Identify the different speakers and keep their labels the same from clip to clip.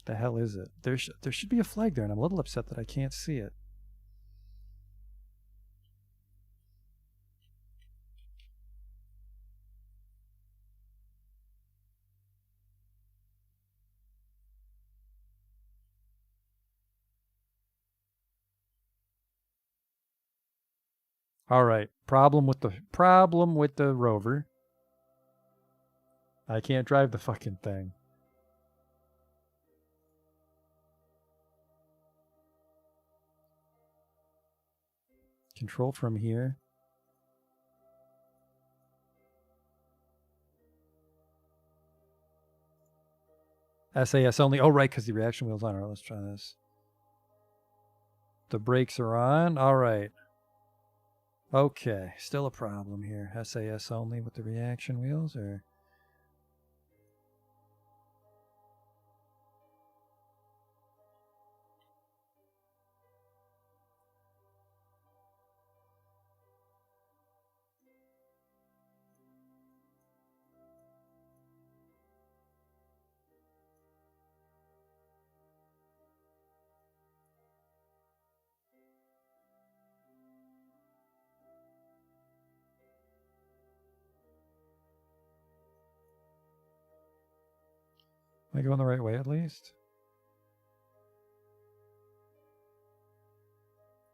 Speaker 1: The hell is it? There should be a flag there, and I'm a little upset that I can't see it. All right, problem with the rover. I can't drive the fucking thing. Control from here. SAS only. Oh, right, because the reaction wheel's on. All right, let's try this. The brakes are on. All right. Okay, still a problem here. SAS only with the reaction wheels, or... Am I going the right way at least?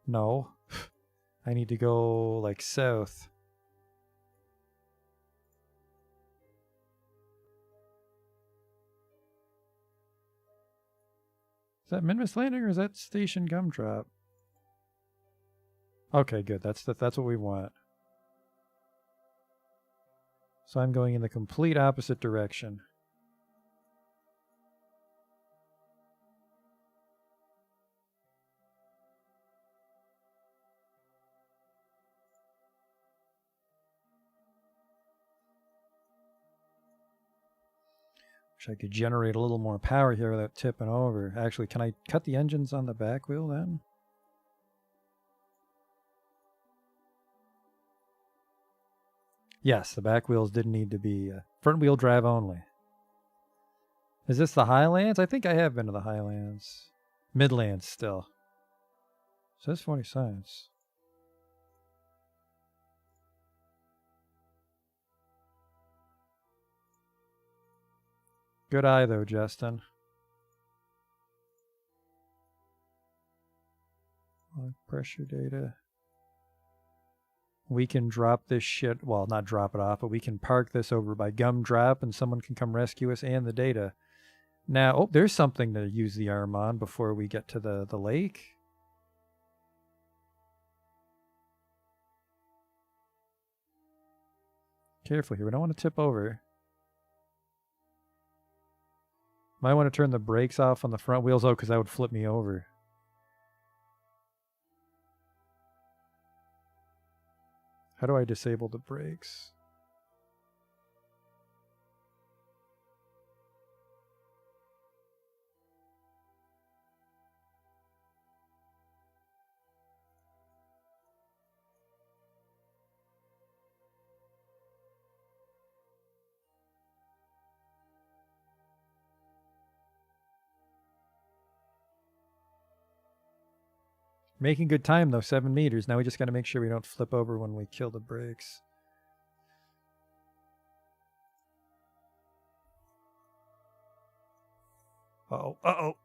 Speaker 1: No. I need to go, like, south. Is that Minmus Landing or is that Station Gumdrop? Okay, good. That's what we want. So I'm going in the complete opposite direction. Wish I could generate a little more power here without tipping over. Actually, can I cut the engines on the back wheel then? Yes, the back wheels didn't need to be front wheel drive only. Is this the Highlands? I think I have been to the Highlands. Midlands still. Says 40 cents. Good eye though, Justin. Pressure data. We can drop this shit, well, not drop it off, but we can park this over by Gumdrop and someone can come rescue us and the data. Now, oh, there's something to use the arm on before we get to the lake. Careful here, we don't want to tip over. Might want to turn the brakes off on the front wheels, because that would flip me over. How do I disable the brakes? Making good time though, 7 meters. Now we just got to make sure we don't flip over when we kill the brakes. Uh-oh, uh-oh.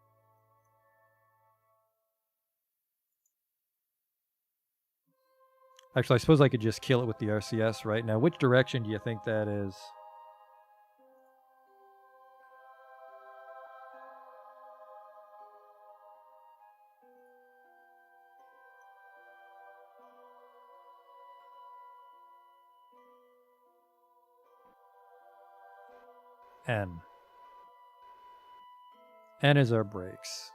Speaker 1: Actually, I suppose I could just kill it with the RCS right now. Which direction do you think that is? N. N is our brakes.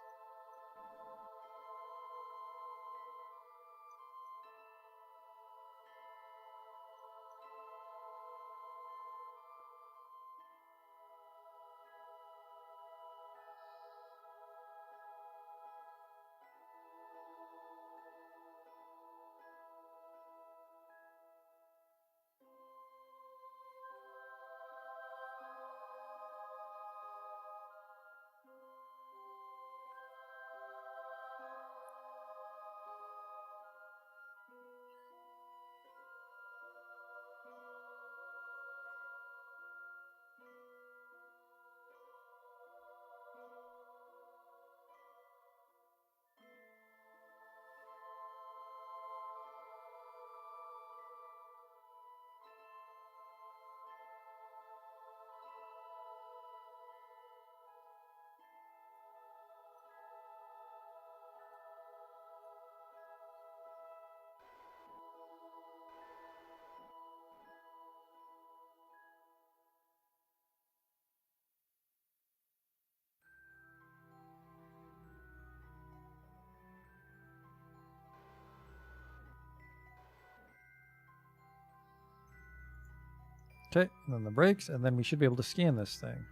Speaker 1: Okay, and then the brakes, and then we should be able to scan this thing.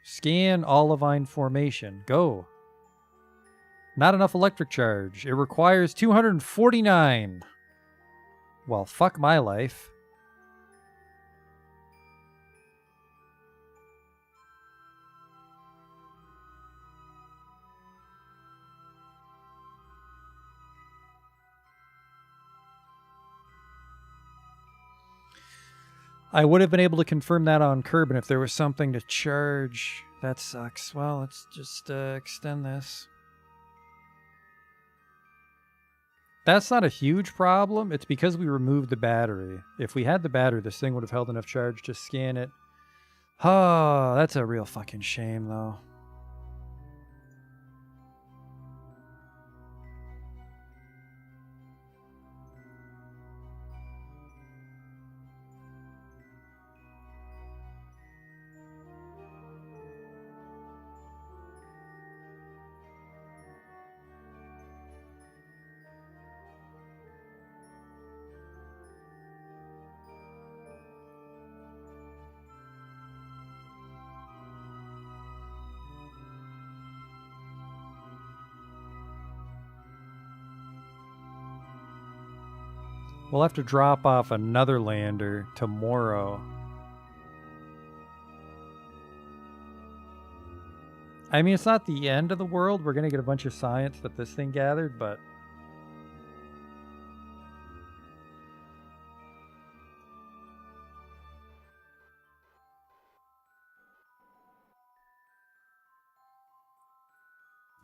Speaker 1: Scan olivine formation. Go. Not enough electric charge. It requires 249. Well, fuck my life. I would have been able to confirm that on Kerbal if there was something to charge. That sucks. Well, let's just extend this. That's not a huge problem. It's because we removed the battery. If we had the battery, this thing would have held enough charge to scan it. Oh, that's a real fucking shame, though. We'll have to drop off another lander tomorrow. I mean, it's not the end of the world. We're going to get a bunch of science that this thing gathered, but...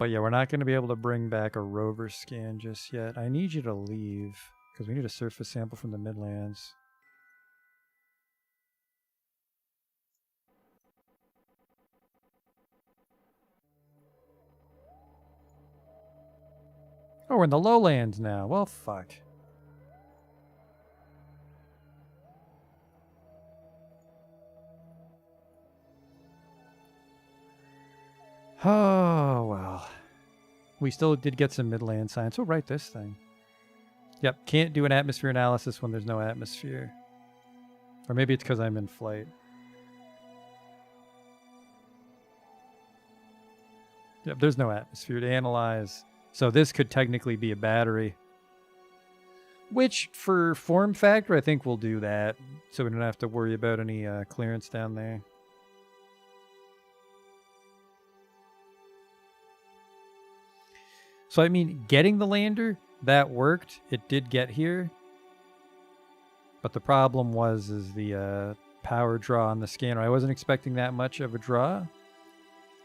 Speaker 1: But yeah, we're not going to be able to bring back a rover scan just yet. I need you to leave, because we need a surface sample from the Midlands. Oh, we're in the lowlands now. Well, fuck. Oh, well. We still did get some Midland science. We'll write this thing. Yep, can't do an atmosphere analysis when there's no atmosphere. Or maybe it's because I'm in flight. Yep, there's no atmosphere to analyze. So this could technically be a battery. Which, for form factor, I think we'll do that. So we don't have to worry about any clearance down there. So, I mean, getting the lander, that worked. It did get here. But the problem was the power draw on the scanner. I wasn't expecting that much of a draw.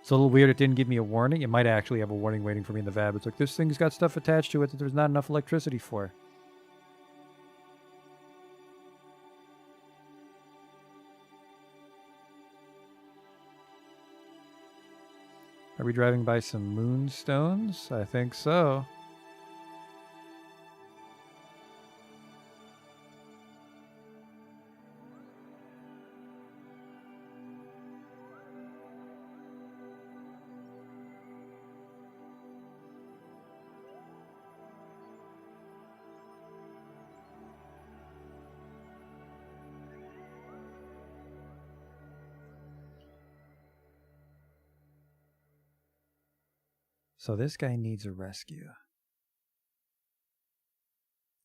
Speaker 1: It's a little weird it didn't give me a warning. It might actually have a warning waiting for me in the VAB. It's like, this thing's got stuff attached to it that there's not enough electricity for. Are we driving by some moonstones? I think so. So this guy needs a rescue.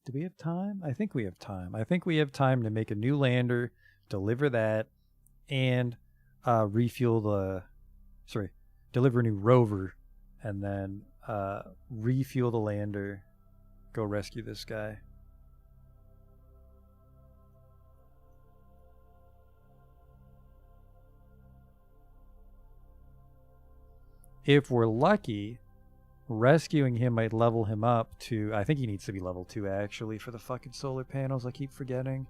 Speaker 1: Do we have time? I think we have time. I think we have time to make a new lander, deliver that, and refuel the... Sorry, deliver a new rover, and then refuel the lander, go rescue this guy. If we're lucky, rescuing him might level him up to... I think he needs to be level 2, actually, for the fucking solar panels. I keep forgetting.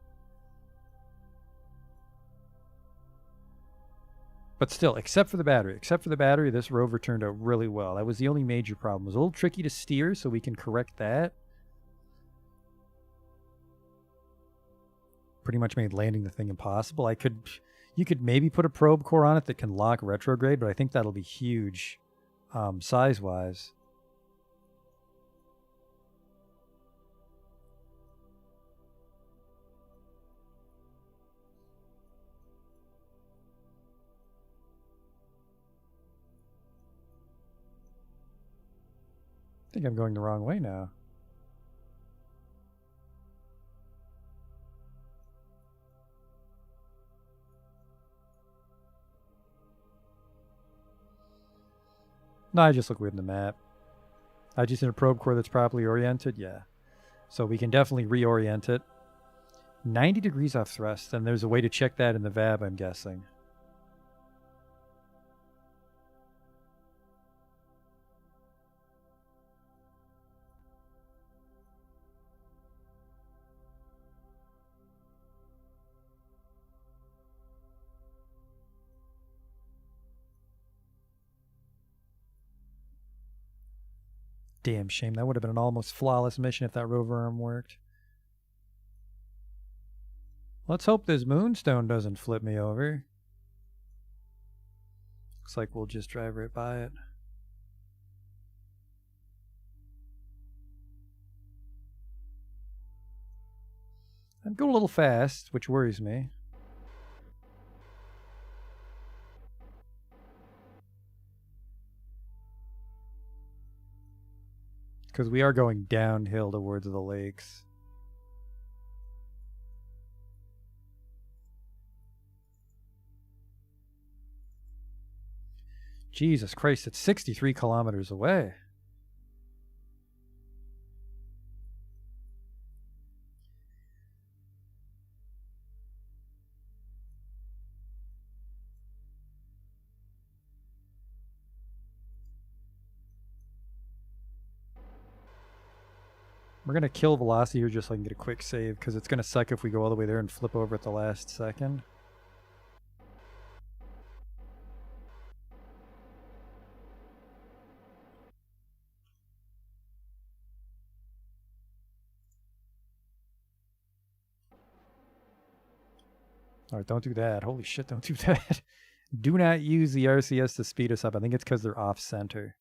Speaker 1: But still, except for the battery, this rover turned out really well. That was the only major problem. It was a little tricky to steer, so we can correct that. Pretty much made landing the thing impossible. You could maybe put a probe core on it that can lock retrograde, but I think that'll be huge, size-wise. I think I'm going the wrong way now. No, I just look weird in the map. I just need a probe core that's properly oriented. Yeah. So we can definitely reorient it. 90 degrees off thrust, and there's a way to check that in the VAB, I'm guessing. Damn shame. That would have been an almost flawless mission if that rover arm worked. Let's hope this moonstone doesn't flip me over. Looks like we'll just drive right by it. I'm going a little fast, which worries me. Because we are going downhill towards the lakes. Jesus Christ, it's 63 kilometers away. We're going to kill velocity here just so I can get a quick save, because it's going to suck if we go all the way there and flip over at the last second. Alright, don't do that. Holy shit, don't do that. Do not use the RCS to speed us up. I think it's because they're off-center.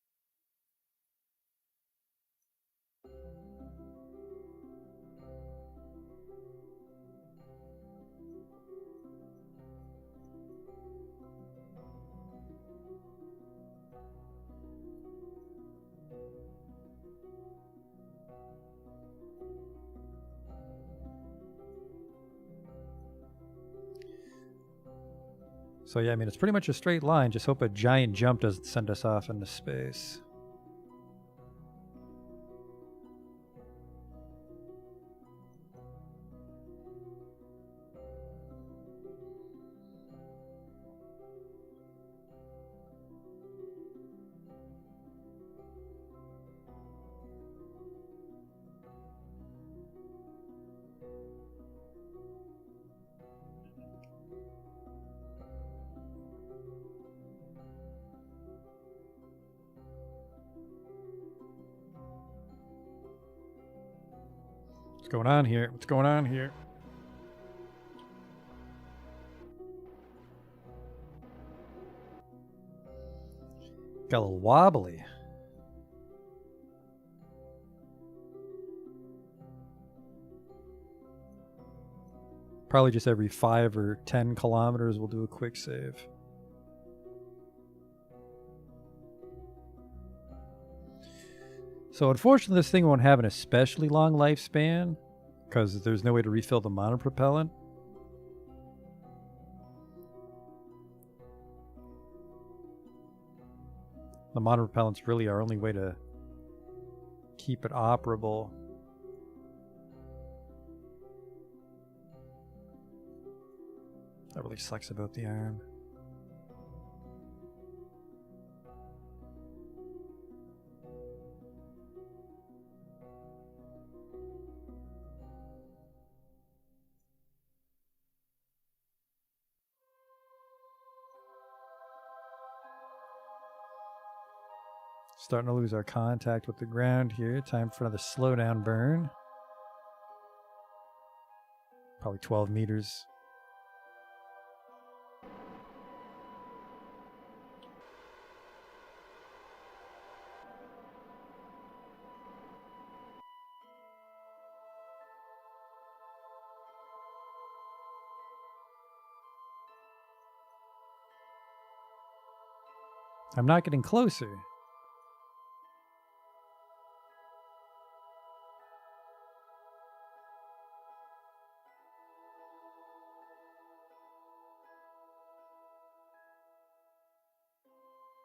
Speaker 1: So yeah, I mean, it's pretty much a straight line. Just hope a giant jump doesn't send us off into space. What's going on here? What's going on here? Got a little wobbly. Probably just every 5 or 10 kilometers we'll do a quick save. So unfortunately this thing won't have an especially long lifespan because there's no way to refill the monopropellant. The monopropellant's really our only way to keep it operable. That really sucks about the arm. Starting to lose our contact with the ground here. Time for another slowdown burn. Probably 12 meters. I'm not getting closer.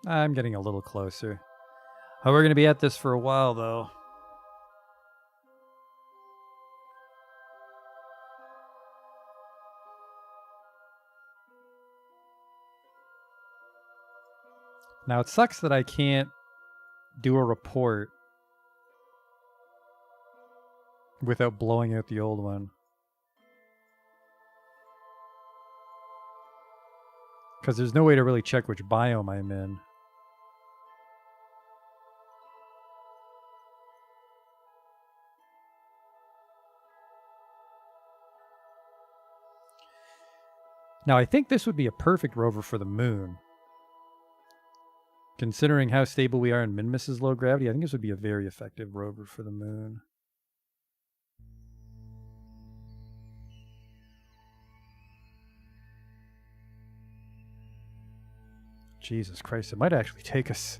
Speaker 1: I'm getting a little closer. Oh, we're going to be at this for a while, though. Now, it sucks that I can't do a report without blowing out the old one. Because there's no way to really check which biome I'm in. Now, I think this would be a perfect rover for the moon. Considering how stable we are in Minmus's low gravity, I think this would be a very effective rover for the moon. Jesus Christ, it might actually take us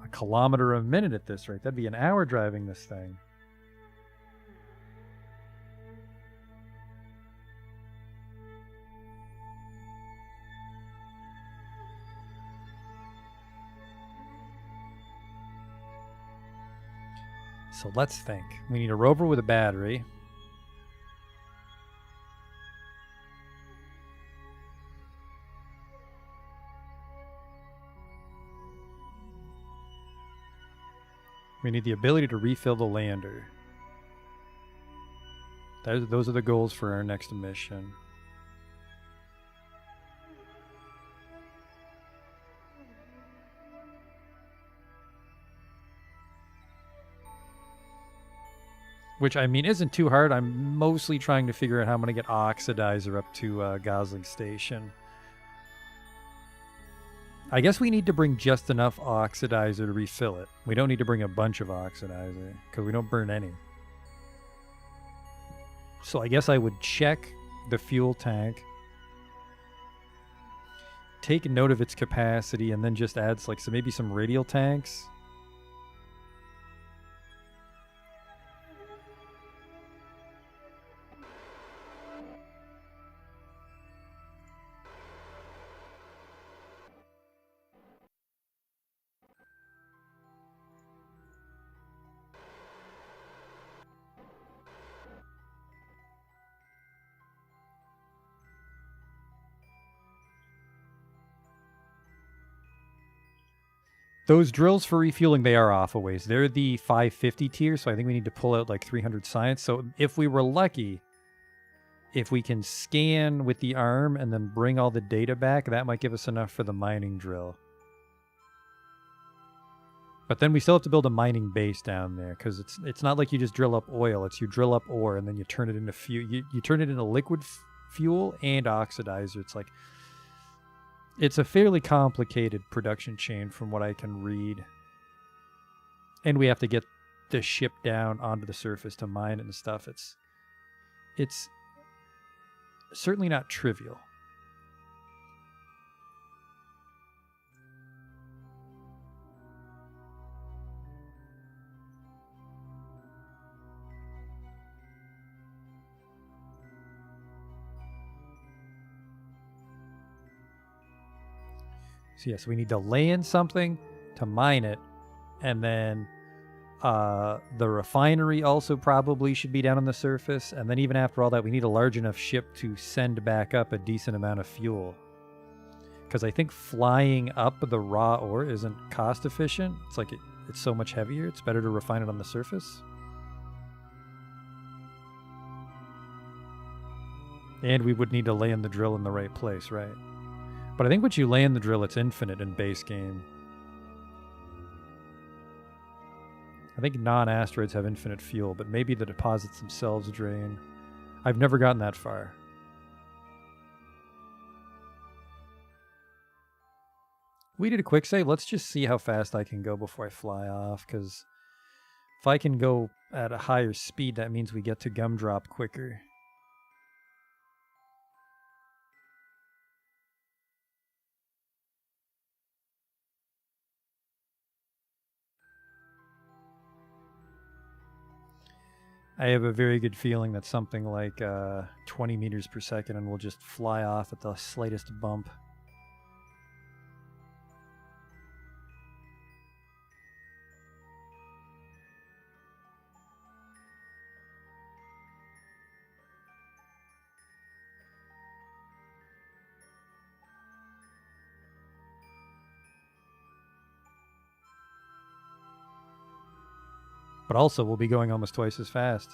Speaker 1: a kilometer a minute at this rate. That'd be an hour driving this thing. So let's think. We need a rover with a battery. We need the ability to refill the lander. Those are the goals for our next mission. Which, I mean, isn't too hard. I'm mostly trying to figure out how I'm going to get Oxidizer up to Gosling Station. I guess we need to bring just enough Oxidizer to refill it. We don't need to bring a bunch of Oxidizer, because we don't burn any. So I guess I would check the fuel tank, take note of its capacity, and then just add maybe some radial tanks. Those drills for refueling, they are off a ways. They're the 550 tier, so I think we need to pull out 300 science. So if we were lucky, if we can scan with the arm and then bring all the data back, that might give us enough for the mining drill. But then we still have to build a mining base down there, because it's not like you just drill up oil. It's you drill up ore and then you turn it into fuel. You turn it into liquid fuel and oxidizer. It's a fairly complicated production chain from what I can read. And we have to get the ship down onto the surface to mine it and stuff. It's certainly not trivial. So yes, we need to land something to mine it, and then the refinery also probably should be down on the surface, and then even after all that, we need a large enough ship to send back up a decent amount of fuel. Because I think flying up the raw ore isn't cost efficient. It's so much heavier. It's better to refine it on the surface. And we would need to land the drill in the right place, right? But I think once you land the drill, it's infinite in base game. I think non-asteroids have infinite fuel, but maybe the deposits themselves drain. I've never gotten that far. We did a quick save. Let's just see how fast I can go before I fly off, because if I can go at a higher speed, that means we get to Gumdrop quicker. I have a very good feeling that something like 20 meters per second and we'll just fly off at the slightest bump. But also, we'll be going almost twice as fast.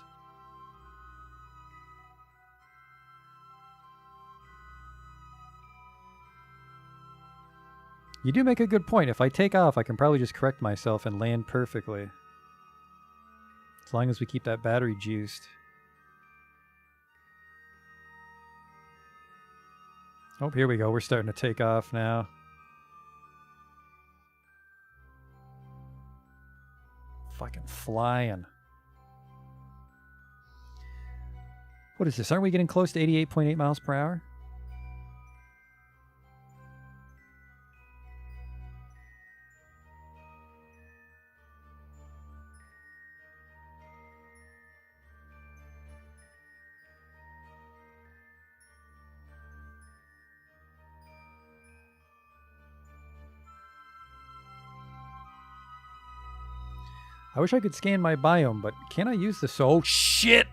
Speaker 1: You do make a good point. If I take off, I can probably just correct myself and land perfectly. As long as we keep that battery juiced. Oh, here we go. We're starting to take off now. Fucking flying. What is this? Aren't we getting close to 88.8 miles per hour? I wish I could scan my biome, but can I use this? Oh, shit!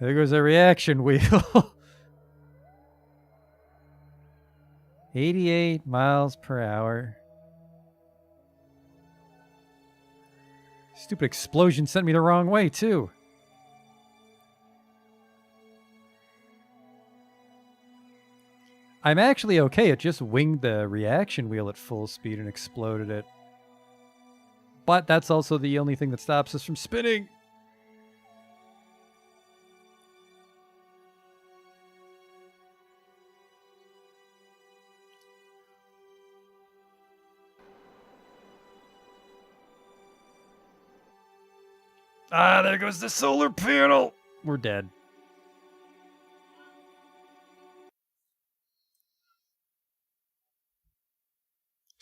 Speaker 1: There goes the reaction wheel. 88 miles per hour. Stupid explosion sent me the wrong way, too. I'm actually okay. It just winged the reaction wheel at full speed and exploded it. But that's also the only thing that stops us from spinning. Ah, there goes the solar panel. We're dead.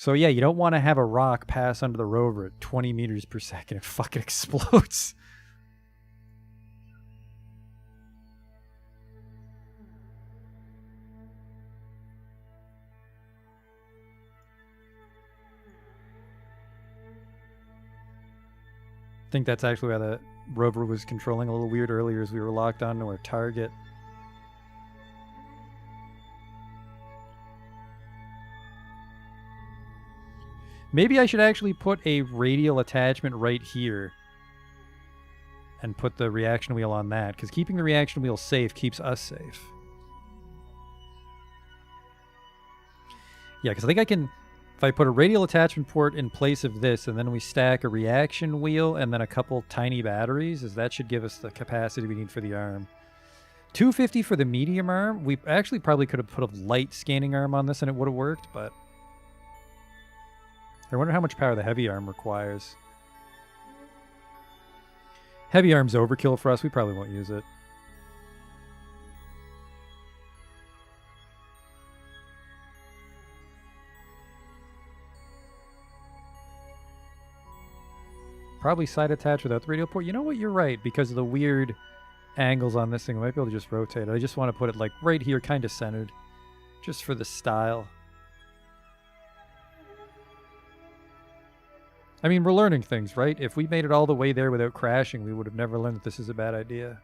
Speaker 1: So yeah, you don't want to have a rock pass under the rover at 20 meters per second. It fucking explodes. I think that's actually why the rover was controlling a little weird earlier as we were locked onto our target. Maybe I should actually put a radial attachment right here and put the reaction wheel on that, because keeping the reaction wheel safe keeps us safe. Yeah, because I think I can, if I put a radial attachment port in place of this, and then we stack a reaction wheel and then a couple tiny batteries, that should give us the capacity we need for the arm. 250 for the medium arm. We actually probably could have put a light scanning arm on this and it would have worked, but I wonder how much power the heavy arm requires. Heavy arm's overkill for us. We probably won't use it. Probably side attached without the radial port. You know what? You're right. Because of the weird angles on this thing, I might be able to just rotate it. I just want to put it like right here, kind of centered. Just for the style. I mean, we're learning things, right? If we made it all the way there without crashing, we would have never learned that this is a bad idea.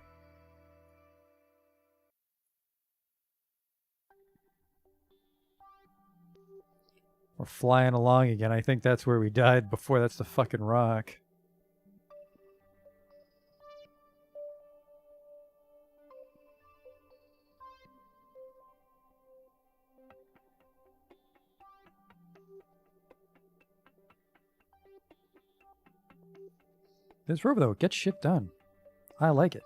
Speaker 1: We're flying along again. I think that's where we died before. That's the fucking rock. This rover, though, gets shit done. I like it.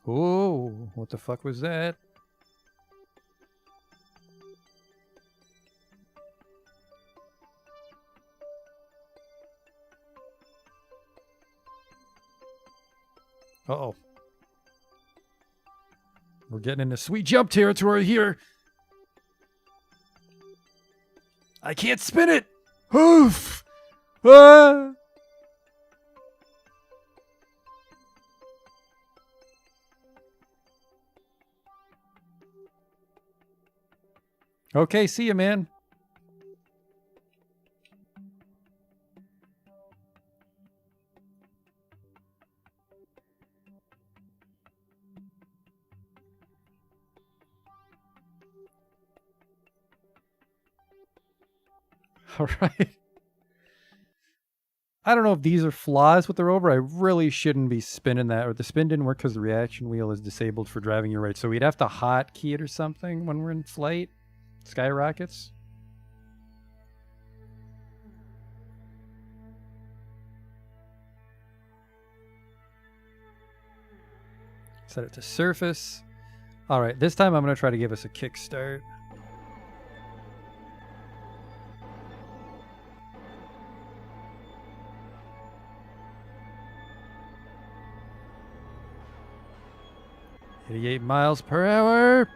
Speaker 1: Oh, what the fuck was that? Uh-oh. We're getting into sweet jump territory here. I can't spin it! Oof! Ah! Okay, see you, man. All right. I don't know if these are flaws with the rover. I really shouldn't be spinning that. Or the spin didn't work because the reaction wheel is disabled for driving you right. So we'd have to hotkey it or something when we're in flight. Skyrockets. Set it to surface. All right, this time I'm going to try to give us a kickstart. $88 miles per hour.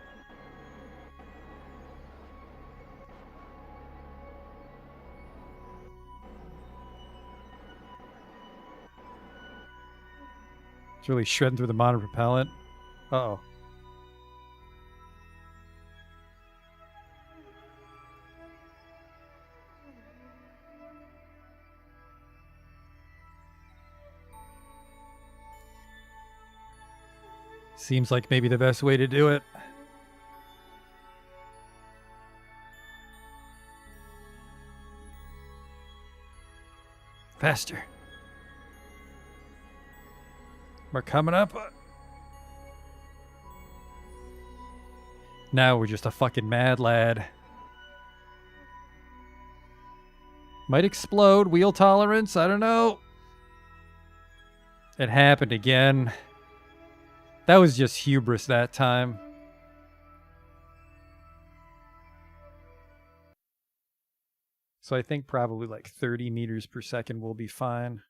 Speaker 1: It's really shredding through the monopropellant. Uh-oh. Seems like maybe the best way to do it. Faster. We're coming up. Now we're just a fucking mad lad. Might explode. Wheel tolerance. I don't know. It happened again. That was just hubris that time. So I think probably like 30 meters per second will be fine.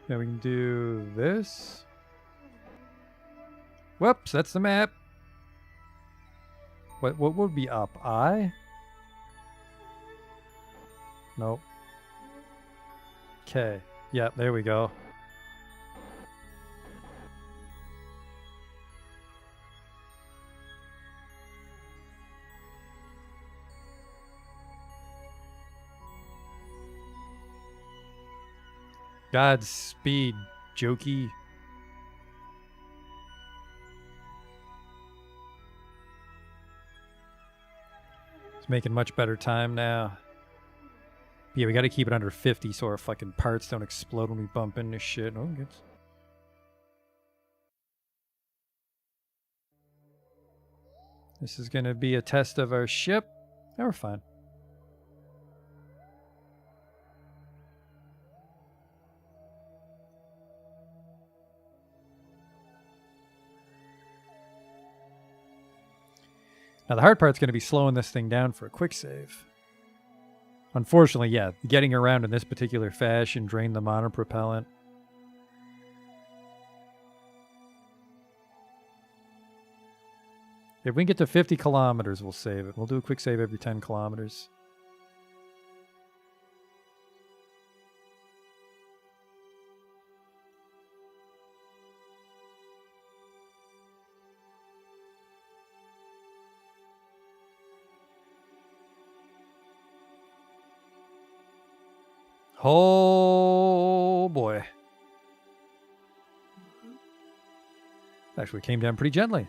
Speaker 1: Then we can do this. Whoops, that's the map. What would be up? I? Nope. Okay. Yeah, there we go. Godspeed, jokey. It's making much better time now. Yeah, we got to keep it under 50 so our fucking parts don't explode when we bump into shit. Oh, good. This is going to be a test of our ship. Yeah, we're fine. Now, the hard part's going to be slowing this thing down for a quick save. Unfortunately, yeah, getting around in this particular fashion drained the monopropellant. If we can get to 50 kilometers, we'll save it. We'll do a quick save every 10 kilometers. Oh boy. Actually came down pretty gently.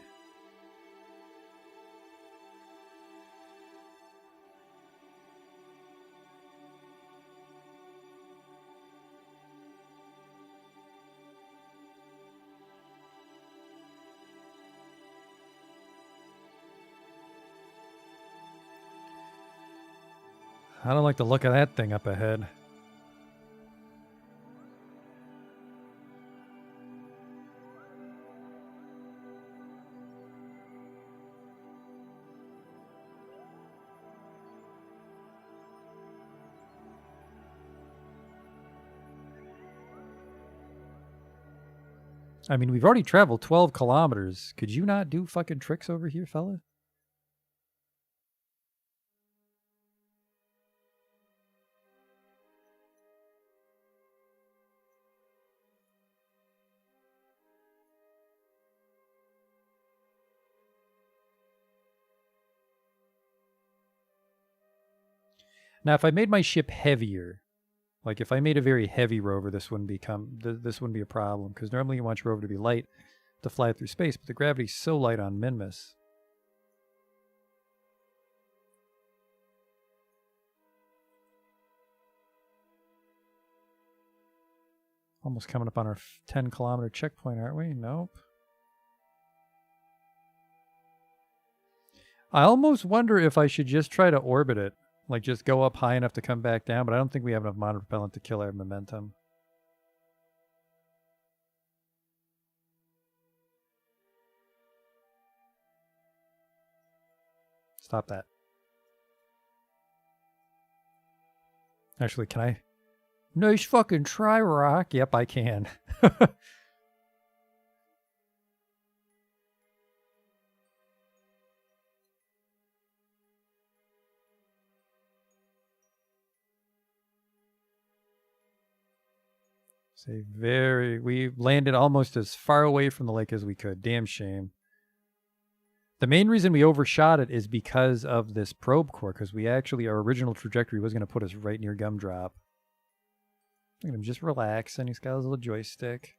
Speaker 1: I don't like the look of that thing up ahead. I mean, we've already traveled 12 kilometers. Could you not do fucking tricks over here, fella? Now, if I made my ship heavier, like if I made a very heavy rover, this wouldn't be a problem, because normally you want your rover to be light to fly through space, but the gravity's so light on Minmus. Almost coming up on our 10-kilometer checkpoint, aren't we? Nope. I almost wonder if I should just try to orbit it. Like, just go up high enough to come back down, but I don't think we have enough monopropellant to kill our momentum. Stop that. Actually, can I? Nice fucking try, Rock. Yep, I can. We landed almost as far away from the lake as we could. Damn shame. The main reason we overshot it is because of this probe core, because our original trajectory was going to put us right near Gumdrop. Look at him just relaxing. He's got his little joystick.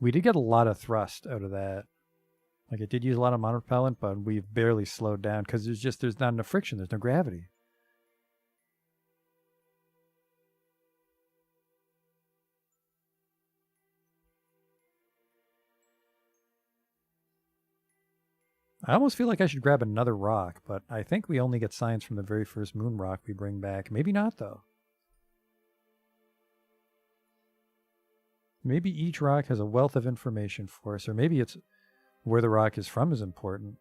Speaker 1: We did get a lot of thrust out of that. Like, it did use a lot of monopropellant, but we've barely slowed down because there's not enough friction. There's no gravity. I almost feel like I should grab another rock, but I think we only get science from the very first moon rock we bring back. Maybe not, though. Maybe each rock has a wealth of information for us, or maybe it's where the rock is from is important.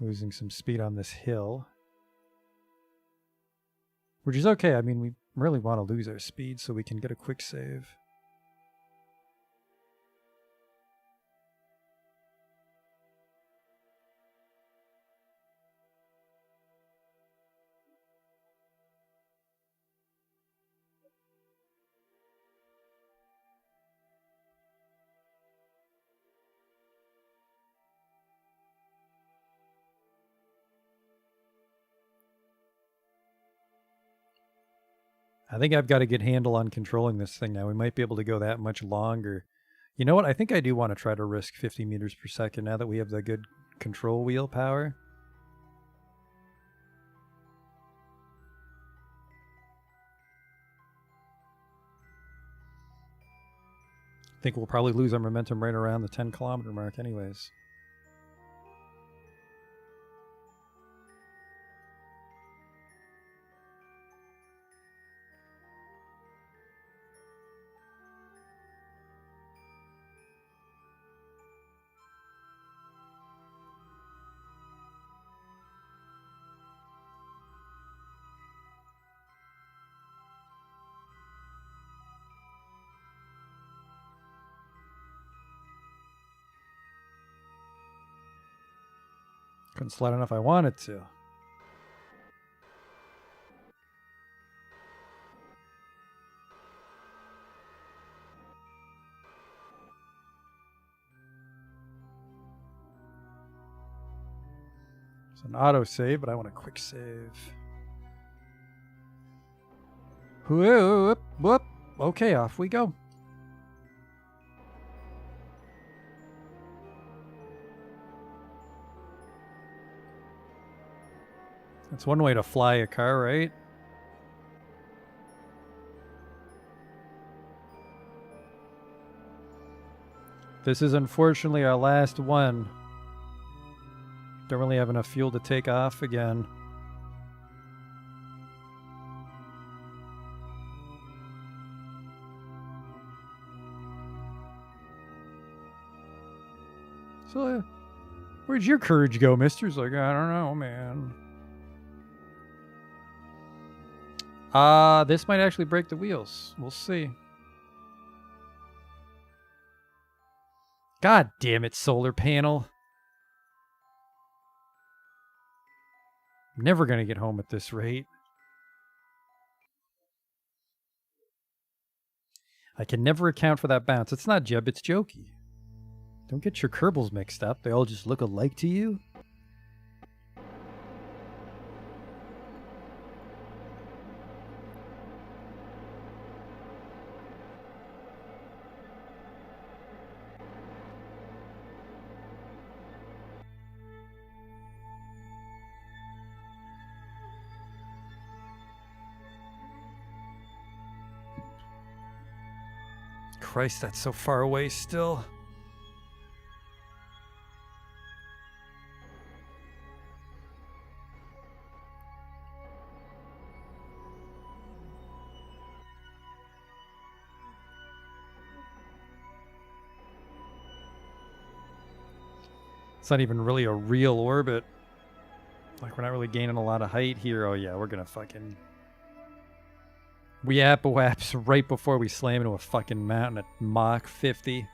Speaker 1: Losing some speed on this hill. Which is okay. I mean, we really want to lose our speed so we can get a quick save. I think I've got a good handle on controlling this thing now. We might be able to go that much longer. You know what? I think I do want to try to risk 50 meters per second now that we have the good control wheel power. I think we'll probably lose our momentum right around the 10-kilometer mark anyways. Couldn't slide enough if I wanted to. It's an auto save, but I want a quick save. Whoop, whoop. Okay, off we go. That's one way to fly a car, right? This is unfortunately our last one. Don't really have enough fuel to take off again. So, where'd your courage go, mister? He's like, I don't know, man. This might actually break the wheels. We'll see. God damn it, solar panel. I'm never gonna get home at this rate. I can never account for that bounce. It's not Jeb, it's Jokey. Don't get your Kerbals mixed up. They all just look alike to you. Christ, that's so far away still. It's not even really a real orbit. Like, we're not really gaining a lot of height here. Oh yeah, we're gonna fucking... We apoaps right before we slam into a fucking mountain at Mach 50.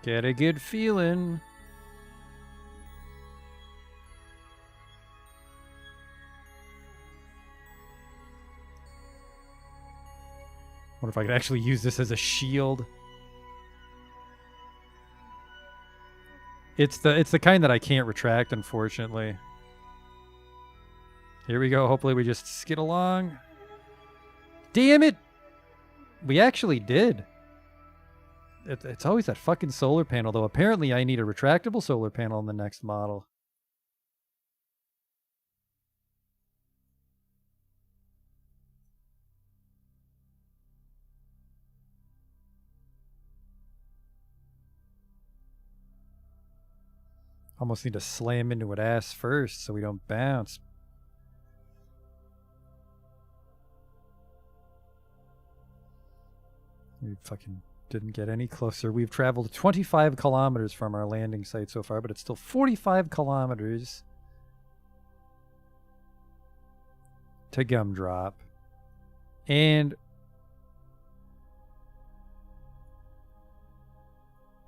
Speaker 1: Get a good feeling. Wonder if I could actually use this as a shield. It's the kind that I can't retract, unfortunately. Here we go. Hopefully we just skid along. Damn it! We actually did. It's always that fucking solar panel, though. Apparently I need a retractable solar panel in the next model. Almost need to slam into it ass first so we don't bounce. We fucking didn't get any closer. We've traveled 25 kilometers from our landing site so far, but it's still 45 kilometers to Gumdrop. And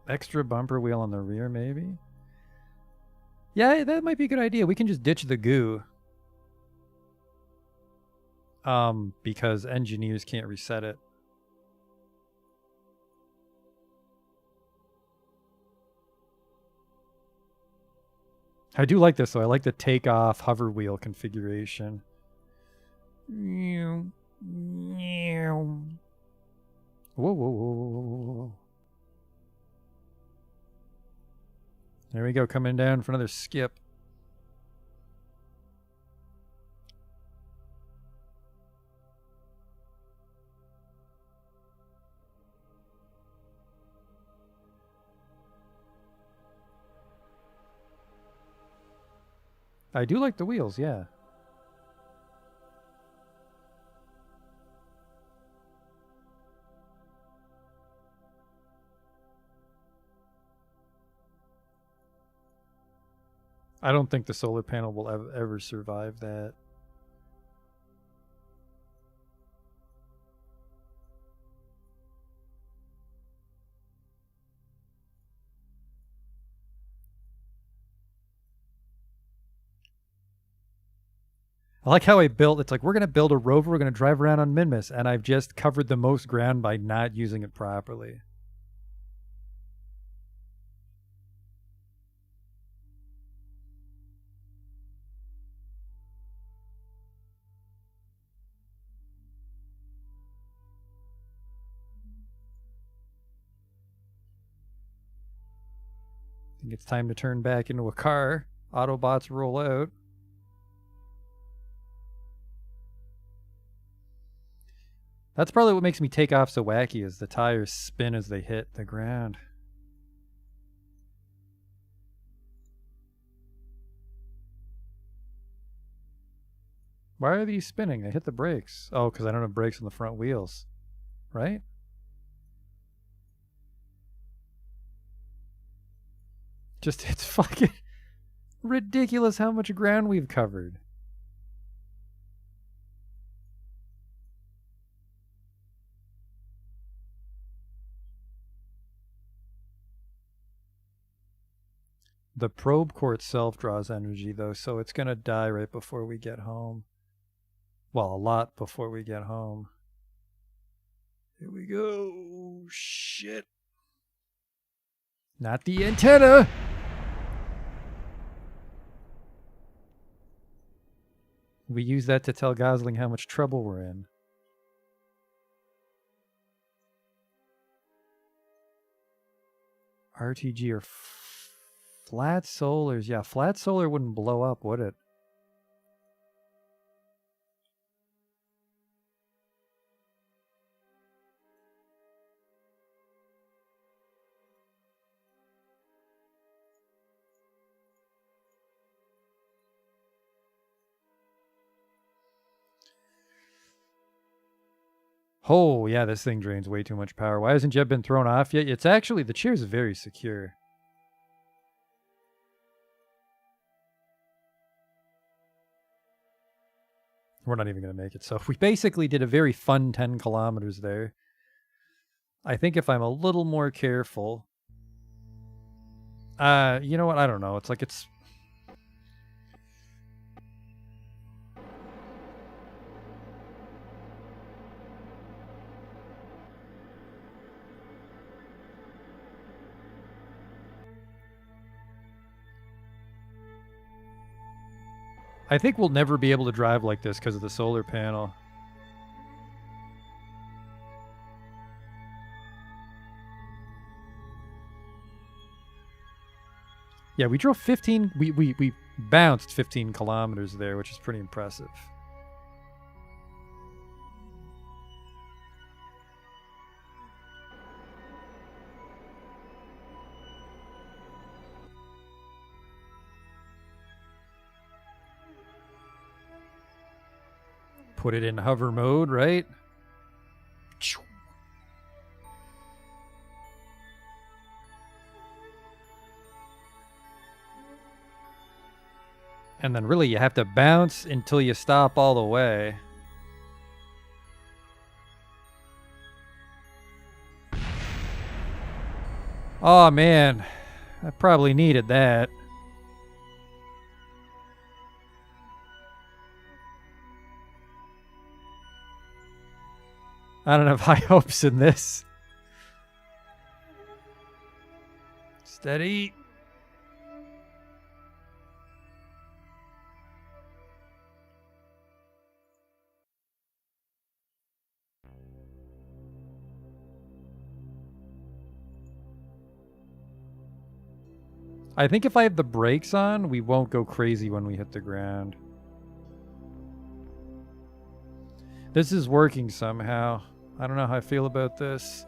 Speaker 1: extra bumper wheel on the rear, maybe? Yeah, that might be a good idea. We can just ditch the goo. Because engineers can't reset it. I do like this, though. I like the takeoff hover wheel configuration. Whoa, whoa, whoa, whoa, whoa. There we go, coming down for another skip. I do like the wheels, yeah. I don't think the solar panel will ever survive that. I like how I built, it's like, we're going to build a rover, we're going to drive around on Minmus, and I've just covered the most ground by not using it properly. I think it's time to turn back into a car. Autobots roll out. That's probably what makes me take off so wacky, is the tires spin as they hit the ground. Why are these spinning? They hit the brakes. Oh, because I don't have brakes on the front wheels. Right? Just, it's fucking ridiculous how much ground we've covered. The probe core itself draws energy, though, so it's going to die right before we get home. Well, a lot before we get home. Here we go. Shit. Not the antenna! We use that to tell Gosling how much trouble we're in. RTG or flat solars. Yeah, flat solar wouldn't blow up, would it? Oh, yeah, this thing drains way too much power. Why hasn't Jeb been thrown off yet? It's actually, the chair's very secure. We're not even going to make it. So we basically did a very fun 10 kilometers there. I think if I'm a little more careful... you know what? I don't know. It's like it's... I think we'll never be able to drive like this because of the solar panel. Yeah, we drove 15... We bounced 15 kilometers there, which is pretty impressive. Put it in hover mode, right? And then really you have to bounce until you stop all the way. Oh man, I probably needed that. I don't have high hopes in this. Steady. I think if I have the brakes on, we won't go crazy when we hit the ground. This is working somehow. I don't know how I feel about this.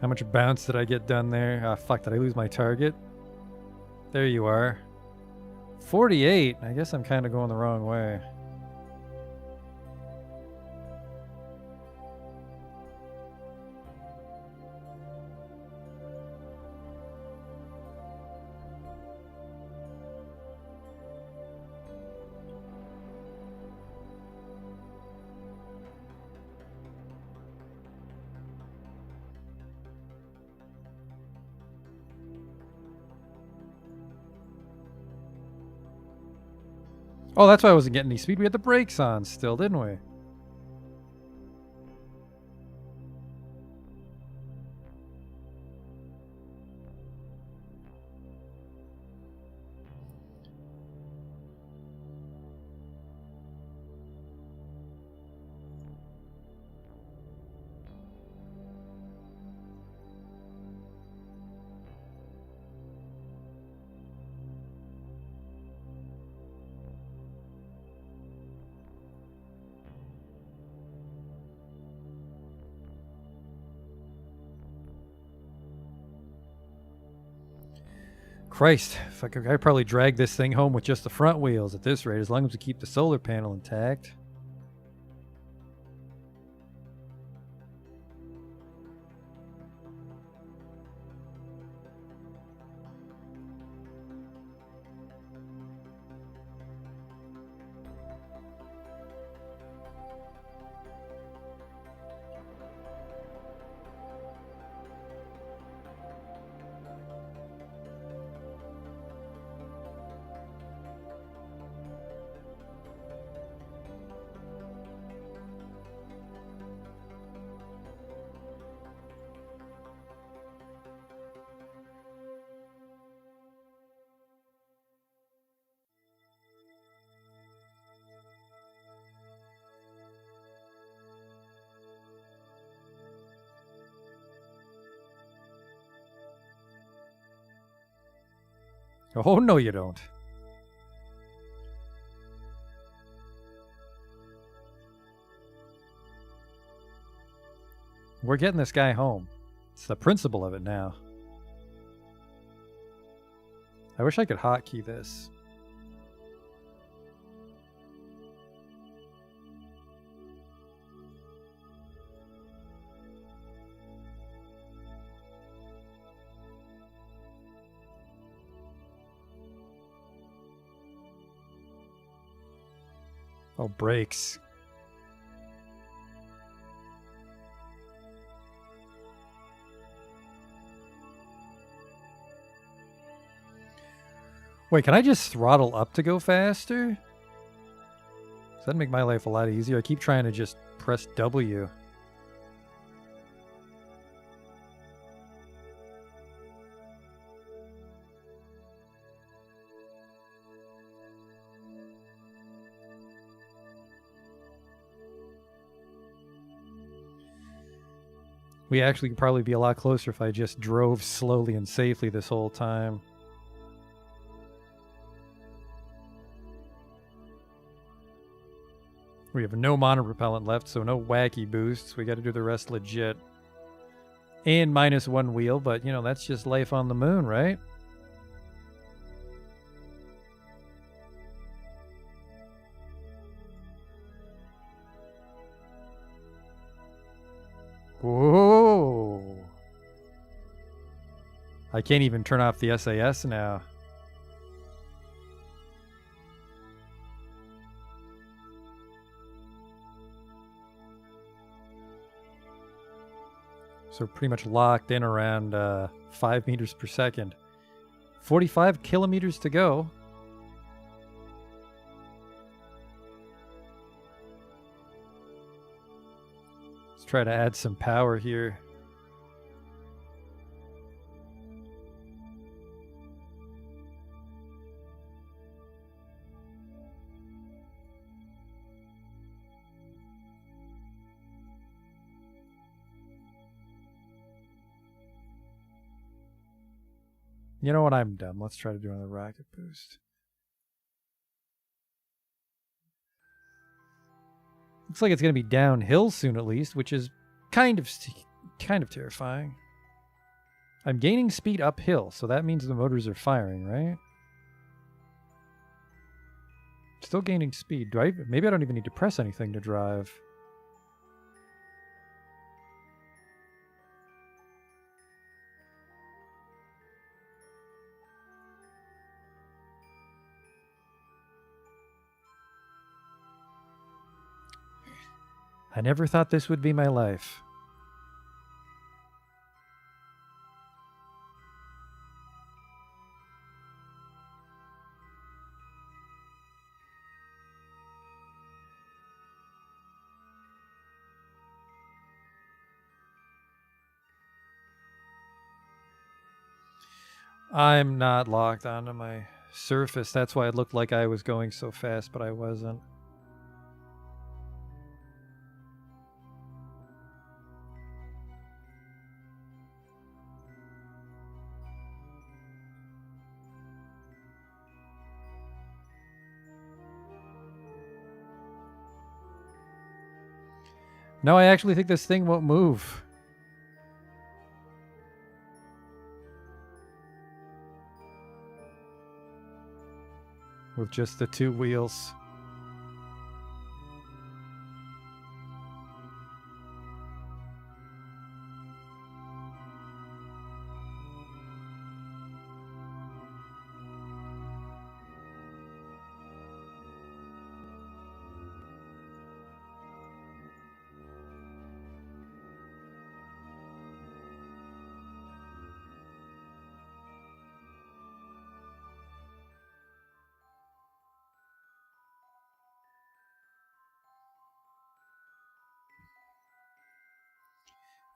Speaker 1: How much bounce did I get done there? Ah, fuck, did I lose my target? There you are. 48. I guess I'm kind of going the wrong way. Oh, that's why I wasn't getting any speed. We had the brakes on still, didn't we? Christ, if I could, I'd probably drag this thing home with just the front wheels at this rate, as long as we keep the solar panel intact. Oh, no, you don't. We're getting this guy home. It's the principle of it now. I wish I could hotkey this. Oh, brakes. Wait, can I just throttle up to go faster? Does that make my life a lot easier? I keep trying to just press W. We actually could probably be a lot closer if I just drove slowly and safely this whole time. We have no monopropellant left, so no wacky boosts. We got to do the rest legit. And -1 wheel, but, you know, that's just life on the moon, right? Whoa! I can't even turn off the SAS now. So pretty much locked in around 5 meters per second. 45 kilometers to go. Let's try to add some power here. You know what? I'm dumb. Let's try to do another rocket boost. Looks like it's going to be downhill soon at least, which is kind of terrifying. I'm gaining speed uphill, so that means the motors are firing, right? Still gaining speed. Maybe I don't even need to press anything to drive. I never thought this would be my life. I'm not locked onto my surface. That's why it looked like I was going so fast, but I wasn't. No, I actually think this thing won't move. with just the 2 wheels.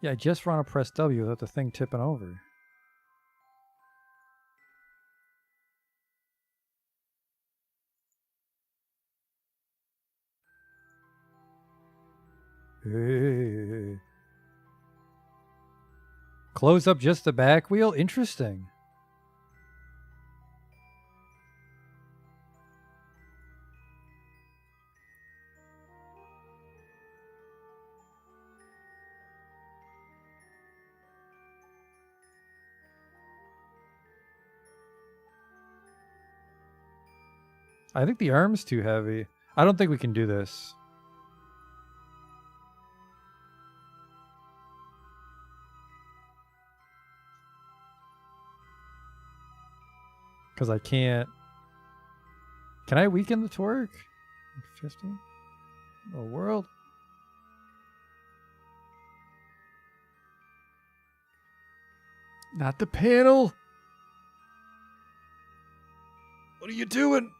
Speaker 1: Yeah, I just want to press W without the thing tipping over. Hey. Close up just the back wheel? Interesting. I think the arm's too heavy. I don't think we can do this. Because I can't. Can I weaken the torque? 50? Oh, world. Not the panel. What are you doing?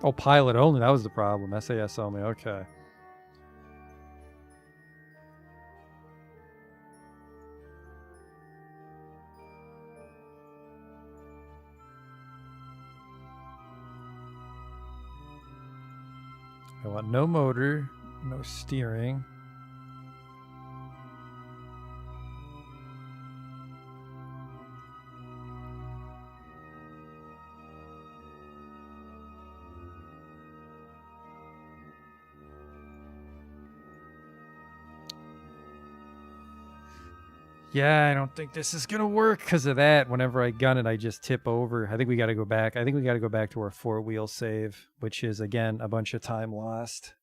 Speaker 1: Oh, pilot only. That was the problem. SAS only. Okay. I want no motor, no steering. Yeah, I don't think this is going to work because of that. Whenever I gun it, I just tip over. I think we got to go back. I think we got to go back to our 4-wheel save, which is, again, a bunch of time lost.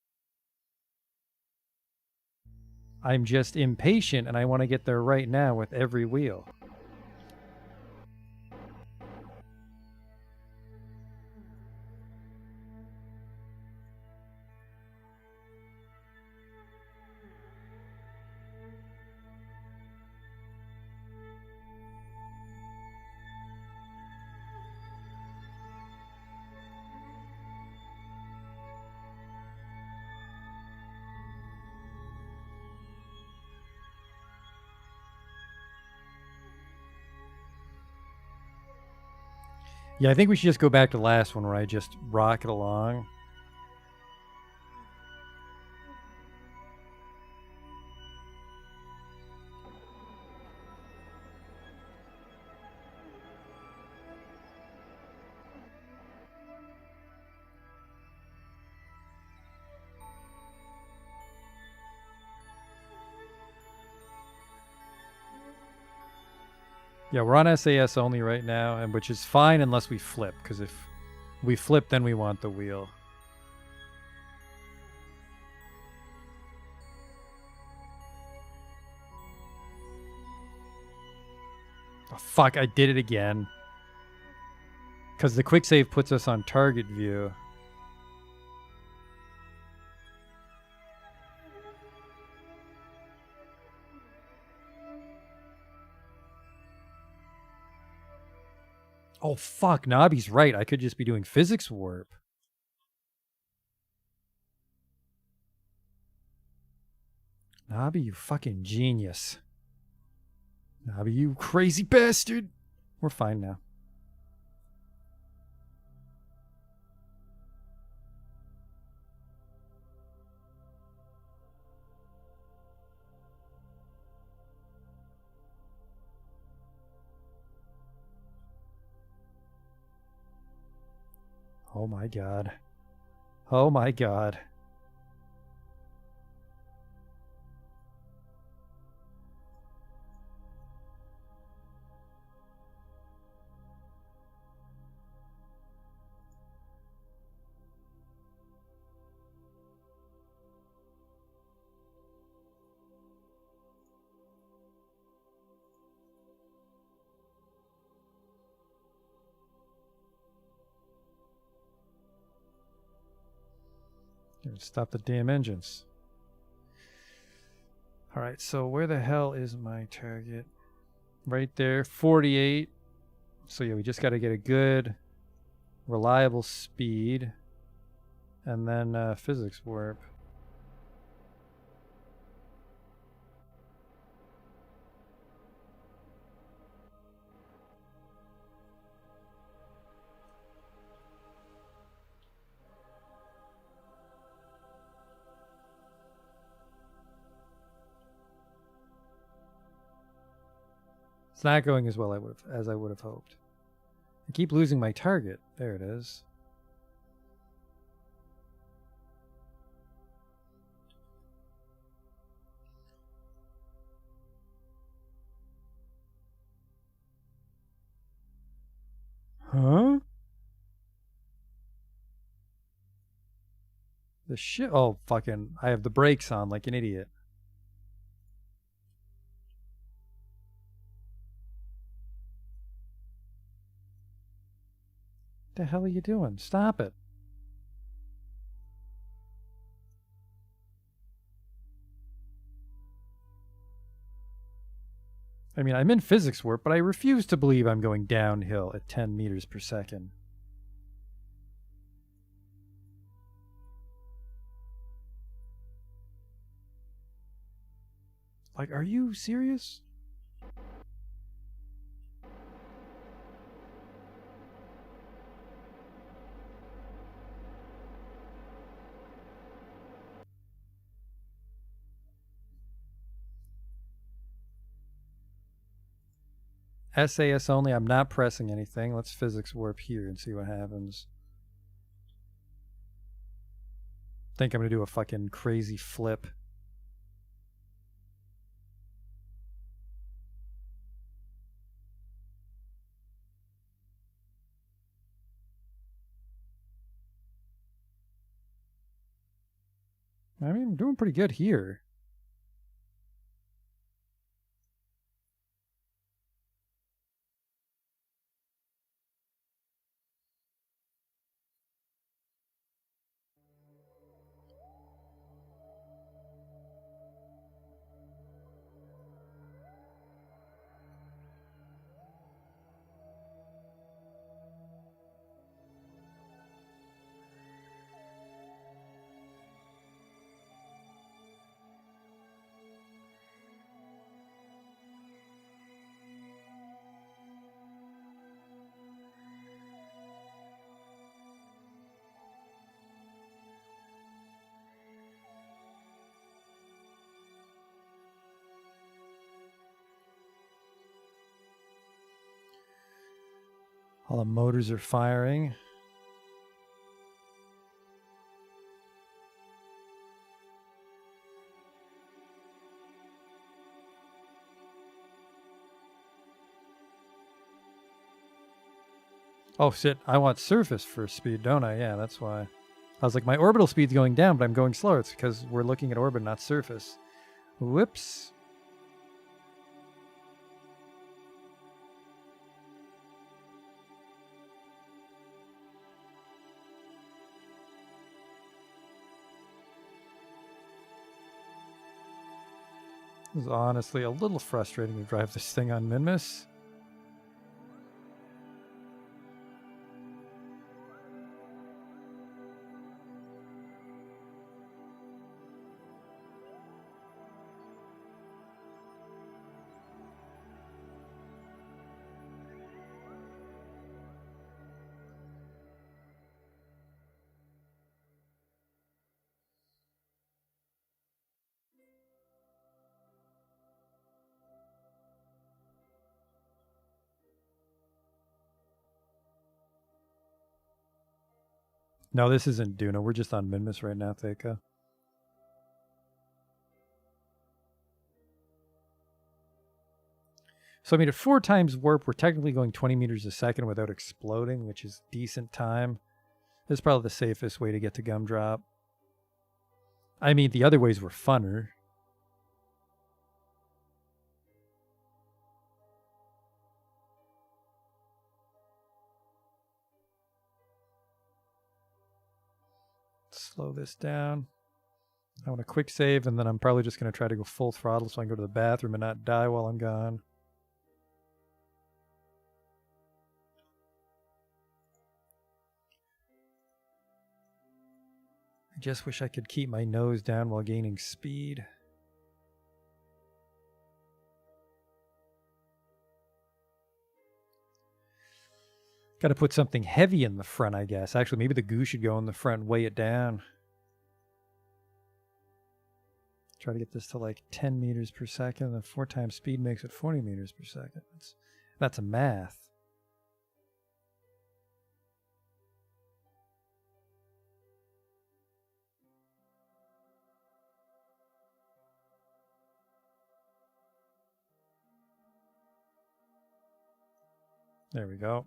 Speaker 1: I'm just impatient, and I want to get there right now with every wheel. Yeah, I think we should just go back to the last one where I just rocket along. Yeah, we're on SAS only right now, and which is fine unless we flip, because if we flip, then we want the wheel. Oh, fuck, I did it again. Because the quick save puts us on target view. Oh, fuck, Nobby's right. I could just be doing physics warp. Nobby, you fucking genius. Nobby, you crazy bastard. We're fine now. Oh my god. Oh my god. Stop the damn engines. Alright, so where the hell is my target? Right there, 48. So yeah, we just got to get a good, reliable speed. And then physics warp. It's not going as well as I would have hoped. I keep losing my target. There it is. Huh? The shit. Oh, fucking. I have the brakes on like an idiot. What the hell are you doing? Stop it. I mean, I'm in physics warp, but I refuse to believe I'm going downhill at 10 meters per second. Like, are you serious? SAS only. I'm not pressing anything. Let's physics warp here and see what happens. Think I'm going to do a fucking crazy flip. I mean, I'm doing pretty good here. All the motors are firing. Oh shit, I want surface for speed, don't I? Yeah, that's why. I was like, my orbital speed's going down, but I'm going slower. It's because we're looking at orbit, not surface. Whoops. This is honestly a little frustrating to drive this thing on Minmus. No, this isn't Duna. We're just on Minmus right now, Theka. So, I mean, at 4 times warp, we're technically going 20 meters a second without exploding, which is decent time. This is probably the safest way to get to Gumdrop. I mean, the other ways were funner. Slow this down. I want a quick save, and then I'm probably just going to try to go full throttle so I can go to the bathroom and not die while I'm gone. I just wish I could keep my nose down while gaining speed. Got to put something heavy in the front, I guess. Actually, maybe the goo should go in the front and weigh it down. Try to get this to like 10 meters per second, and 4 times speed makes it 40 meters per second. That's a math. There we go.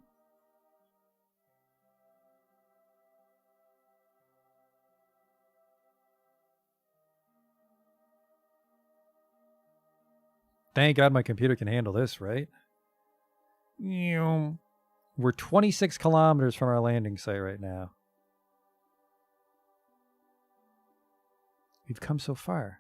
Speaker 1: Thank God my computer can handle this, right? We're 26 kilometers from our landing site right now. We've come so far.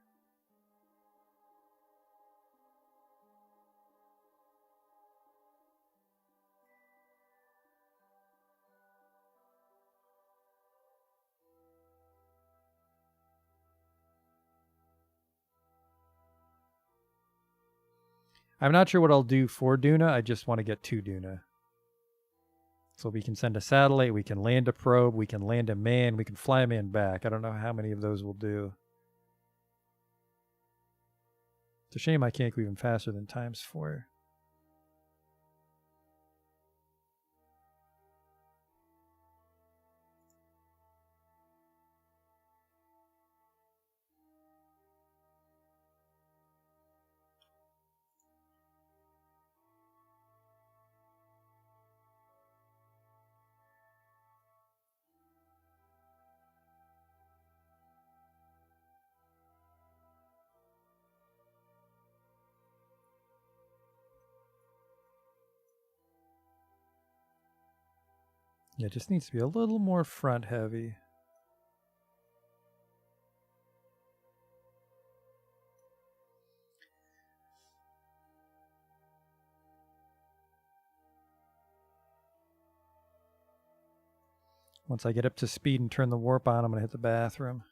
Speaker 1: I'm not sure what I'll do for Duna. I just want to get to Duna. So we can send a satellite, we can land a probe, we can land a man, we can fly a man back. I don't know how many of those we'll do. It's a shame I can't go even faster than ×4. Yeah, it just needs to be a little more front heavy. Once I get up to speed and turn the warp on, I'm going to hit the bathroom.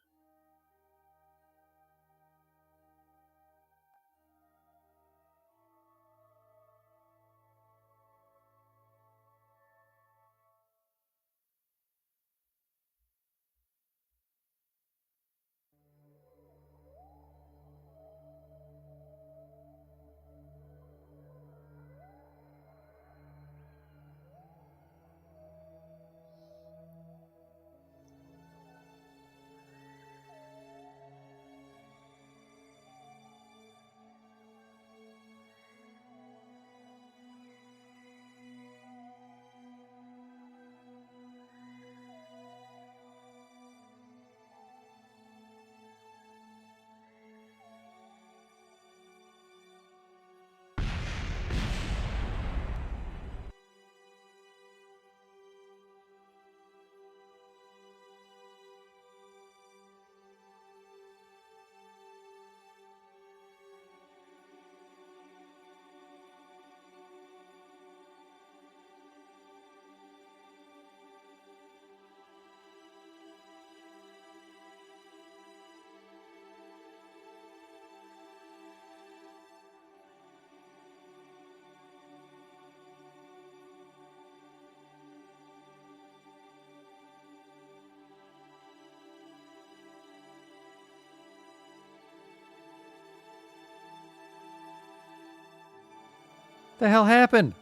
Speaker 1: The hell happened?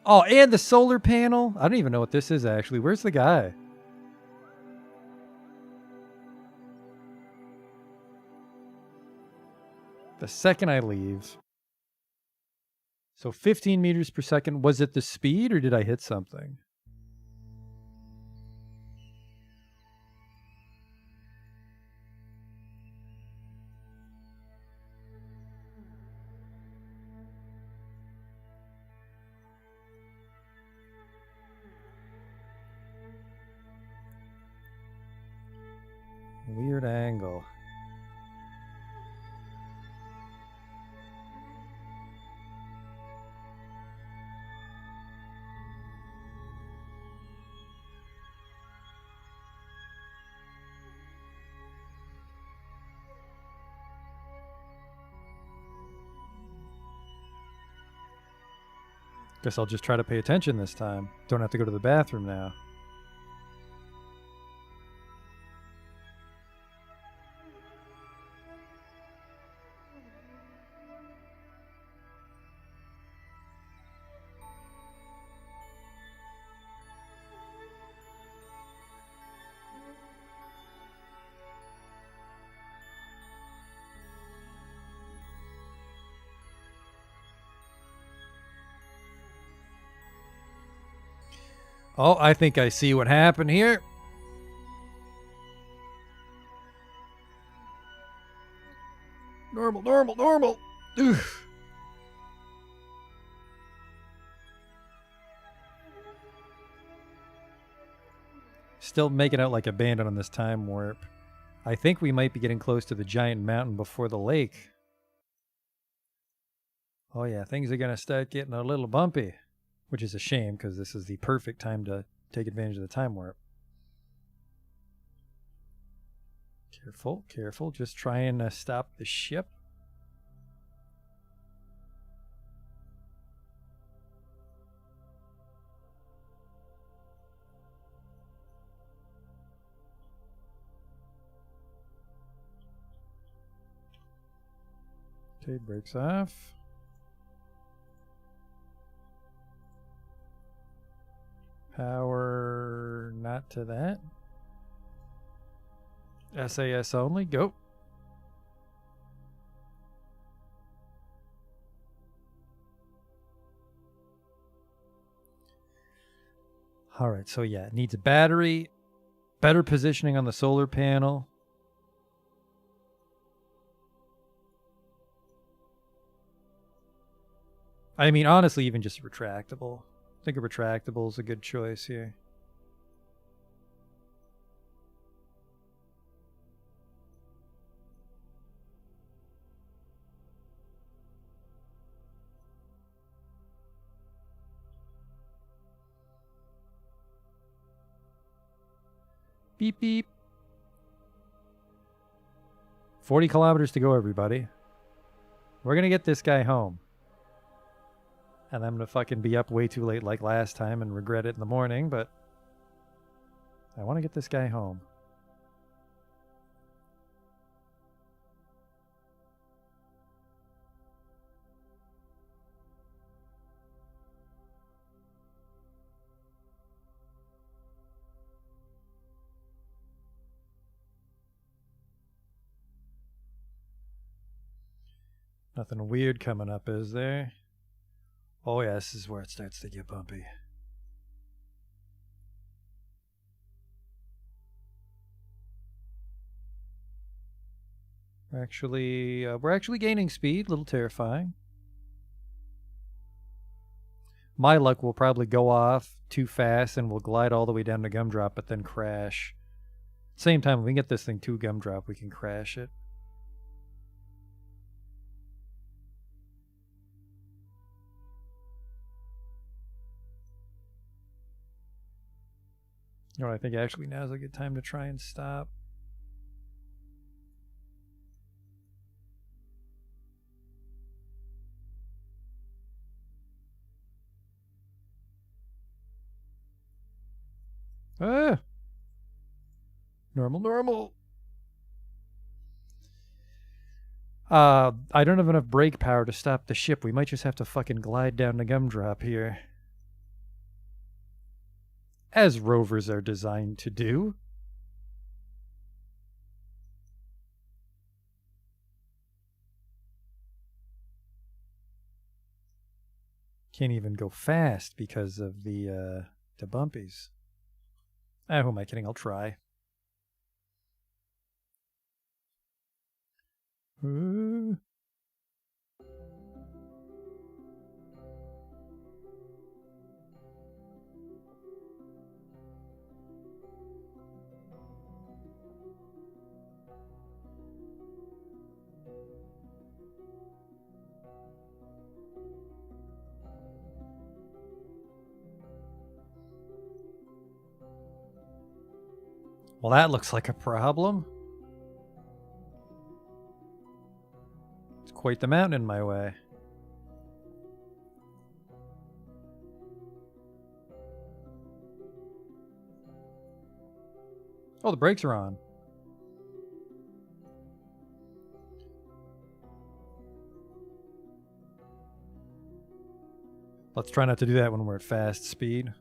Speaker 1: Oh, and the solar panel? I don't even know what this is, actually. Where's the guy? the second I leave. So 15 meters per second. Was it the speed or did I hit something? Weird angle. Guess I'll just try to pay attention this time. Don't have to go to the bathroom now. Oh, I think I see what happened here. Normal, normal, normal. Ugh. Still making out like a bandit on this time warp. I think we might be getting close to the giant mountain before the lake. Oh yeah, things are going to start getting a little bumpy. Which is a shame, because this is the perfect time to take advantage of the time warp. Careful, careful. Just trying to stop the ship. Okay, brakes off. Power not to that. SAS only, go. All right, so yeah, it needs a battery, better positioning on the solar panel. I mean, honestly, even just a retractable. I think a retractable is a good choice here. Beep, beep. 40 kilometers to go, everybody. We're going to get this guy home. And I'm going to fucking be up way too late like last time and regret it in the morning, but I want to get this guy home. Nothing weird coming up, is there? Oh yeah, this is where it starts to get bumpy. We're actually gaining speed, a little terrifying. My luck will probably go off too fast and we'll glide all the way down to Gumdrop, but then crash. Same time, if we can get this thing to Gumdrop, we can crash it. You know what, I think actually now is a good time to try and stop. Ah! Normal, normal. I don't have enough brake power to stop the ship. We might just have to fucking glide down to Gumdrop here. As rovers are designed to do. Can't even go fast because of the bumpies. Ah, who am I kidding? I'll try. Ooh. Well, that looks like a problem. It's quite the mountain in my way. Oh, the brakes are on. Let's try not to do that when we're at fast speed.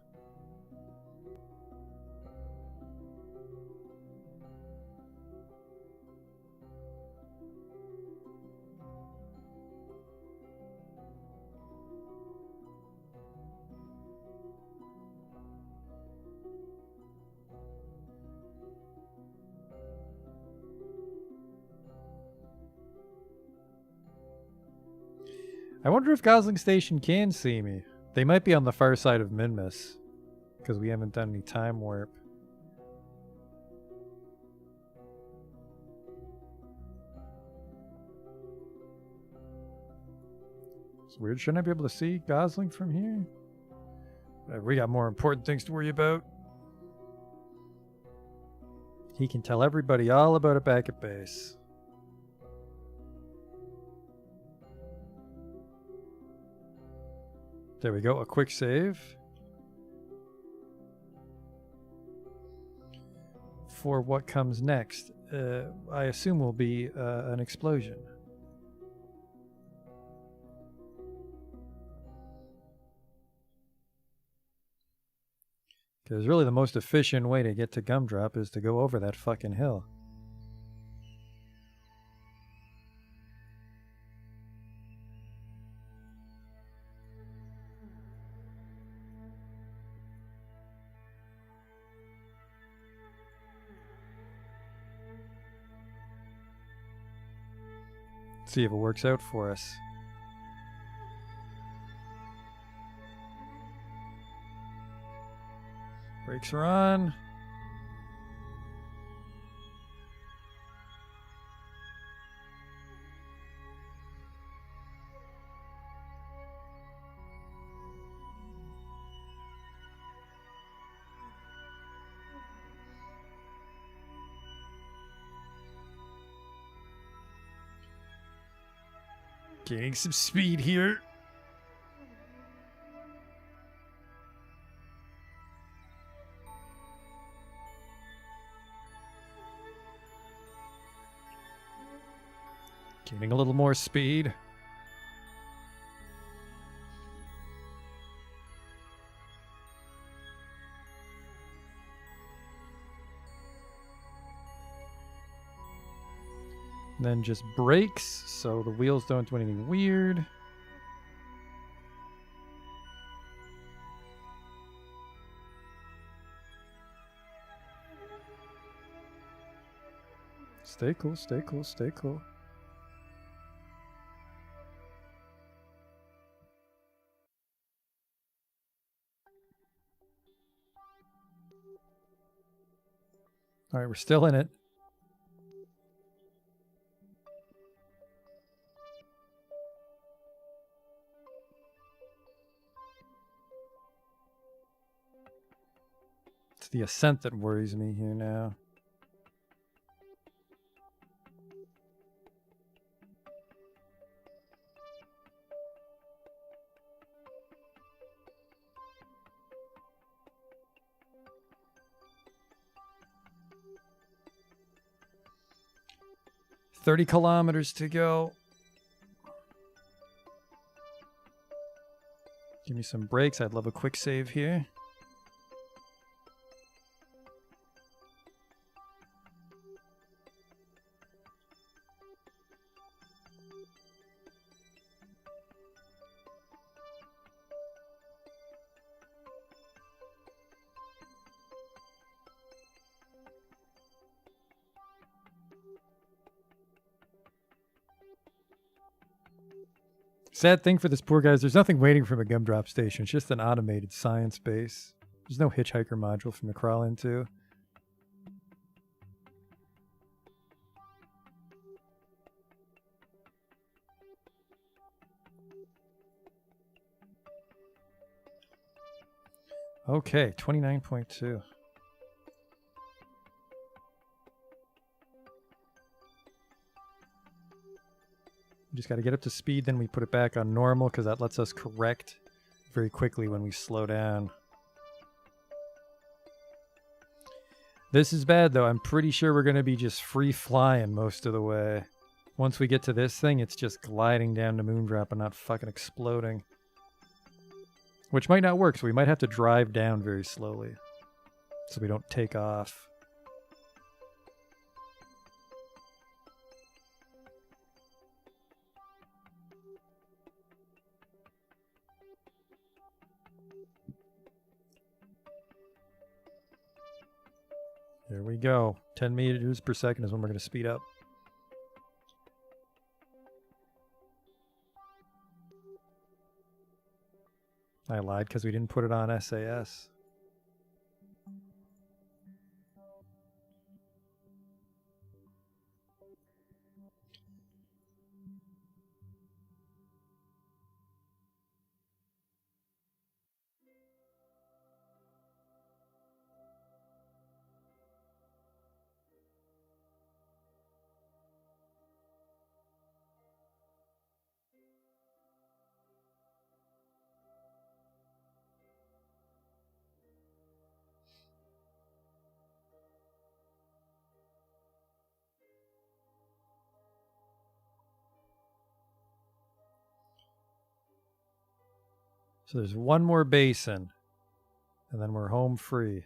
Speaker 1: I wonder if Gosling Station can see me. They might be on the far side of Minmus, because we haven't done any time warp. It's weird. Shouldn't I be able to see Gosling from here? We got more important things to worry about. He can tell everybody all about it back at base. There we go, a quick save. For what comes next, I assume will be an explosion. Because really the most efficient way to get to Gumdrop is to go over that fucking hill. See if it works out for us. Brakes are on. Gaining some speed here. Gaining a little more speed. And then just brakes so the wheels don't do anything weird. Stay cool, stay cool, stay cool. All right, we're still in it. It's the ascent that worries me here now. $30 kilometers to go. Give me some brakes. I'd love a quick save here. Sad thing for this poor guy is there's nothing waiting from a gumdrop station. It's just an automated science base. There's no hitchhiker module for him to crawl into. Okay, 29.2. Just got to get up to speed, then we put it back on normal because that lets us correct very quickly when we slow down. This is bad though. I'm pretty sure we're going to be just free flying most of the way. Once we get to this thing, it's just gliding down to Moondrop and not fucking exploding. Which might not work, so we might have to drive down very slowly so we don't take off. Here we go. 10 meters per second is when we're going to speed up. I lied because we didn't put it on SAS. So there's one more basin, and then we're home free.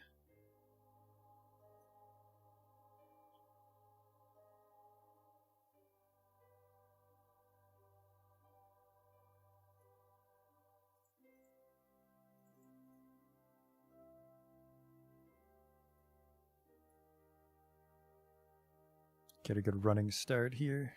Speaker 1: Get a good running start here.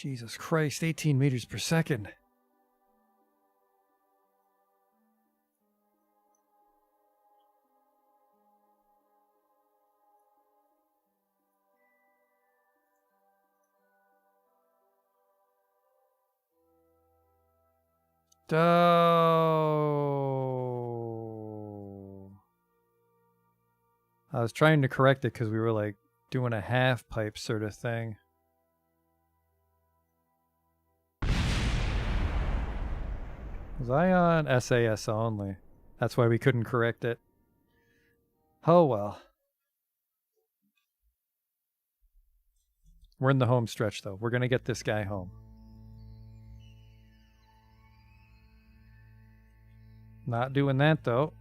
Speaker 1: Jesus Christ, 18 meters per second. Oh. I was trying to correct it because we were like doing a half pipe sort of thing. Was I on SAS only? That's why we couldn't correct it. Oh well. We're in the home stretch though. We're going to get this guy home. Not doing that though.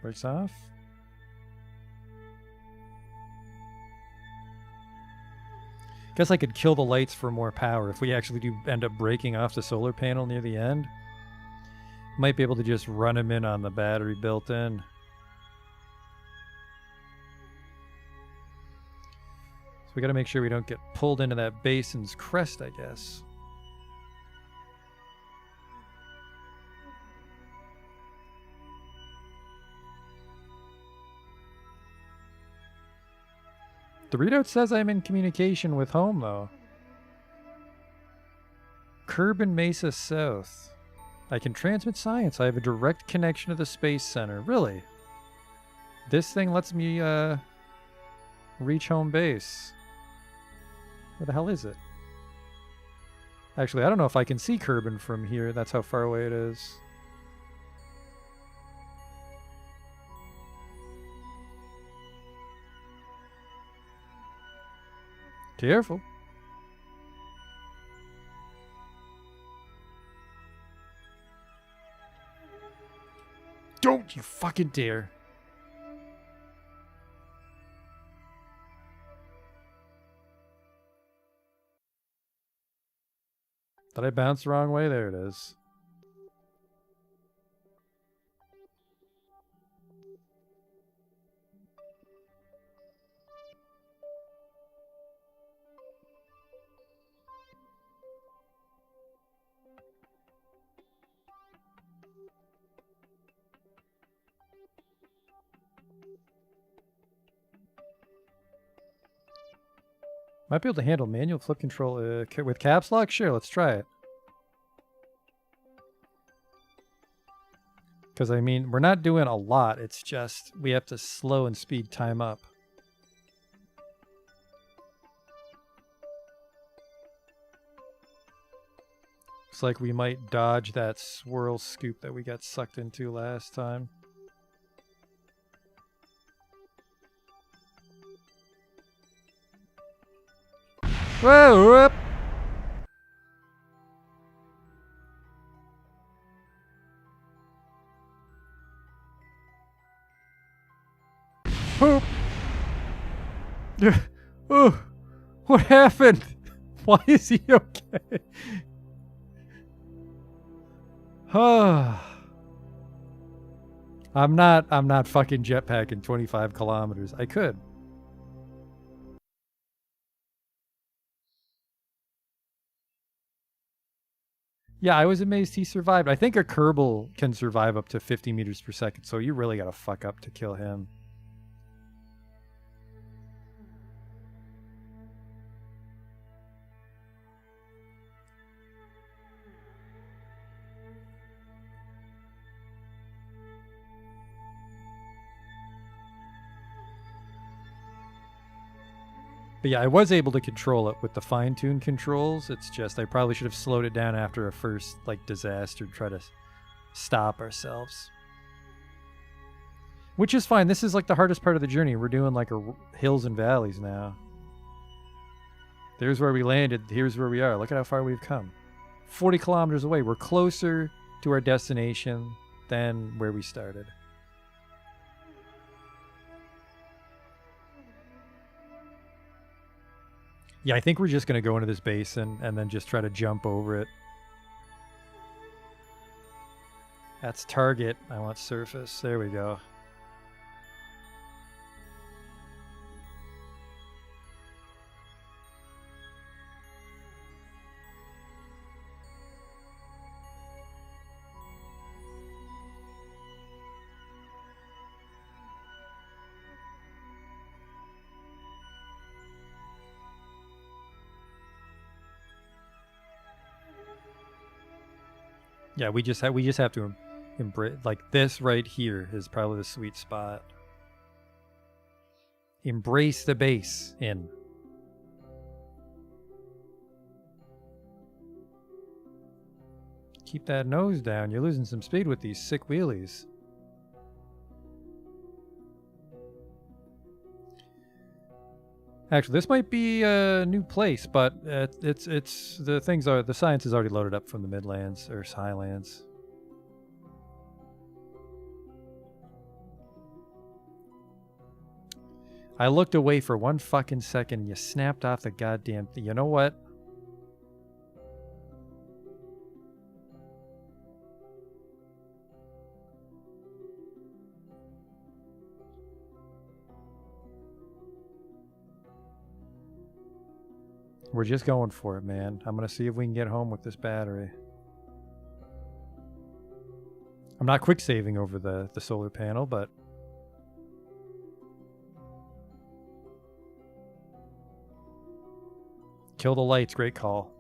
Speaker 1: Breaks off. Guess I could kill the lights for more power if we actually do end up breaking off the solar panel near the end. Might be able to just run him in on the battery built in. So we got to make sure we don't get pulled into that basin's crest, I guess. The readout says I'm in communication with home, though. Kerbal Mesa South. I can transmit science. I have a direct connection to the Space Center. Really? This thing lets me reach home base. Where the hell is it? Actually, I don't know if I can see Kerbal from here. That's how far away it is. Careful. Don't you fucking dare. Did I bounce the wrong way? There it is. Might be able to handle manual flip control with caps lock? Sure, let's try it. Because, I mean, we're not doing a lot. It's just we have to slow and speed time up. Looks like we might dodge that swirl scoop that we got sucked into last time. Whoa! Whoop. Poop! Oh, what happened? Why is he okay? I'm not fucking jetpacking 25 kilometers. I could. Yeah, I was amazed he survived. I think a Kerbal can survive up to 50 meters per second, so you really gotta fuck up to kill him. But yeah, I was able to control it with the fine-tuned controls. It's just I probably should have slowed it down after a first like disaster to try to stop ourselves. Which is fine. This is like the hardest part of the journey. We're doing like hills and valleys now. There's where we landed. Here's where we are. Look at how far we've come. 40 kilometers away. We're closer to our destination than where we started. Yeah, I think we're just going to go into this basin and then just try to jump over it. That's target. I want surface. There we go. Yeah, we just have to embrace, like, this right here is probably the sweet spot. Embrace the base in. Keep that nose down. You're losing some speed with these sick wheelies. Actually, this might be a new place, but it's the science is already loaded up from the Midlands or Highlands. I looked away for 1 fucking second and you snapped off the goddamn thing. You know what? We're just going for it, man. I'm going to see if we can get home with this battery. I'm not quick saving over the solar panel, but... kill the lights. Great call.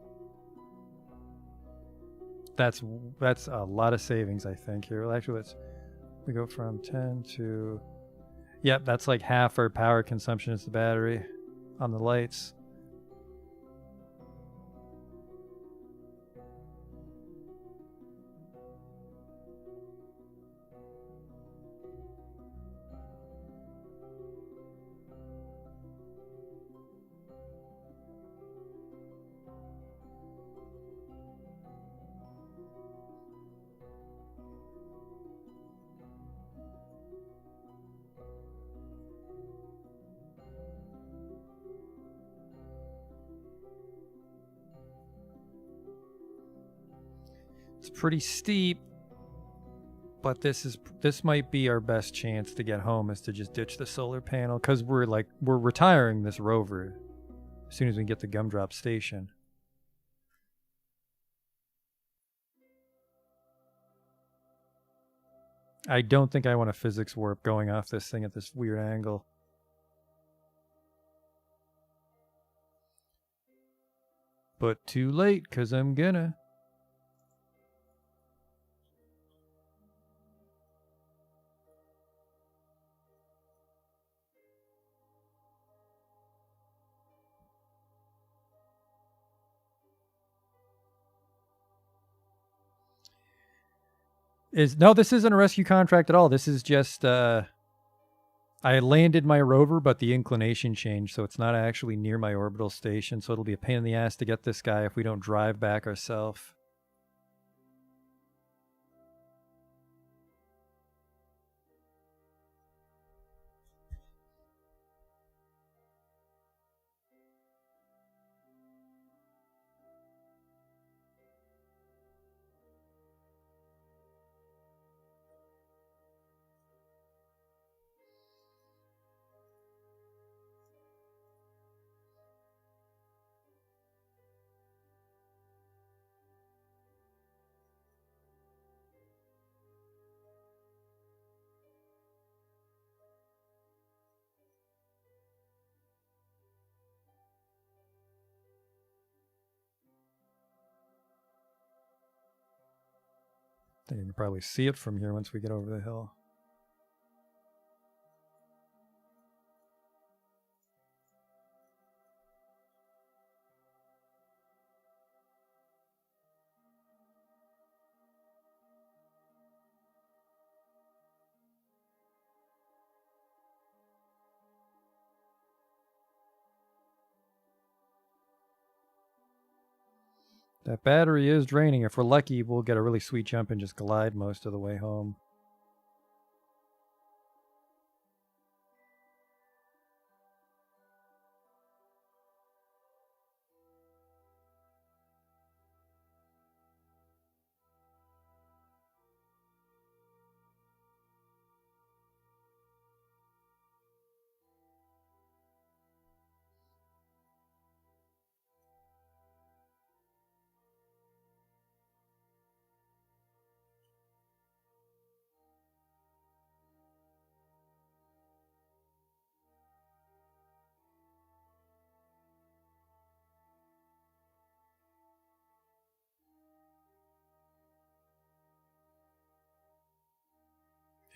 Speaker 1: That's a lot of savings, I think. Here, actually, we go from 10 to... Yep, that's like half our power consumption is the battery on the lights. It's pretty steep, but this might be our best chance to get home, is to just ditch the solar panel, because we're retiring this rover as soon as we get the Gumdrop station. I don't think I want a physics warp going off this thing at this weird angle. But too late, because I'm gonna. No, this isn't a rescue contract at all. This is just, I landed my rover, but the inclination changed, so it's not actually near my orbital station, so it'll be a pain in the ass to get this guy if we don't drive back ourselves. I think you can probably see it from here once we get over the hill. That battery is draining. If we're lucky, we'll get a really sweet jump and just glide most of the way home.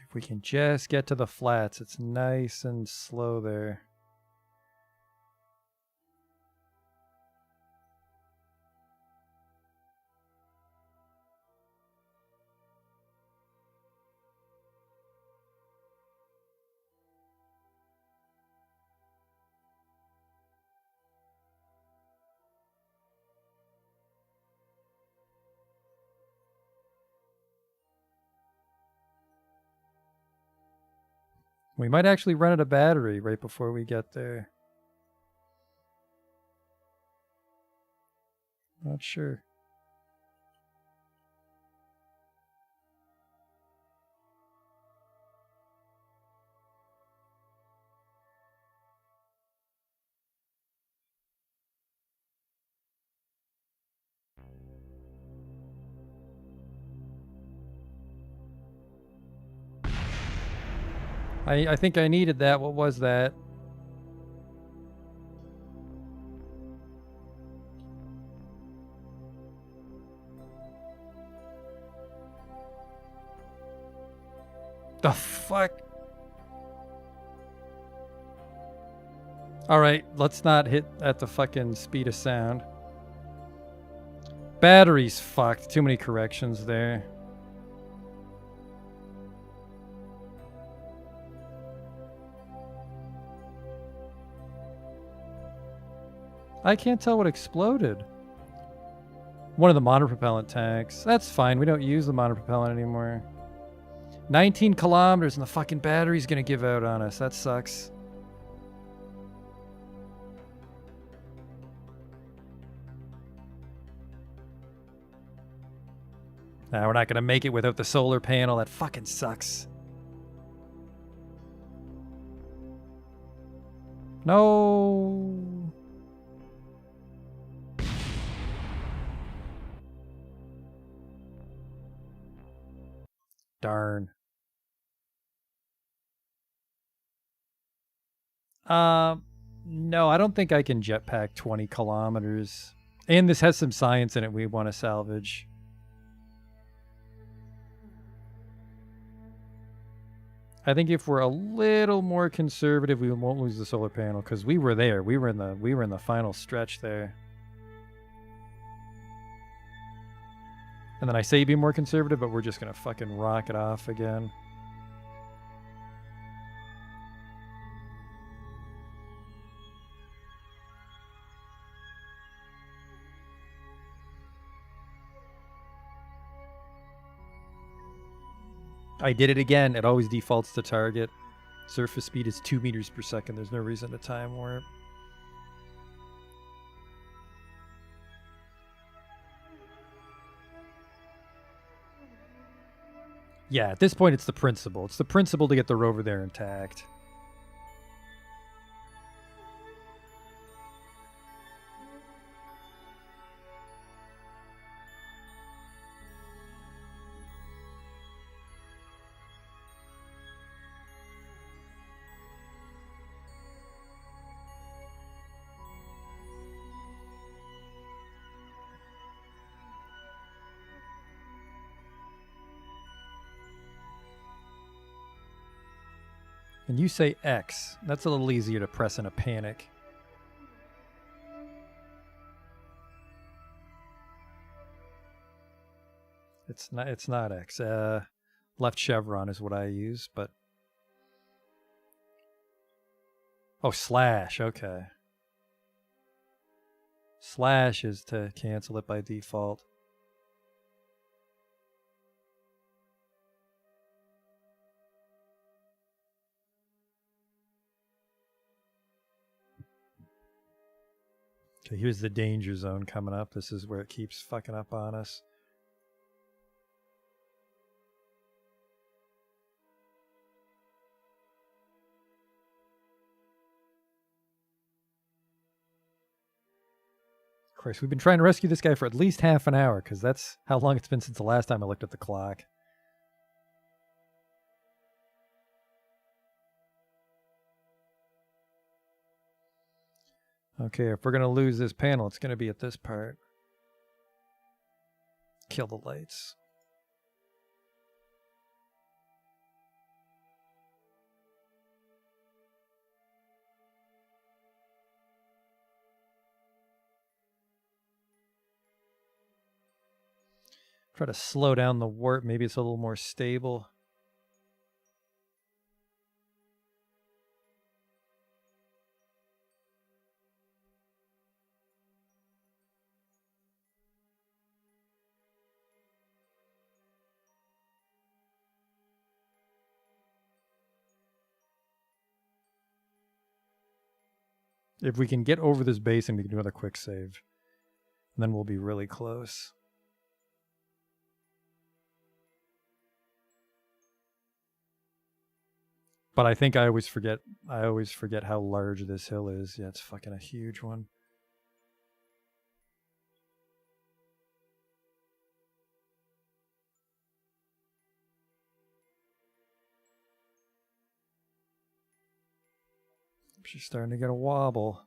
Speaker 1: If we can just get to the flats, it's nice and slow there. We might actually run out of battery right before we get there. Not sure. I think I needed that. What was that? The fuck? Alright, let's not hit at the fucking speed of sound. Battery's fucked. Too many corrections there. I can't tell what exploded. One of the monopropellant tanks. That's fine. We don't use the monopropellant anymore. 19 kilometers and the fucking battery's gonna give out on us. That sucks. Nah, we're not gonna make it without the solar panel. That fucking sucks. No. Darn. No, I don't think I can jetpack 20 kilometers. And this has some science in it we want to salvage. I think if we're a little more conservative, we won't lose the solar panel because we were there. We were in the final stretch there. And then I say be more conservative, but we're just gonna fucking rock it off again. I did it again. It always defaults to target. Surface speed is 2 meters per second. There's no reason to time warp. Yeah, at this point it's the principle. It's the principle to get the rover there intact. And you say X. That's a little easier to press in a panic. It's not X. Left chevron is what I use, but oh, slash, okay. Slash is to cancel it by default. Okay, here's the danger zone coming up. This is where it keeps fucking up on us. Of course, we've been trying to rescue this guy for at least half an hour, because that's how long it's been since the last time I looked at the clock. Okay, if we're going to lose this panel, it's going to be at this part. Kill the lights. Try to slow down the warp. Maybe it's a little more stable. If we can get over this basin, we can do another quick save. And then we'll be really close. But I think I always forget how large this hill is. Yeah, it's fucking a huge one. She's starting to get a wobble.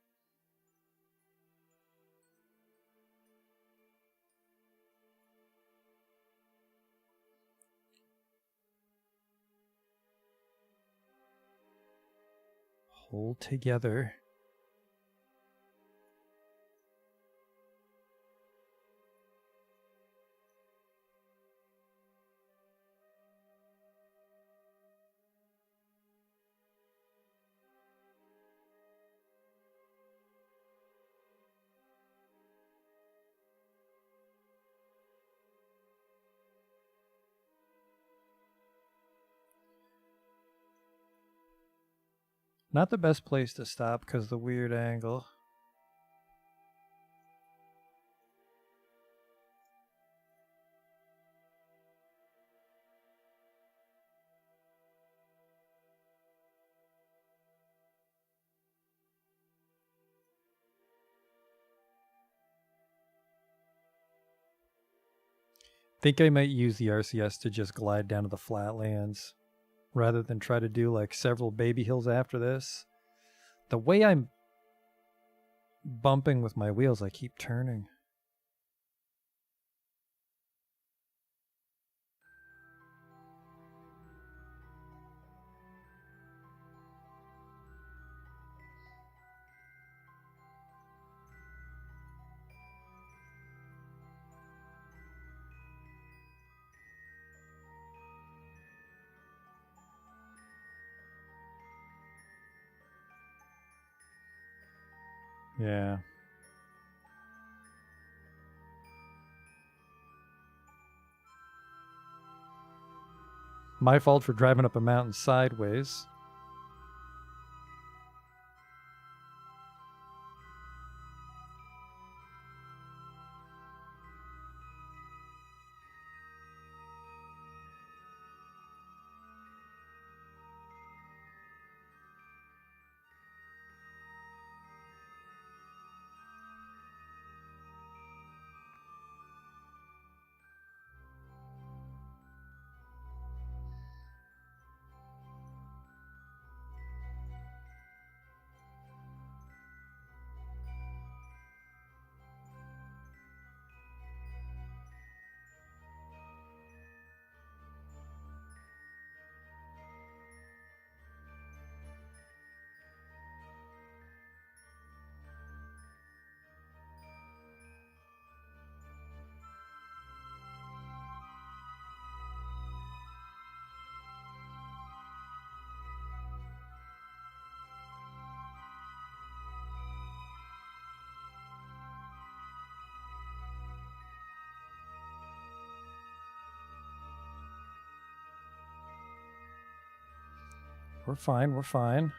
Speaker 1: Hold together. Not the best place to stop because the weird angle. Think I might use the RCS to just glide down to the flatlands rather than try to do like several baby hills after this. The way I'm bumping with my wheels, I keep turning. Yeah. My fault for driving up a mountain sideways. We're fine, we're fine.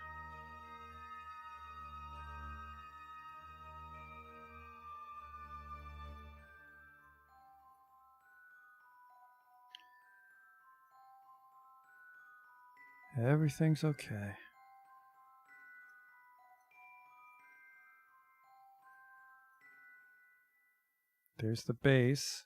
Speaker 1: Everything's okay. There's the base.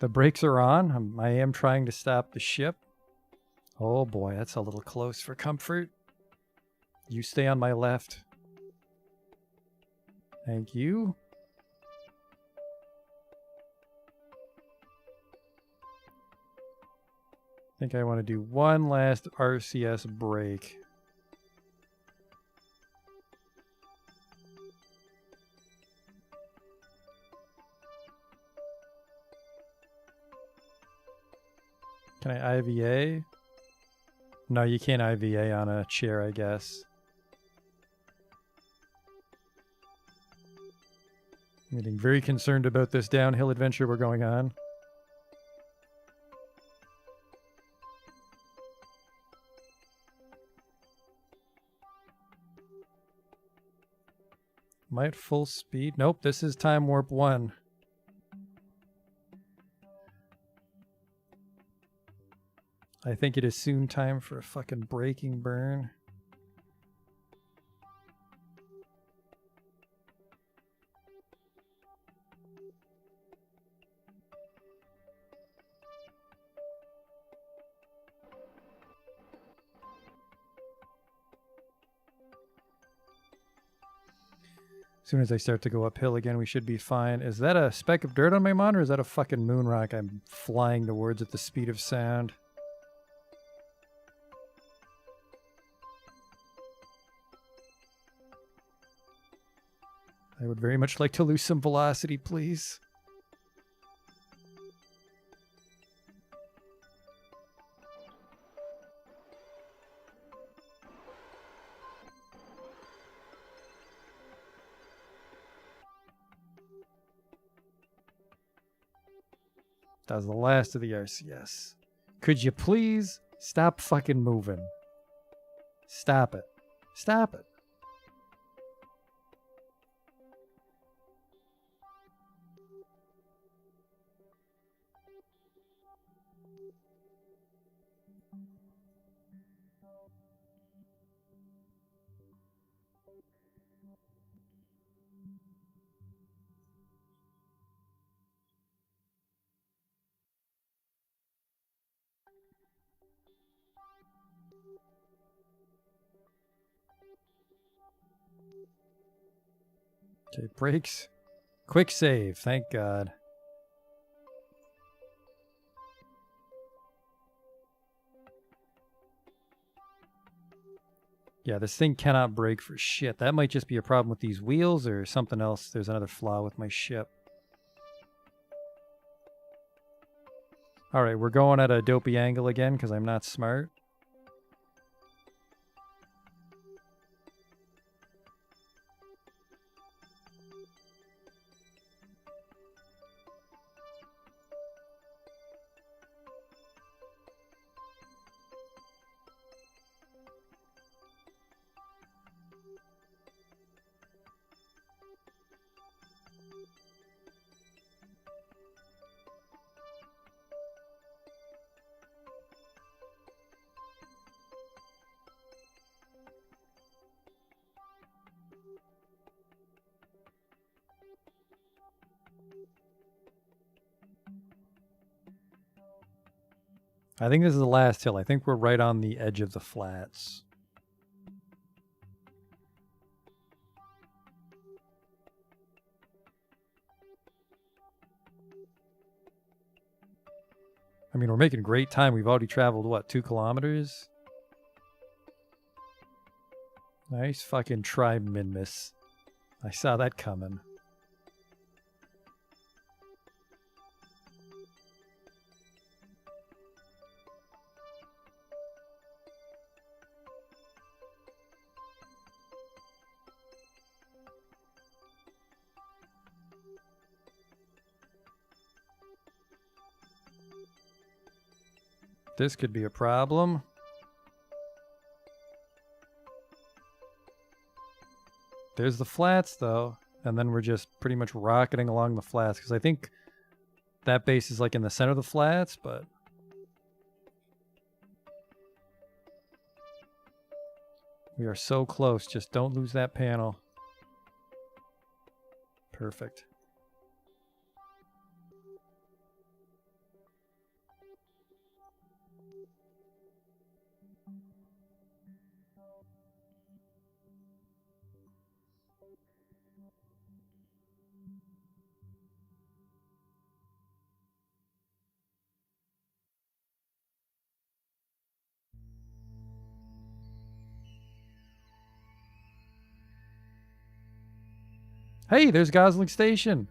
Speaker 1: The brakes are on. I am trying to stop the ship. Oh boy, that's a little close for comfort. You stay on my left. Thank you. I think I want to do one last RCS brake. Can I IVA? No, you can't IVA on a chair, I guess. I'm getting very concerned about this downhill adventure we're going on. Am I at full speed? Nope, this is time warp 1. I think it is soon time for a fucking braking burn. As soon as I start to go uphill again, we should be fine. Is that a speck of dirt on my monitor, or is that a fucking moon rock I'm flying towards at the speed of sound? I would very much like to lose some velocity, please. That was the last of the RCS. Could you please stop fucking moving? Stop it. Stop it. Okay, brakes. Quick save, thank God. Yeah, this thing cannot brake for shit. That might just be a problem with these wheels or something else. There's another flaw with my ship. Alright, we're going at a dopey angle again because I'm not smart. I think this is the last hill. I think we're right on the edge of the flats. I mean, we're making great time. We've already traveled, what, 2 kilometers? Nice fucking try, Minmus. I saw that coming. This could be a problem. There's the flats, though. And then we're just pretty much rocketing along the flats. Because I think that base is like in the center of the flats, but... we are so close. Just don't lose that panel. Perfect. Hey, there's Gosling Station.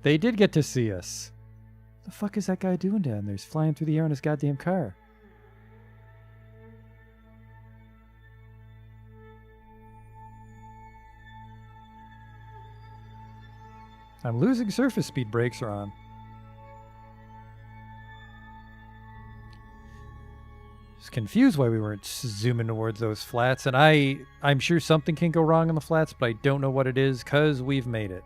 Speaker 1: They did get to see us. What the fuck is that guy doing down there? He's flying through the air in his goddamn car. I'm losing surface speed. Brakes are on. I was confused why we weren't zooming towards those flats, and I'm sure something can go wrong on the flats, but I don't know what it is because we've made it.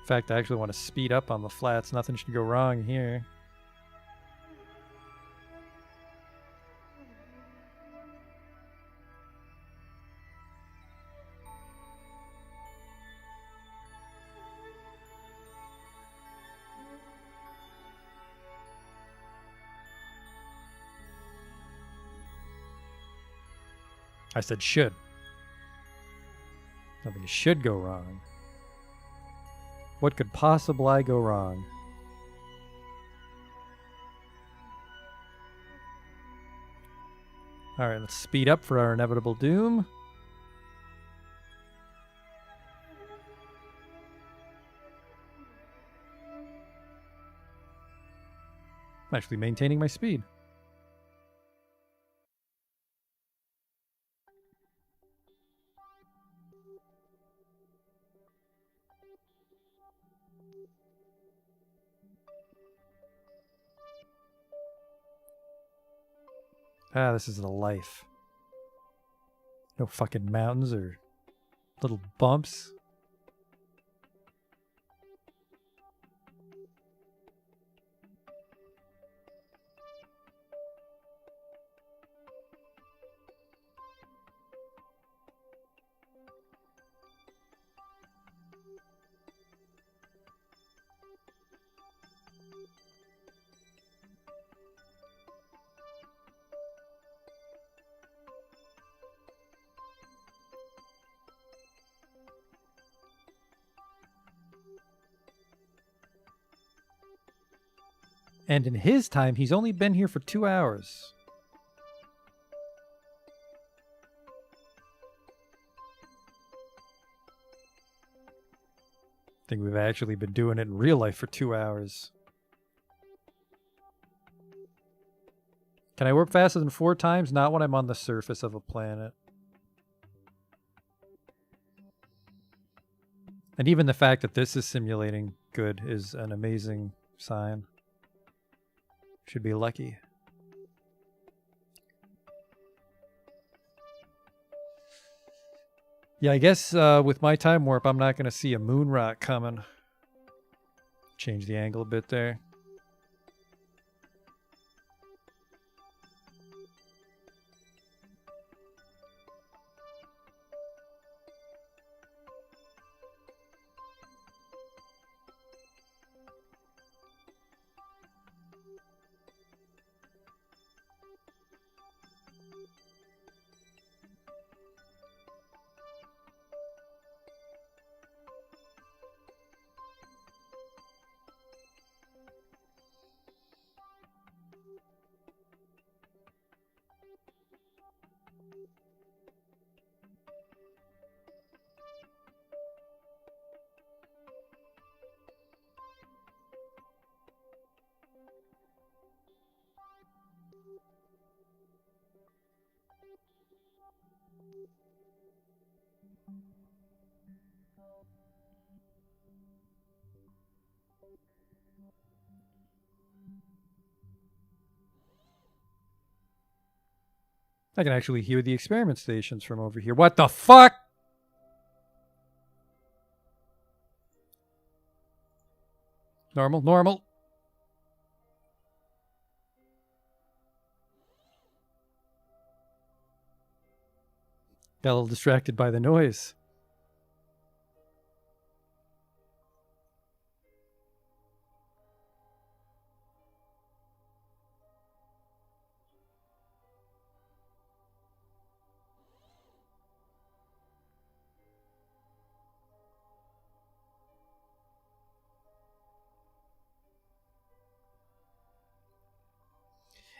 Speaker 1: In fact, I actually want to speed up on the flats. Nothing should go wrong here. I said should. Nothing should go wrong. What could possibly go wrong? Alright, let's speed up for our inevitable doom. I'm actually maintaining my speed. Ah, this isn't a life. No fucking mountains or little bumps. And in his time, he's only been here for 2 hours. I think we've actually been doing it in real life for 2 hours. Can I warp faster than 4 times? Not when I'm on the surface of a planet. And even the fact that this is simulating good is an amazing sign. Should be lucky. Yeah, I guess with my time warp, I'm not going to see a moon rock coming. Change the angle a bit there. I can actually hear the experiment stations from over here. What the fuck? Normal, normal. Got a little distracted by the noise.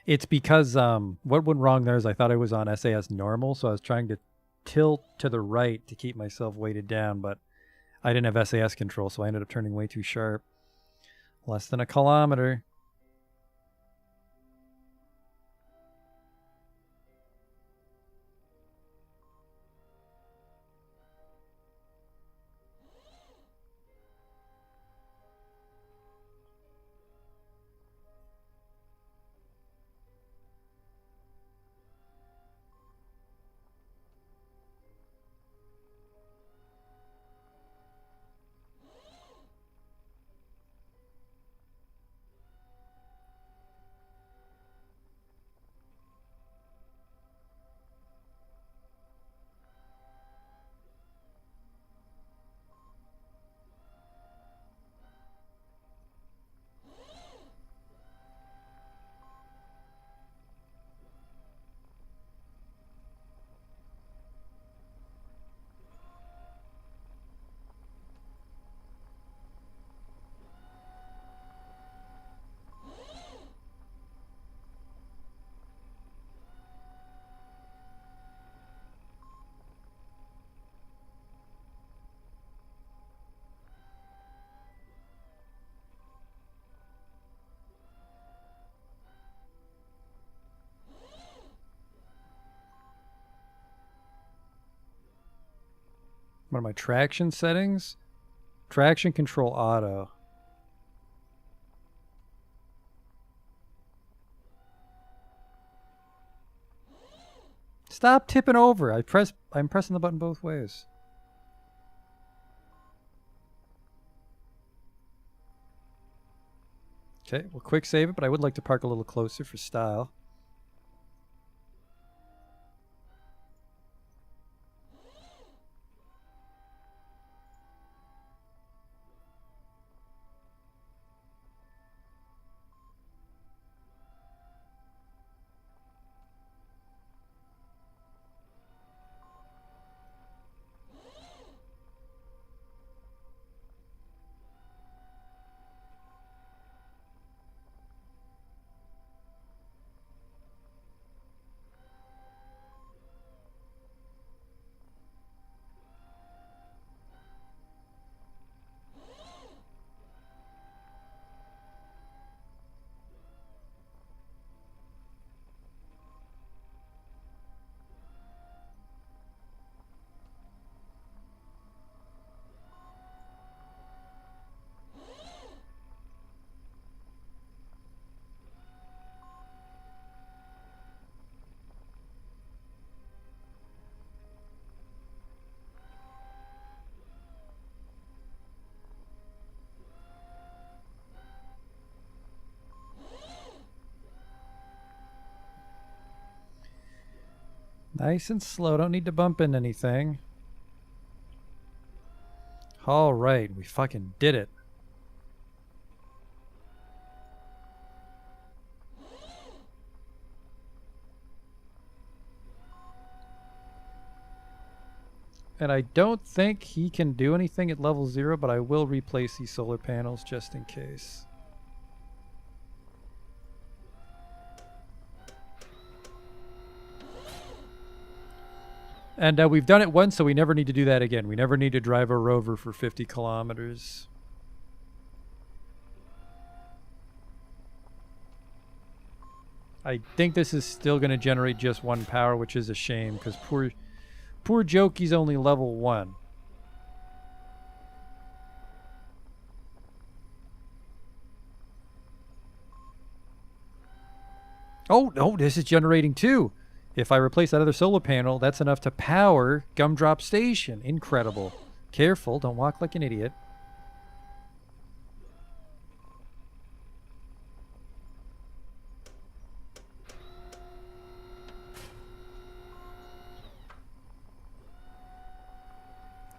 Speaker 1: It's because what went wrong there is I thought I was on SAS normal, so I was trying to tilt to the right to keep myself weighted down, but I didn't have SAS control, so I ended up turning way too sharp. Less than a kilometer. What are my traction settings? Traction control auto. Stop tipping over. I'm pressing the button both ways. Okay, we'll quick save it, but I would like to park a little closer for style. Nice and slow. Don't need to bump into anything. All right, we fucking did it. And I don't think he can do anything at level 0, but I will replace these solar panels just in case. And we've done it once, so we never need to do that again. We never need to drive a rover for 50 kilometers. I think this is still going to generate just 1 power, which is a shame, because poor Jokey's only level 1. Oh, no, this is generating 2. If I replace that other solar panel, that's enough to power Gumdrop Station. Incredible. Careful, don't walk like an idiot.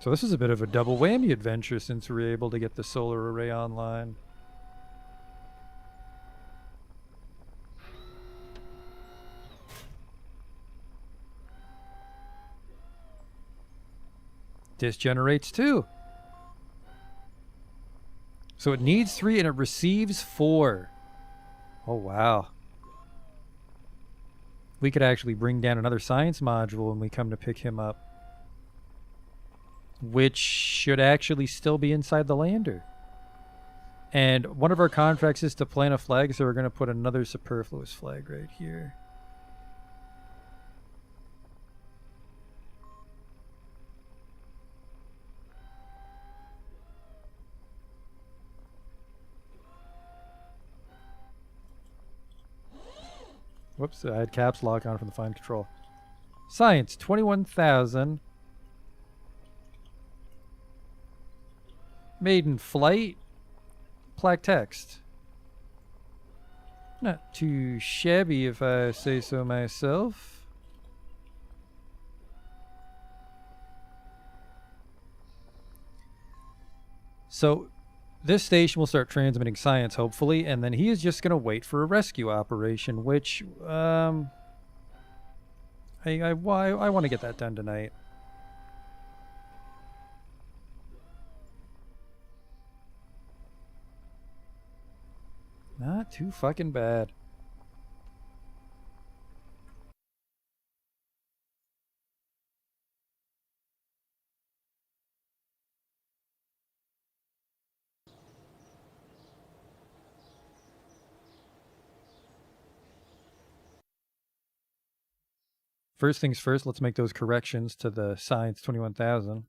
Speaker 1: So this is a bit of a double whammy adventure since we were able to get the solar array online. This generates 2. So it needs 3 and it receives 4. Oh, wow. We could actually bring down another science module when we come to pick him up, which should actually still be inside the lander. And one of our contracts is to plant a flag, so we're going to put another superfluous flag right here. Whoops, I had caps lock on from the fine control. Science, 21,000. Maiden flight. Plaque text. Not too shabby if I say so myself. So this station will start transmitting science, hopefully, and then he is just going to wait for a rescue operation, which I want to get that done tonight. Not too fucking bad. First things first, let's make those corrections to the Science 21,000.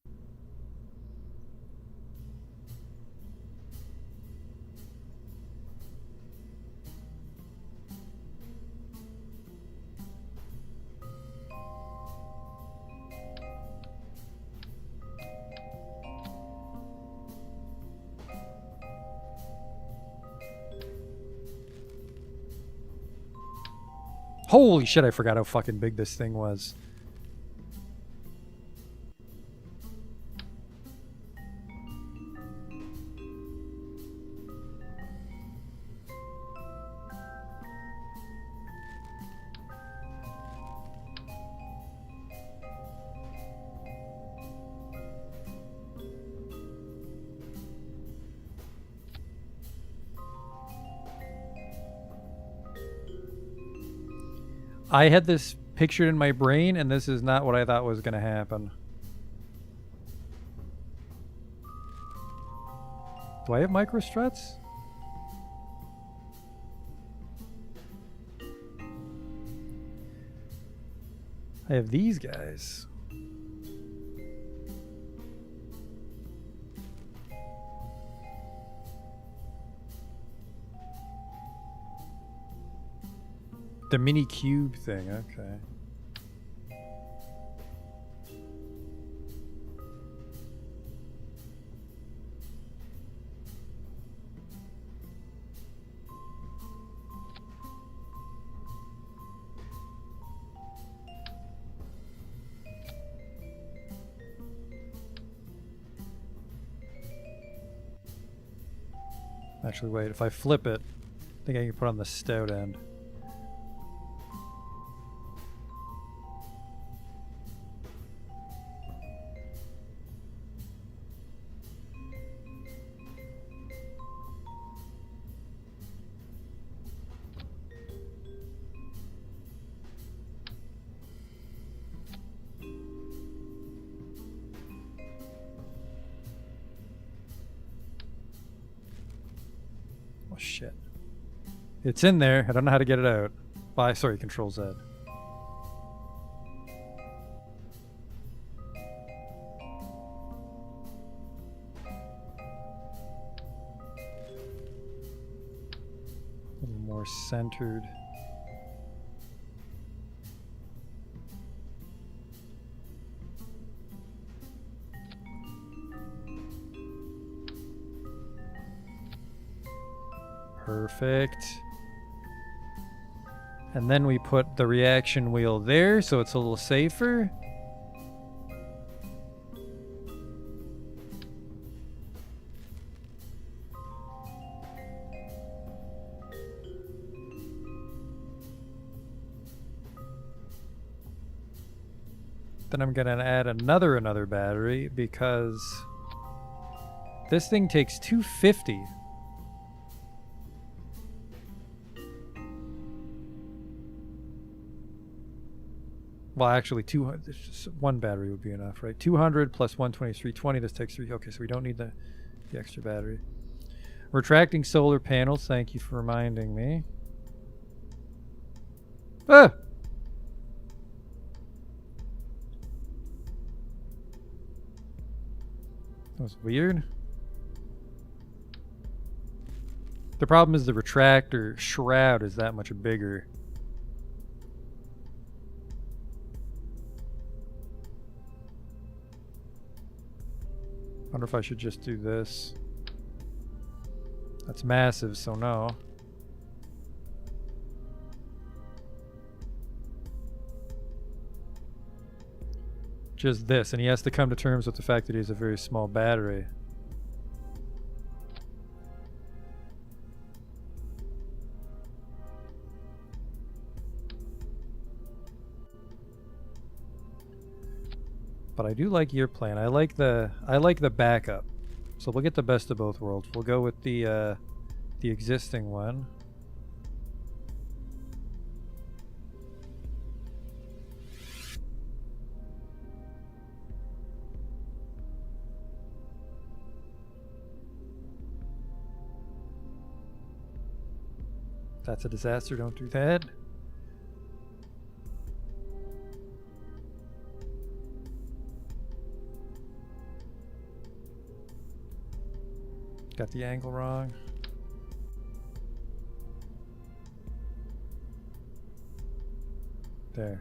Speaker 1: Holy shit, I forgot how fucking big this thing was. I had this pictured in my brain, and this is not what I thought was going to happen. Do I have micro struts? I have these guys. The mini cube thing, okay. Actually, wait, if I flip it, I think I can put on the stout end. Oh shit. It's in there. I don't know how to get it out. Bye. Sorry, Control Z. A little more centered. Perfect. And then we put the reaction wheel there so it's a little safer. Then I'm gonna add another battery because this thing takes 250. Well, actually, 200. Just one battery would be enough, right? 200 plus 120 is 320. This takes 3. Okay, so we don't need the extra battery. Retracting solar panels. Thank you for reminding me. Ah! That was weird. The problem is the retractor shroud is that much bigger. Wonder if I should just do this. That's massive, so no. Just this, and he has to come to terms with the fact that he has a very small battery. But I do like your plan. I like the backup. So we'll get the best of both worlds. We'll go with the existing one. That's a disaster. Don't do that. Got the angle wrong. There.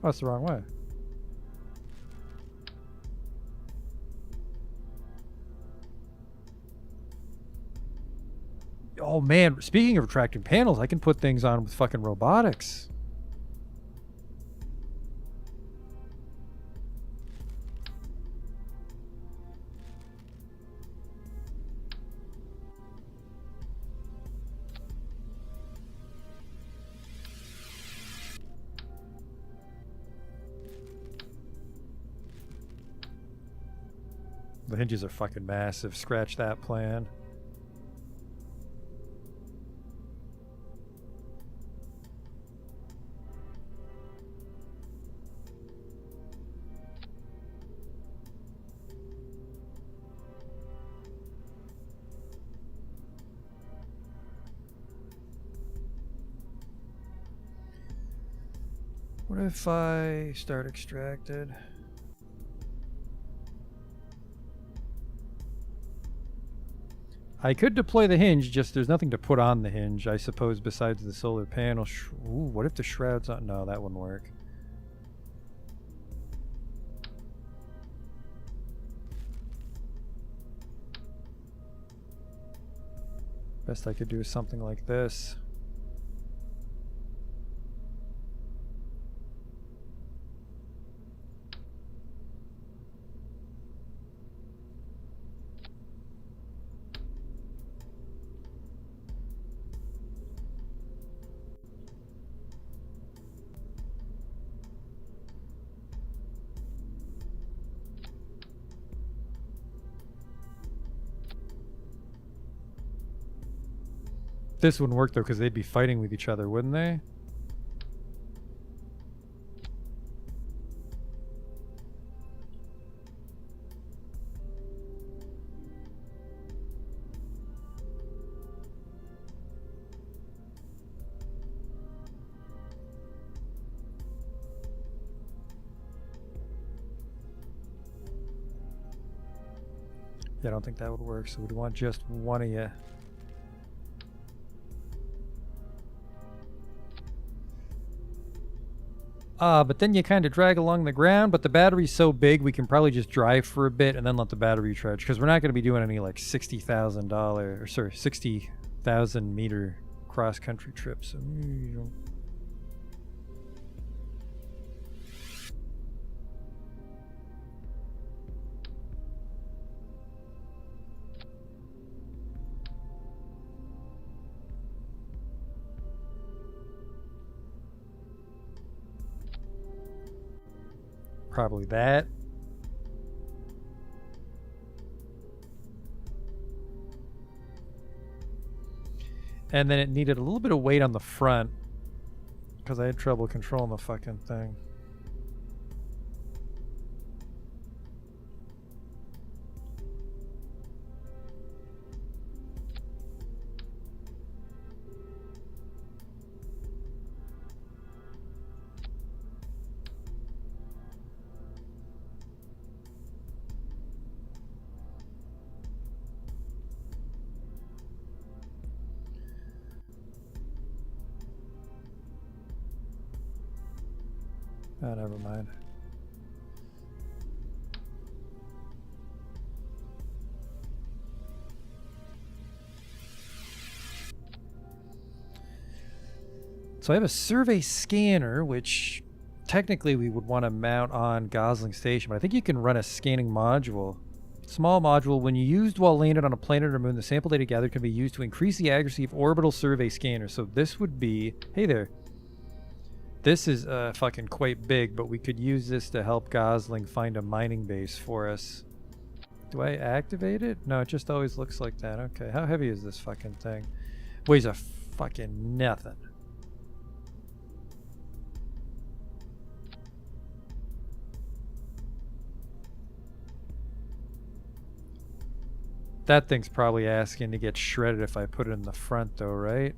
Speaker 1: Oh, that's the wrong way. Oh man, speaking of retracting panels, I can put things on with fucking robotics. The hinges are fucking massive. Scratch that plan. What if I start extracted? I could deploy the hinge, just there's nothing to put on the hinge, I suppose, besides the solar panel. Ooh, what if the shroud's on? No, that wouldn't work. Best I could do is something like this. This wouldn't work though, because they'd be fighting with each other, wouldn't they? Yeah, I don't think that would work, so we'd want just one of you. But then you kind of drag along the ground, but the battery's so big we can probably just drive for a bit and then let the battery charge, because we're not going to be doing any like $60,000 meter cross-country trips. So, probably that. And then it needed a little bit of weight on the front, because I had trouble controlling the fucking thing. Oh, never mind. So I have a survey scanner, which technically we would want to mount on Gosling Station, but I think you can run a scanning module. Small module, when used while landed on a planet or moon, the sample data gathered can be used to increase the accuracy of orbital survey scanners. So this would be, hey there. This is fucking quite big, but we could use this to help Gosling find a mining base for us. Do I activate it? No, it just always looks like that. Okay, how heavy is this fucking thing? Weighs a fucking nothing. That thing's probably asking to get shredded if I put it in the front though, right?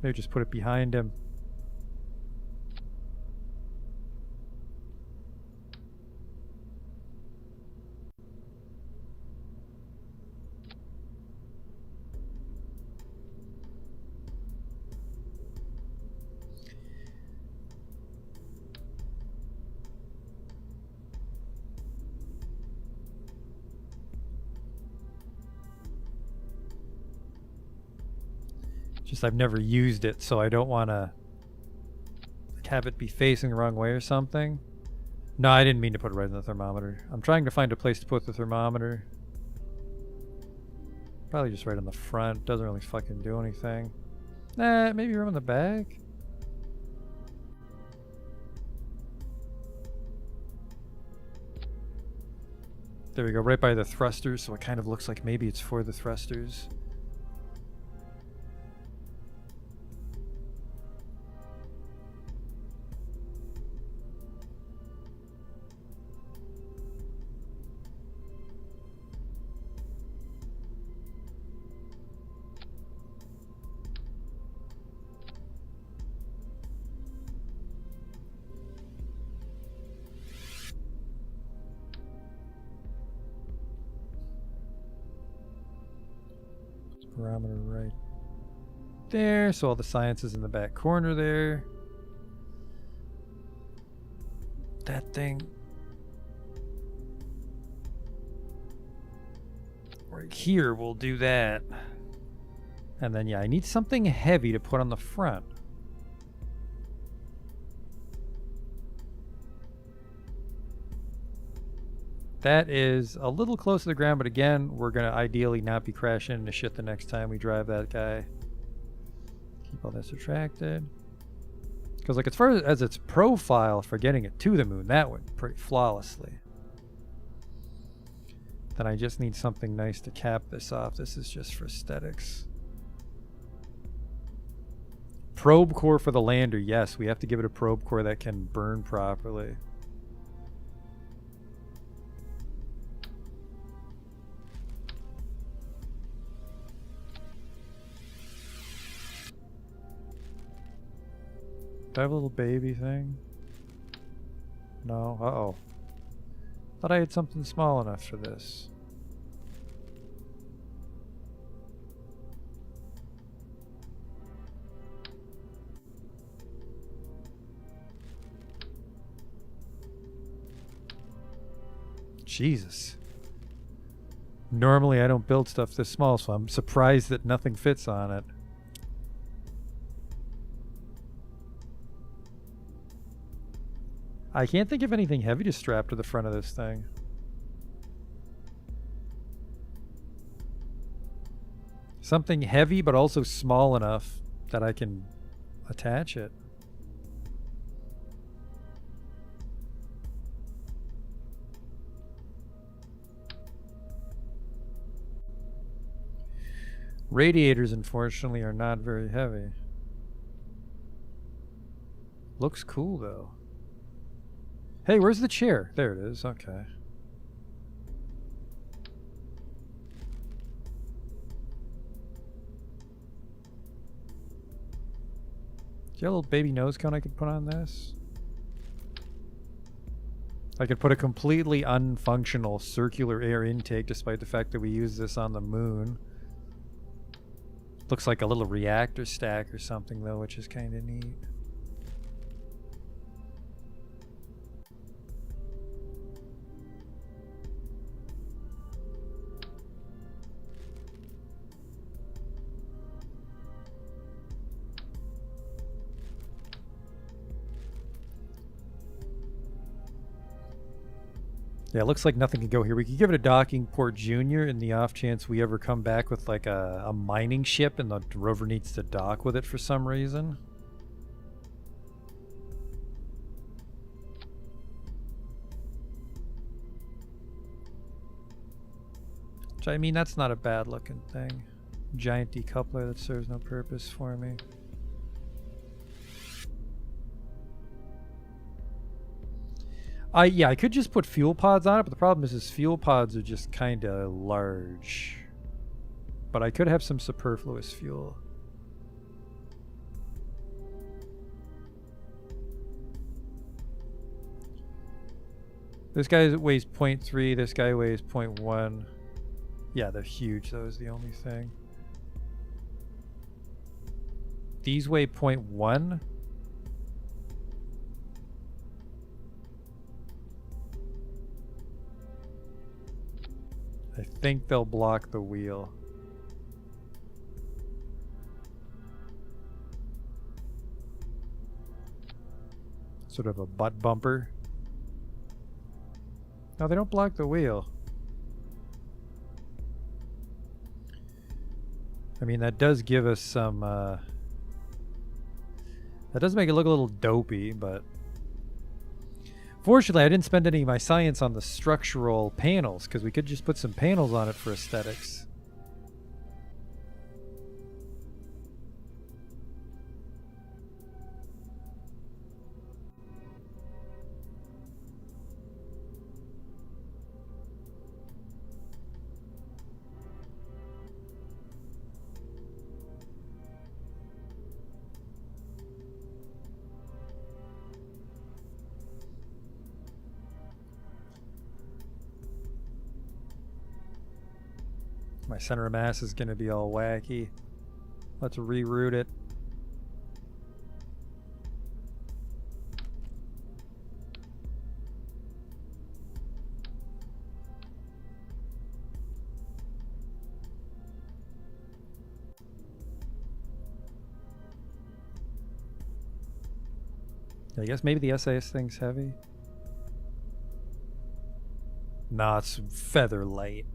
Speaker 1: Maybe just put it behind him. Just I've never used it, so I don't want to have it be facing the wrong way or something. No, I didn't mean to put it right in the thermometer. I'm trying to find a place to put the thermometer. Probably just right on the front. Doesn't really fucking do anything. Nah, maybe right on the back? There we go, right by the thrusters, so it kind of looks like maybe it's for the thrusters. Barometer right there, so all the science is in the back corner there. That thing right here will do that. And then yeah, I need something heavy to put on the front. That is a little close to the ground, but again, we're going to ideally not be crashing into shit the next time we drive that guy. Keep all this retracted. Because like as far as its profile for getting it to the moon, that went pretty flawlessly. Then I just need something nice to cap this off. This is just for aesthetics. Probe core for the lander. Yes, we have to give it a probe core that can burn properly. Do I have a little baby thing? No? Uh-oh. Thought I had something small enough for this. Jesus. Normally I don't build stuff this small, so I'm surprised that nothing fits on it. I can't think of anything heavy to strap to the front of this thing. Something heavy but also small enough that I can attach it. Radiators, unfortunately, are not very heavy. Looks cool, though. Hey, where's the chair? There it is. Okay. Do you have a little baby nose cone I could put on this? I could put a completely unfunctional circular air intake despite the fact that we use this on the moon. Looks like a little reactor stack or something though, which is kind of neat. Yeah, it looks like nothing can go here. We could give it a docking port junior in the off chance we ever come back with like a mining ship and the rover needs to dock with it for some reason. Which, I mean, that's not a bad looking thing. Giant decoupler that serves no purpose for me. Yeah, I could just put fuel pods on it, but the problem is fuel pods are just kind of large. But I could have some superfluous fuel. This guy weighs 0.3, this guy weighs 0.1. Yeah, they're huge, that was the only thing. These weigh 0.1. I think they'll block the wheel. Sort of a butt bumper. No, they don't block the wheel. I mean, that does give us some, that does make it look a little dopey, but fortunately I didn't spend any of my science on the structural panels, because we could just put some panels on it for aesthetics. My center of mass is going to be all wacky. Let's reroute it. I guess maybe the SAS thing's heavy. Nah, it's feather light.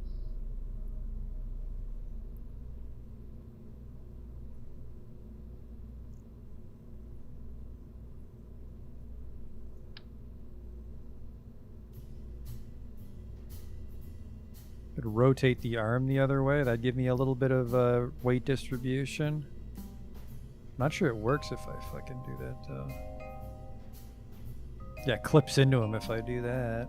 Speaker 1: Could rotate the arm the other way. That'd give me a little bit of weight distribution. Not sure it works if I fucking do that though. Yeah, it clips into him if I do that.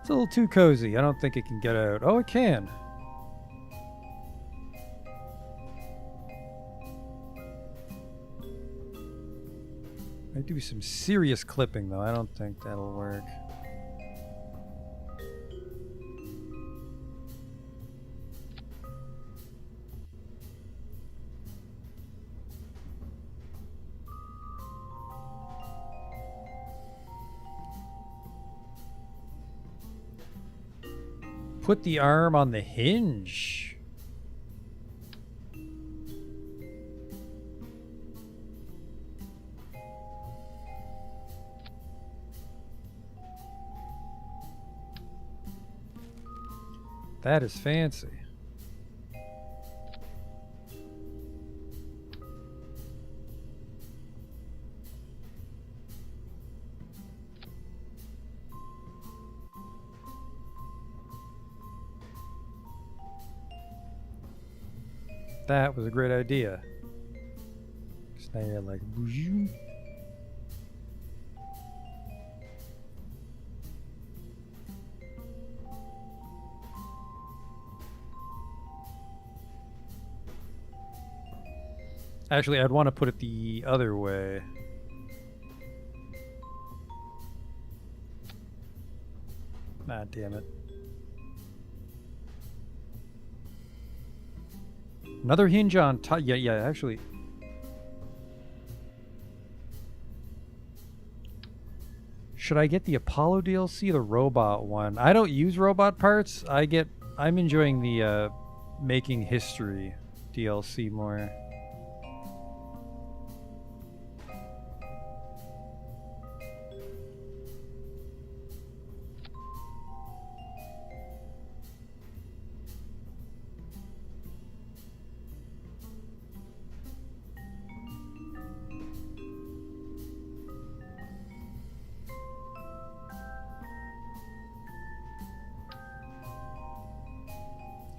Speaker 1: It's a little too cozy. I don't think it can get out. Oh, it can. I do some serious clipping though. I don't think that'll work. Put the arm on the hinge. That is fancy. That was a great idea. Because now you're like, whoosh. Actually, I'd want to put it the other way. Ah, damn it. Another hinge on top. Yeah, actually. Should I get the Apollo DLC or the robot one? I don't use robot parts. I'm enjoying the Making History DLC more.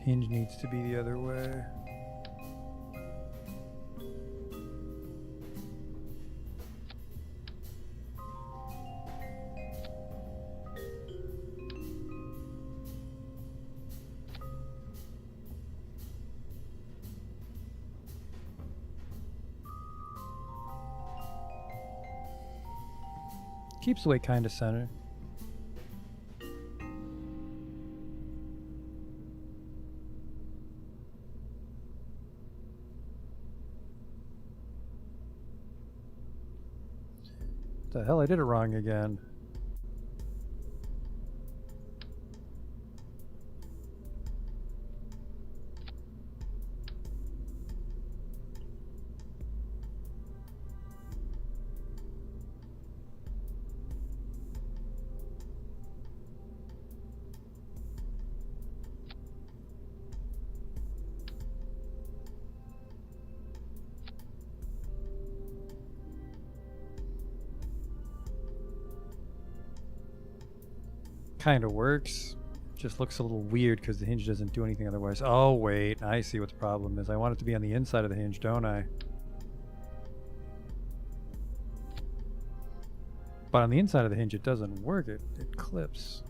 Speaker 1: Hinge needs to be the other way. Keeps the weight kind of centered. The hell, I did it wrong again. Kind of works. Just looks a little weird because the hinge doesn't do anything otherwise. Oh, wait. I see what the problem is. I want it to be on the inside of the hinge, don't I? But on the inside of the hinge, it doesn't work. It clips.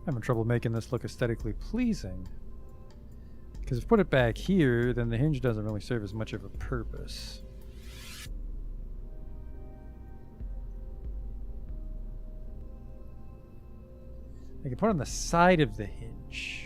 Speaker 1: Having trouble making this look aesthetically pleasing. Because if I put it back here, then the hinge doesn't really serve as much of a purpose. I can put it on the side of the hinge.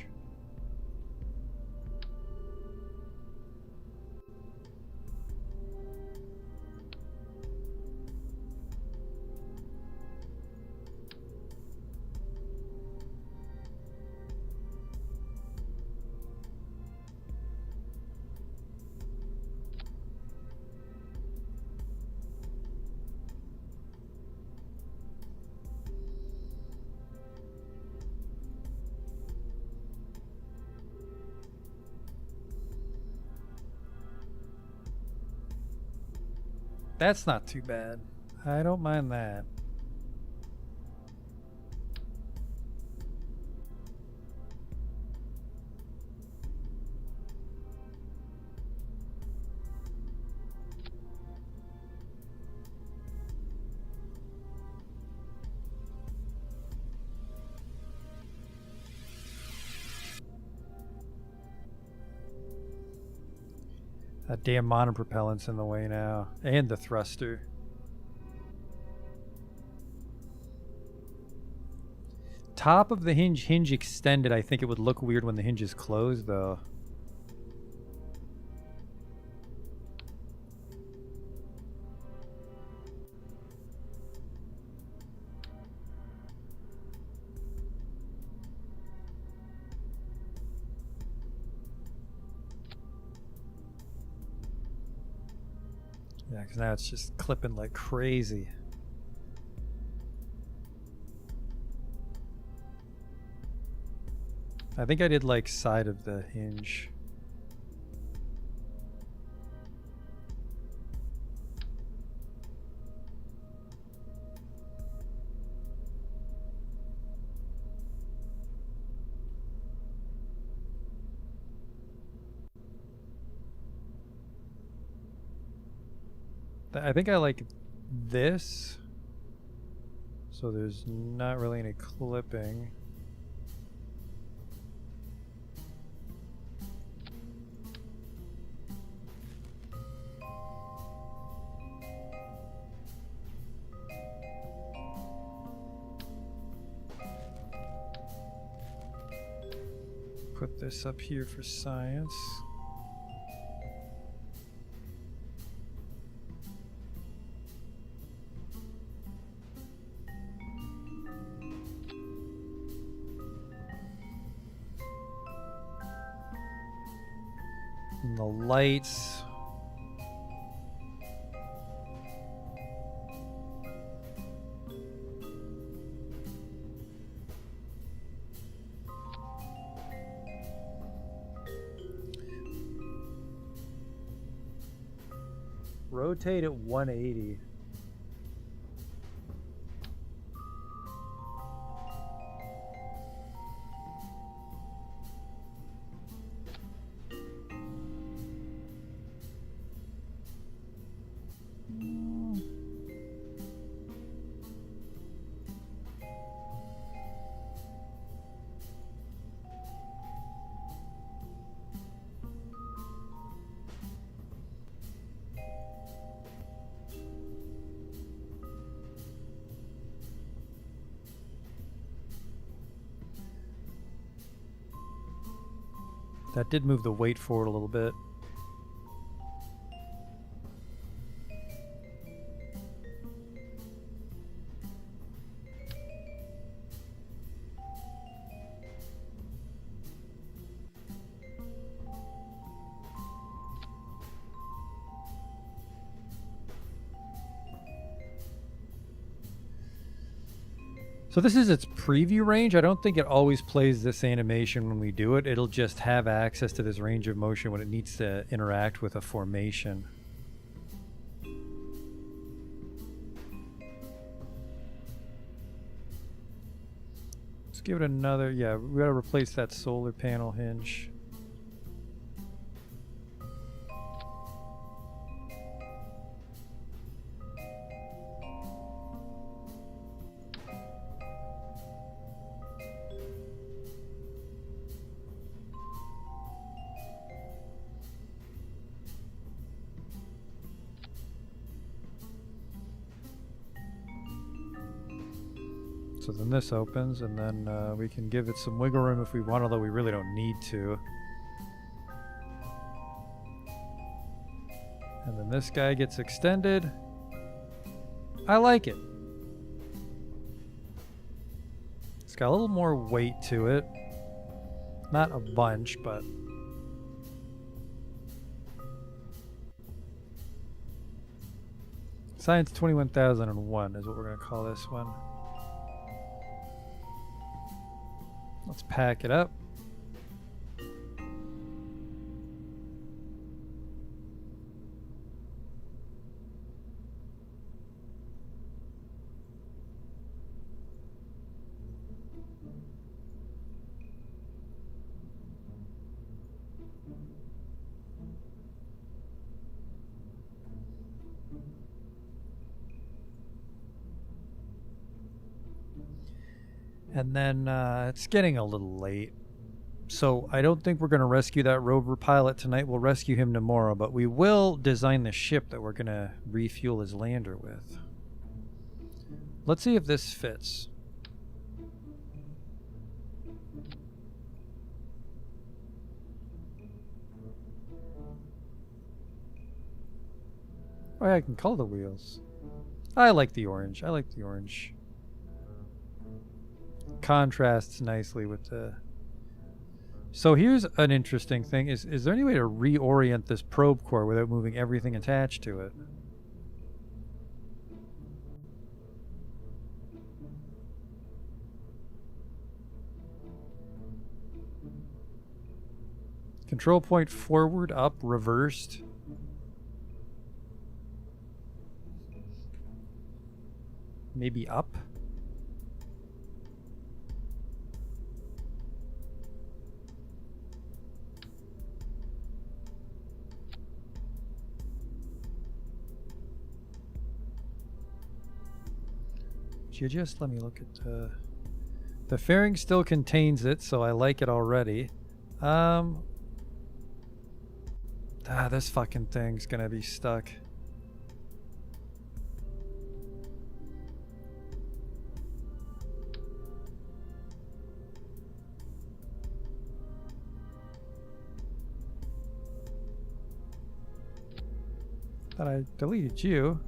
Speaker 1: That's not too bad. I don't mind that. That damn monopropellant's in the way now. And the thruster. Top of the hinge extended. I think it would look weird when the hinge is closed, though. Yeah, because now it's just clipping like crazy. I think I did like side of the hinge. I think I like this. So there's not really any clipping. Put this up here for science. And the lights. Rotate at 180. That did move the weight forward a little bit. So this is its preview range. I don't think it always plays this animation when we do it. It'll just have access to this range of motion when it needs to interact with a formation. Let's give it another, yeah, we gotta replace that solar panel hinge. So then this opens, and then we can give it some wiggle room if we want, although we really don't need to. And then this guy gets extended. I like it. It's got a little more weight to it. Not a bunch, but... Science 21001 is what we're going to call this one. Let's pack it up. And then it's getting a little late. So I don't think we're going to rescue that rover pilot tonight. We'll rescue him tomorrow, but we will design the ship that we're going to refuel his lander with. Let's see if this fits. Oh yeah, I can color the wheels. I like the orange. I like the orange. Contrasts nicely with the... So here's an interesting thing. Is there any way to reorient this probe core without moving everything attached to it? Control point forward, up, reversed. Maybe up? You just let me look at the fairing still contains it, so I like it already. This fucking thing's gonna be stuck. Thought I deleted you.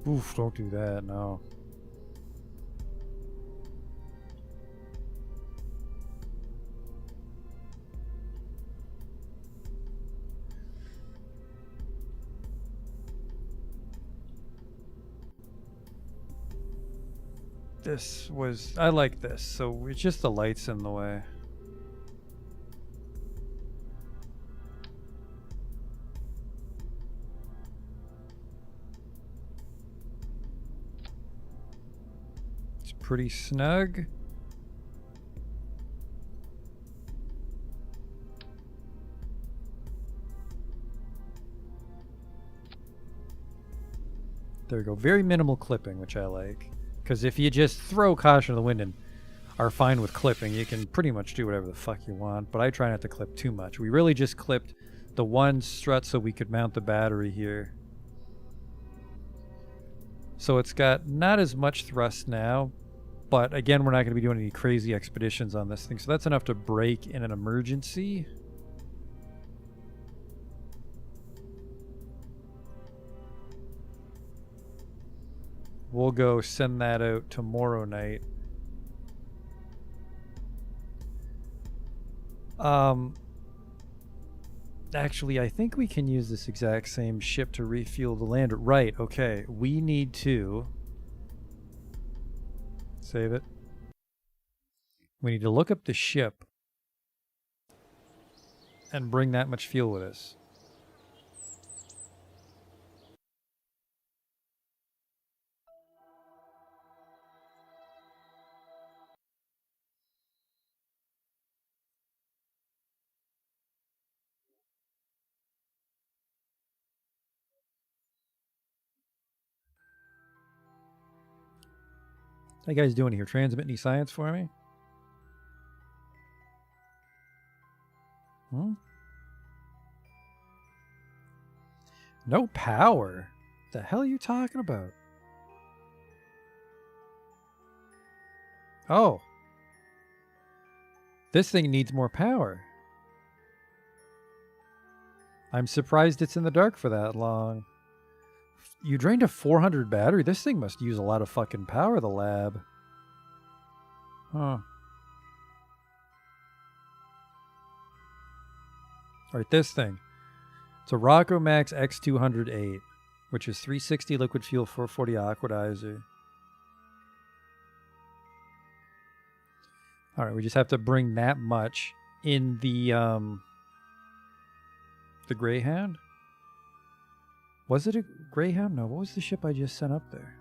Speaker 1: Oof, don't do that, no. This was... I like this, so it's just the lights in the way. pretty snug. There we go. Very minimal clipping, which I like. Because if you just throw caution to the wind and are fine with clipping, you can pretty much do whatever the fuck you want. But I try not to clip too much. We really just clipped the one strut so we could mount the battery here. So it's got not as much thrust now. But again, we're not going to be doing any crazy expeditions on this thing. So that's enough to brake in an emergency. We'll go send that out tomorrow night. Actually, I think we can use this exact same ship to refuel the lander. Right, okay. We need to... Save it. We need to look up the ship and bring that much fuel with us. How you guys doing here? Transmit any science for me? No power? The hell are you talking about? Oh. This thing needs more power. I'm surprised it's in the dark for that long. You drained a 400 battery? This thing must use a lot of fucking power, the lab. Huh. Alright, this thing. It's a Rocco Max X208, which is 360 liquid fuel, 440 aquadizer. Alright, we just have to bring that much in the Greyhound? Was it a Greyhound? No, what was the ship I just sent up there?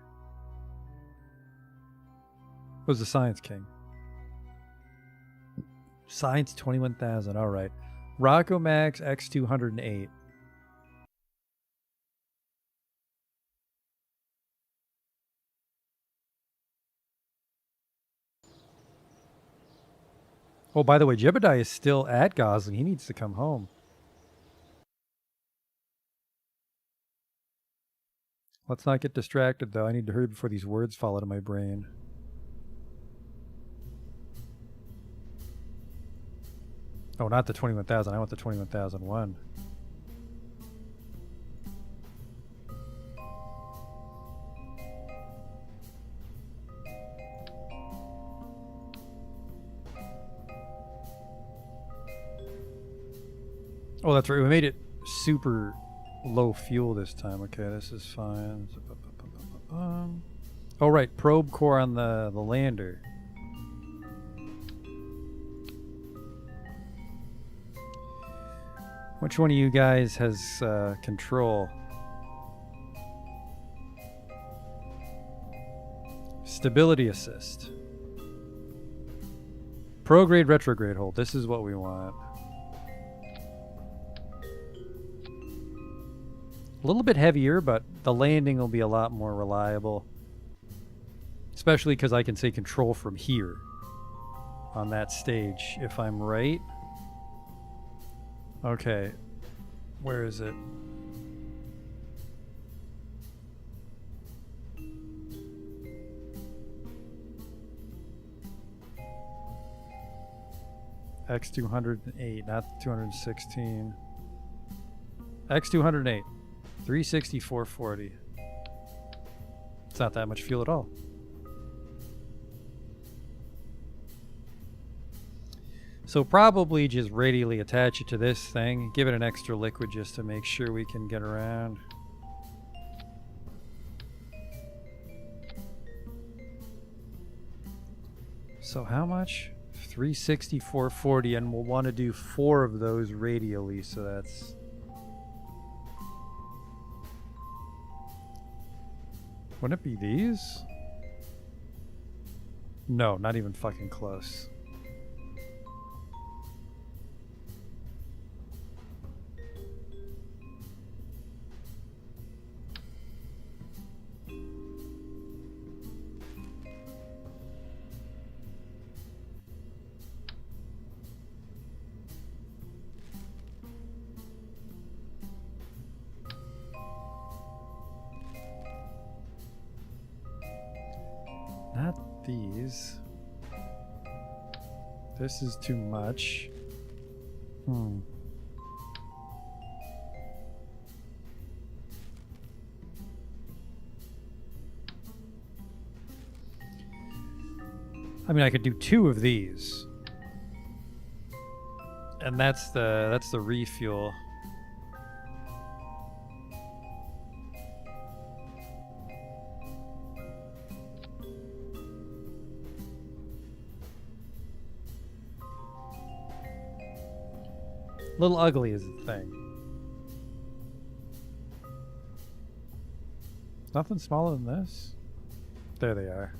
Speaker 1: It was the Science King. Science 21,000, alright. Rocco Max X208. Oh, by the way, Jebediah is still at Gosling. He needs to come home. Let's not get distracted, though. I need to hurry before these words fall out of my brain. Oh, not the 21,000. I want the 21,001. Oh, that's right. We made it super low fuel this time. Okay, this is fine. Oh, right. Probe core on the lander. Which one of you guys has control? Stability assist. Prograde, retrograde hold. This is what we want. A little bit heavier, but the landing will be a lot more reliable. Especially because I can say control from here on that stage, if I'm right. Okay, where is it? X208, not 216. X208, 360, 440. It's not that much fuel at all. So probably just radially attach it to this thing, give it an extra liquid just to make sure we can get around. So how much? 360, 440, and we'll want to do 4 of those radially, so that's... Wouldn't it be these? No, not even fucking close. Not these. This is too much. I mean, I could do 2 of these. And that's the refuel. A little ugly is the thing. Nothing smaller than this. There they are.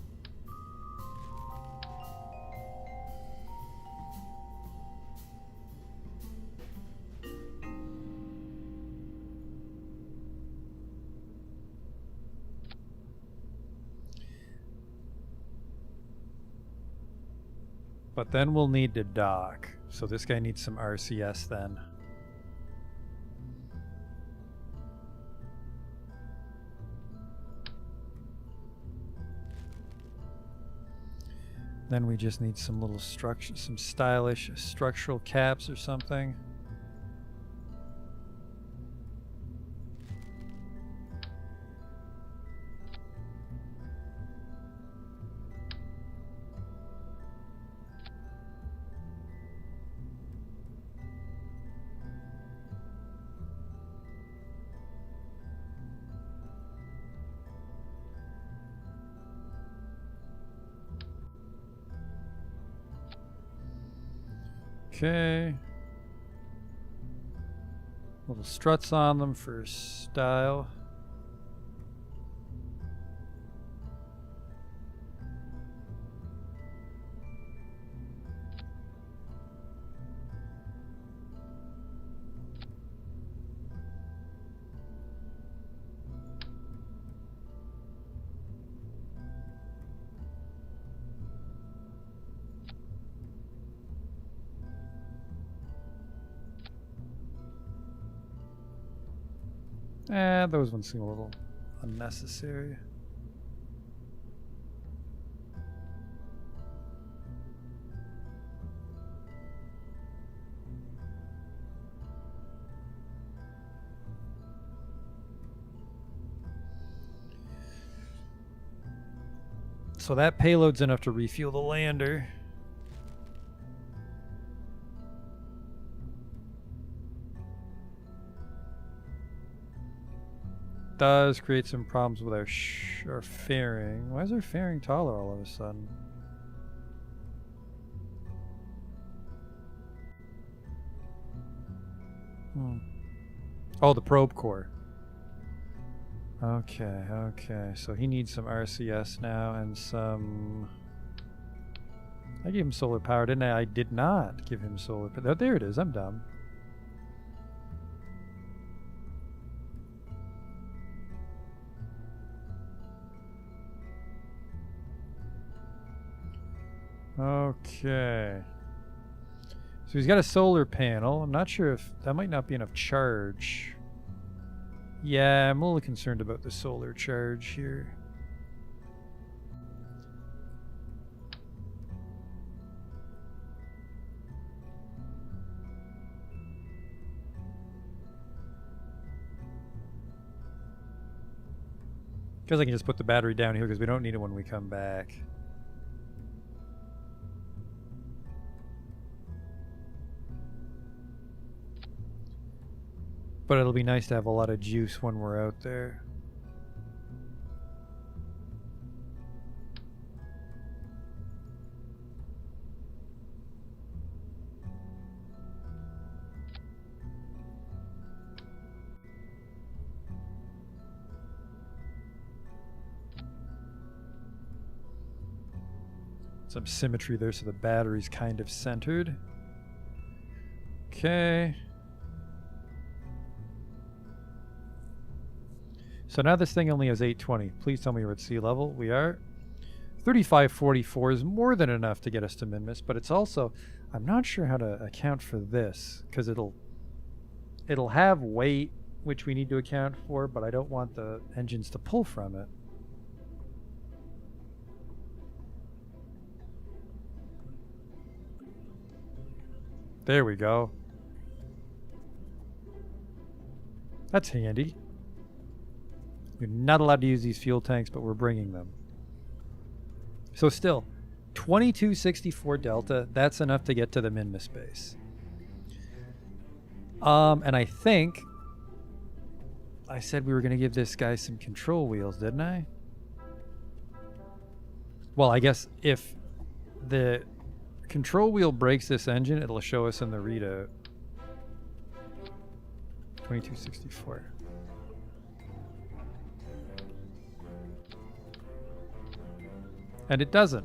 Speaker 1: But then we'll need to dock. So this guy needs some RCS then. Then we just need some little structure, some stylish structural caps or something. Okay. Little struts on them for style. Those ones seem a little unnecessary. So that payload's enough to refuel the lander. Does create some problems with our fairing. Why is our fairing taller all of a sudden? Oh, the probe core. Okay, okay. So he needs some RCS now and some... I gave him solar power, didn't I? I did not give him solar power. There it is. I'm dumb. Okay. So he's got a solar panel. I'm not sure if that might not be enough charge. Yeah, I'm a little concerned about the solar charge here. Because I can just put the battery down here because we don't need it when we come back. But it'll be nice to have a lot of juice when we're out there. some symmetry there so the battery's kind of centered. Okay. So now this thing only has 820. Please tell me we're at sea level. We are. 3544 is more than enough to get us to Minmus, but it's also, I'm not sure how to account for this, because it'll have weight, which we need to account for, but I don't want the engines to pull from it. There we go. That's handy. You're not allowed to use these fuel tanks, but we're bringing them. So still, 2264 delta, that's enough to get to the Minmus base. And I think I said we were going to give this guy some control wheels, didn't I? Well, I guess if the control wheel breaks this engine, it'll show us in the readout. 2264. And it doesn't.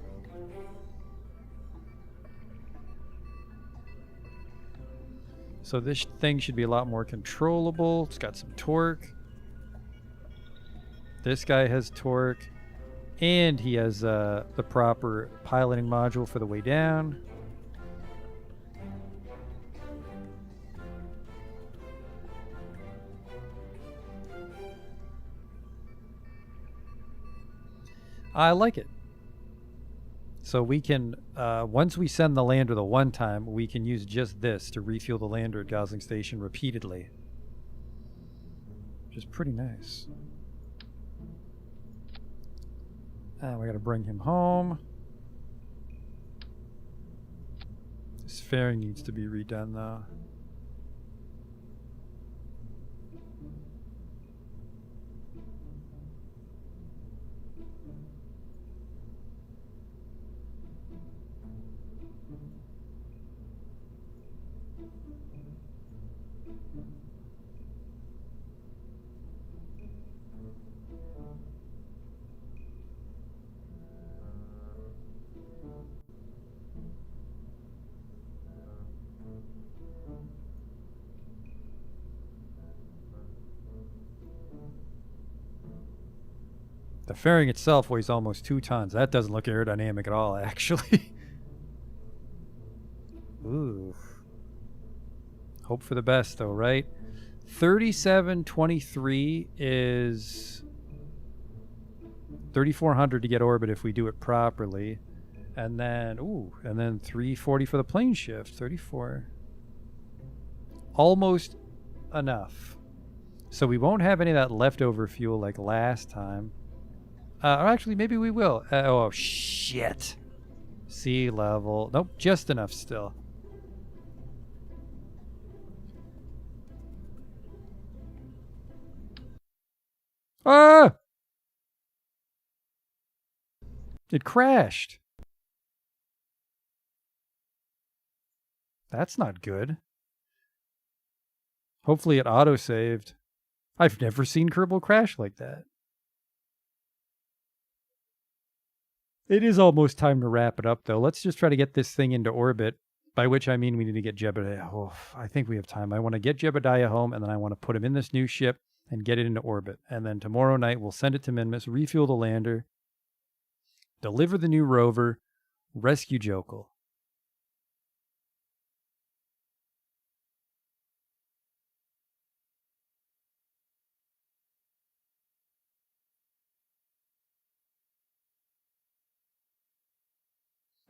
Speaker 1: So this thing should be a lot more controllable. It's got some torque. This guy has torque. And he has the proper piloting module for the way down. I like it. So we can, once we send the lander the one time, we can use just this to refuel the lander at Gosling Station repeatedly. Which is pretty nice. And we gotta bring him home. This fairing needs to be redone though. The fairing itself weighs almost 2 tons. That doesn't look aerodynamic at all, actually. Ooh. Hope for the best, though, right? 3723 is 3,400 to get orbit if we do it properly. And then, and then 340 for the plane shift. 34. Almost enough. So we won't have any of that leftover fuel like last time. Or actually, maybe we will. Oh, shit. Sea level. Nope, just enough still. Ah! It crashed. That's not good. Hopefully it auto-saved. I've never seen Kerbal crash like that. It is almost time to wrap it up, though. Let's just try to get this thing into orbit, by which I mean we need to get Jebediah. Oh, I think we have time. I want to get Jebediah home, and then I want to put him in this new ship and get it into orbit. And then tomorrow night, we'll send it to Minmus, refuel the lander, deliver the new rover, rescue Jokul.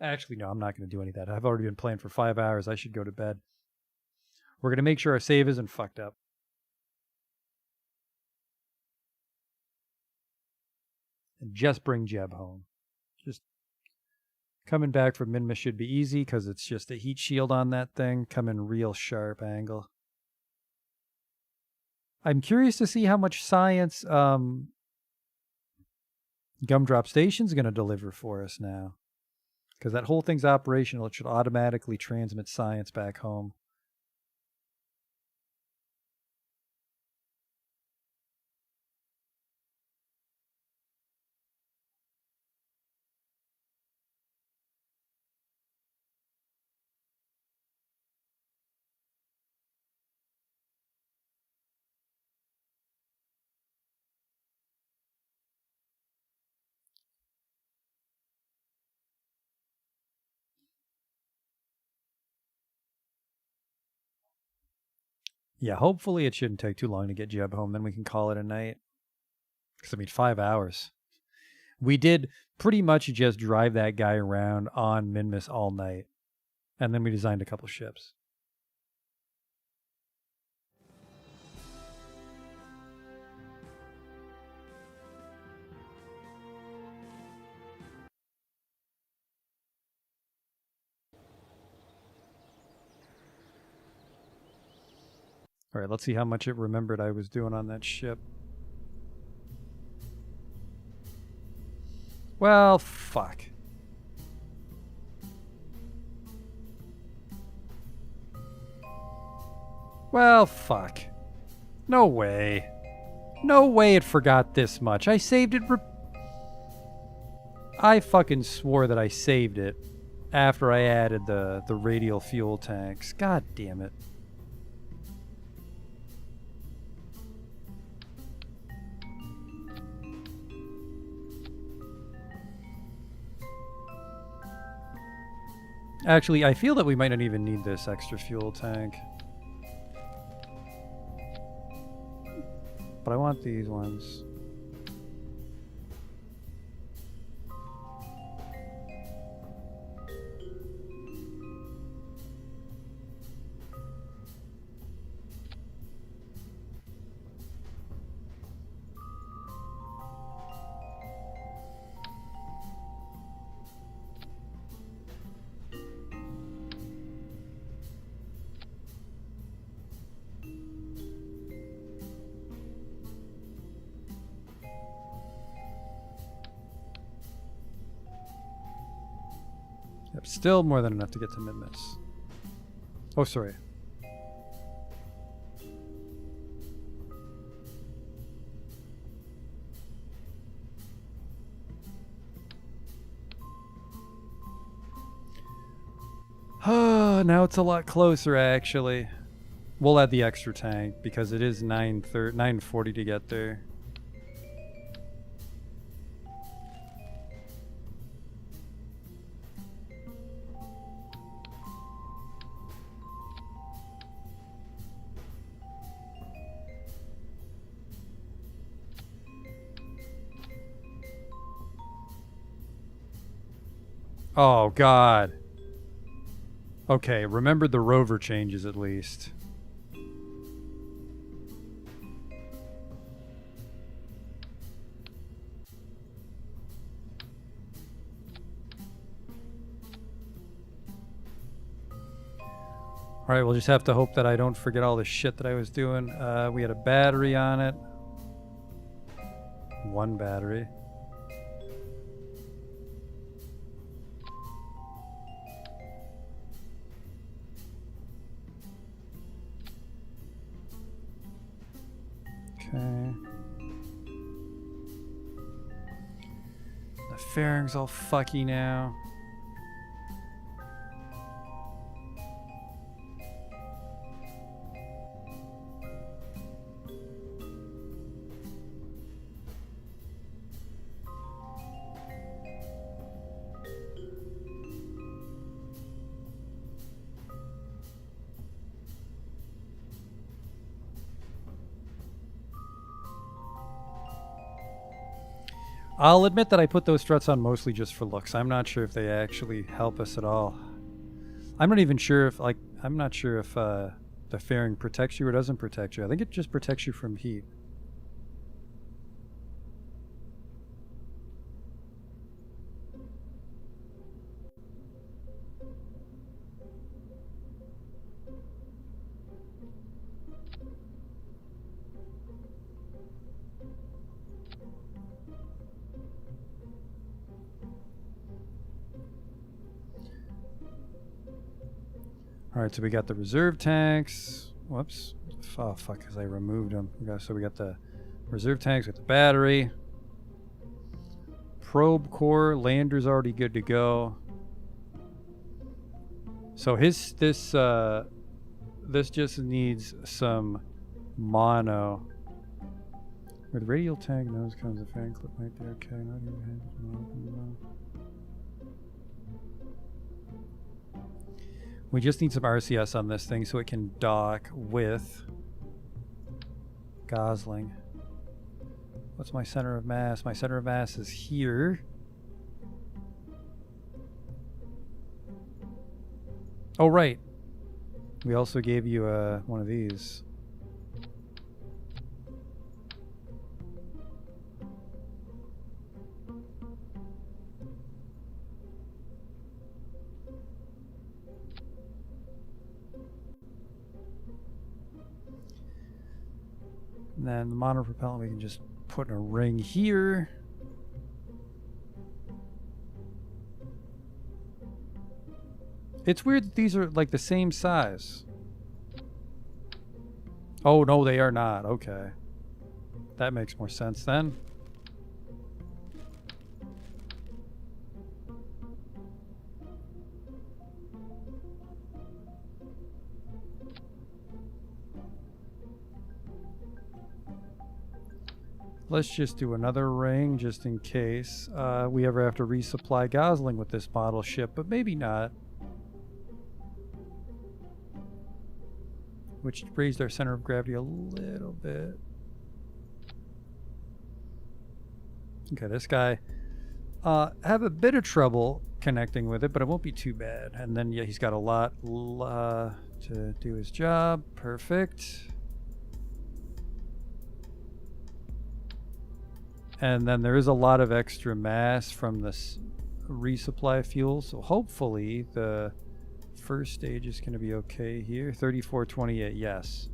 Speaker 1: Actually, no, I'm not going to do any of that. I've already been playing for 5 hours. I should go to bed. We're going to make sure our save isn't fucked up. And just bring Jeb home. Just coming back from Minmus should be easy because it's just a heat shield on that thing. Coming real sharp angle. I'm curious to see how much science Gumdrop Station's going to deliver for us now. Because that whole thing's operational, it should automatically transmit science back home. Yeah, hopefully it shouldn't take too long to get Jeb home. Then we can call it a night. Because, I mean, 5 hours. We did pretty much just drive that guy around on Minmus all night. And then we designed a couple ships. All right, let's see how much it remembered I was doing on that ship. Well, fuck. Well, fuck. No way. No way it forgot this much. I saved it. I fucking swore that I saved it after I added the radial fuel tanks. God damn it. Actually, I feel that we might not even need this extra fuel tank. But I want these ones. Yep, still more than enough to get to Minmus. Oh, sorry. Oh, now it's a lot closer, actually. We'll add the extra tank because it is 9:40 to get there. Oh, God. Okay, remember the rover changes at least. Alright, we'll just have to hope that I don't forget all the shit that I was doing. We had a battery on it. One battery. Okay. The fairing's all fucky now. I'll admit that I put those struts on mostly just for looks. I'm not sure if they actually help us at all. I'm not even sure if, I'm not sure if the fairing protects you or doesn't protect you. I think it just protects you from heat. Alright, so we got the reserve tanks. Whoops. Oh, fuck, because I removed them. So we got the reserve tanks with the battery. Probe core. Lander's already good to go. So this just needs some mono. Where the radial tank nose comes, the fan clip right there. Okay, not even. We just need some RCS on this thing so it can dock with Gosling. What's my center of mass? My center of mass is here. Oh, right. We also gave you one of these. And then the monopropellant we can just put in a ring here. It's weird that these are like the same size. Oh, no, they are not. Okay. That makes more sense then. Let's just do another ring just in case we ever have to resupply Gosling with this model ship, but maybe not. Which raised our center of gravity a little bit. Okay, this guy have a bit of trouble connecting with it, but it won't be too bad. And then, yeah, he's got a lot to do his job. Perfect. And then there is a lot of extra mass from this resupply fuel, so hopefully the first stage is going to be okay here. 3428, yes.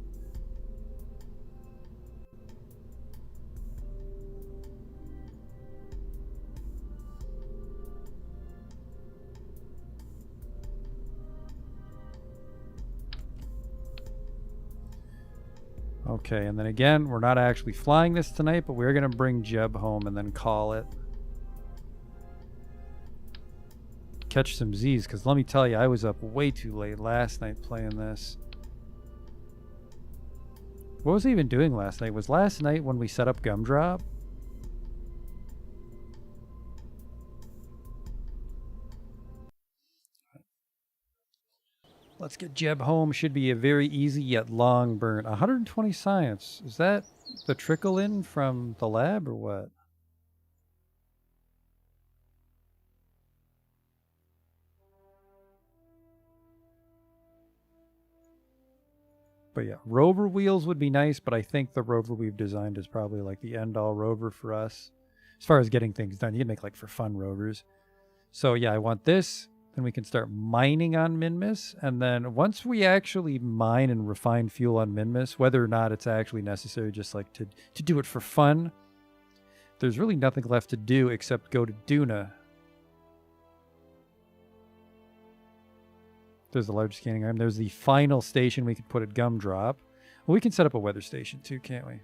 Speaker 1: Okay, and then again, we're not actually flying this tonight, but we're going to bring Jeb home and then call it. Catch some Z's, because let me tell you, I was up way too late last night playing this. What was I even doing last night? Was last night when we set up Gumdrop? Let's get Jeb home. Should be a very easy yet long burn. 120 science. Is that the trickle in from the lab or what? But yeah, rover wheels would be nice, but I think the rover we've designed is probably like the end-all rover for us. As far as getting things done, you can make like for fun rovers. So yeah, I want this. Then we can start mining on Minmus. And then once we actually mine and refine fuel on Minmus, whether or not it's actually necessary just like to do it for fun, there's really nothing left to do except go to Duna. There's the large scanning arm. There's the final station we could put at Gumdrop. Well, we can set up a weather station too, can't we?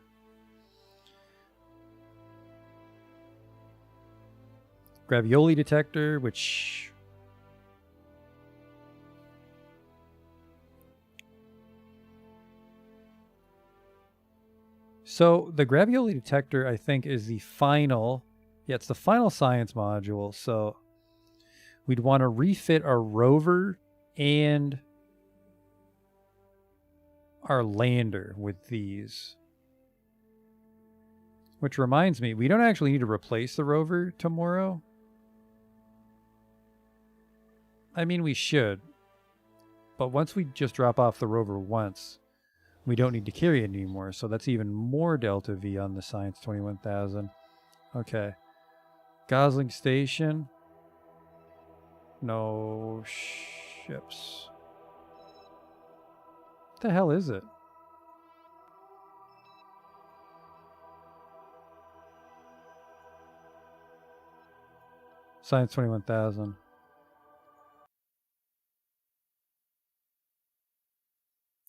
Speaker 1: Gravioli detector, which... So the gravioli detector, I think, is the final... Yeah, it's the final science module. So we'd want to refit our rover and our lander with these. Which reminds me, we don't actually need to replace the rover tomorrow. I mean, we should. But once we just drop off the rover once, we don't need to carry it anymore. So that's even more delta V on the Science 21,000. Okay. Gosling Station. No ships. What the hell is it? Science 21,000.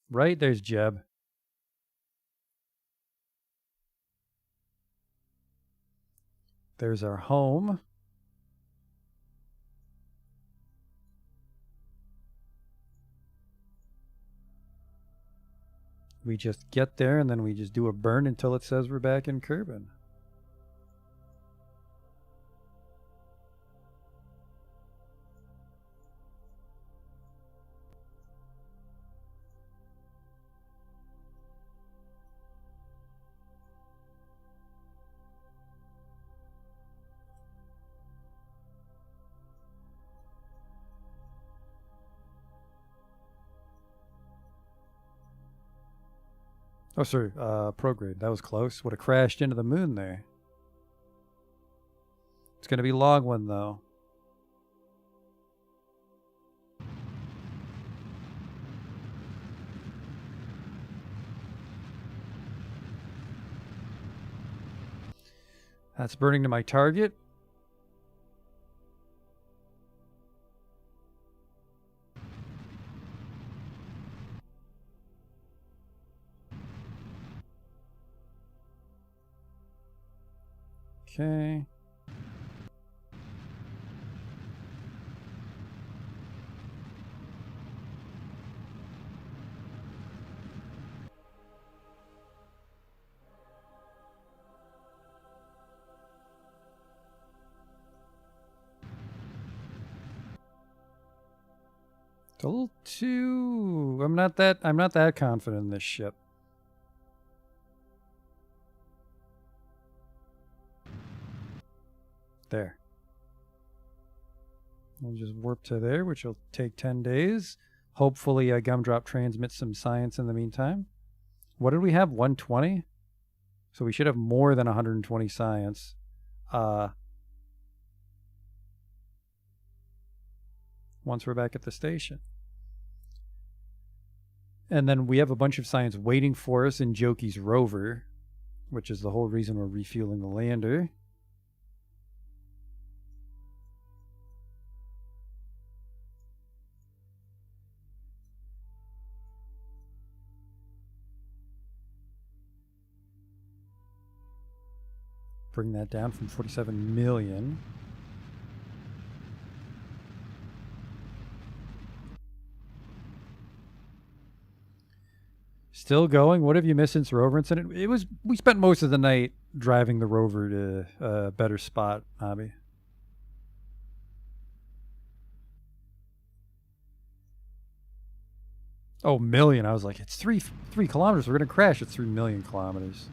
Speaker 1: Right, there's Jeb. There's our home. We just get there and then we just do a burn until it says we're back in Kerbal. Oh, sorry, prograde. That was close. Would have crashed into the moon there. It's going to be a long one, though. That's burning to my target. Okay. It's a little too... I'm not that confident in this ship. There. We'll just warp to there, which will take 10 days. Hopefully Gumdrop transmits some science in the meantime. What did we have? 120? So we should have more than 120 science. Once we're back at the station. And then we have a bunch of science waiting for us in Joki's rover, which is the whole reason we're refueling the lander. Bring that down from 47 million. Still going. What have you missed since rover incident? We spent most of the night driving the rover to a better spot, Hobby. Oh, million. I was like, it's 3 kilometers. We're gonna crash at 3 million kilometers.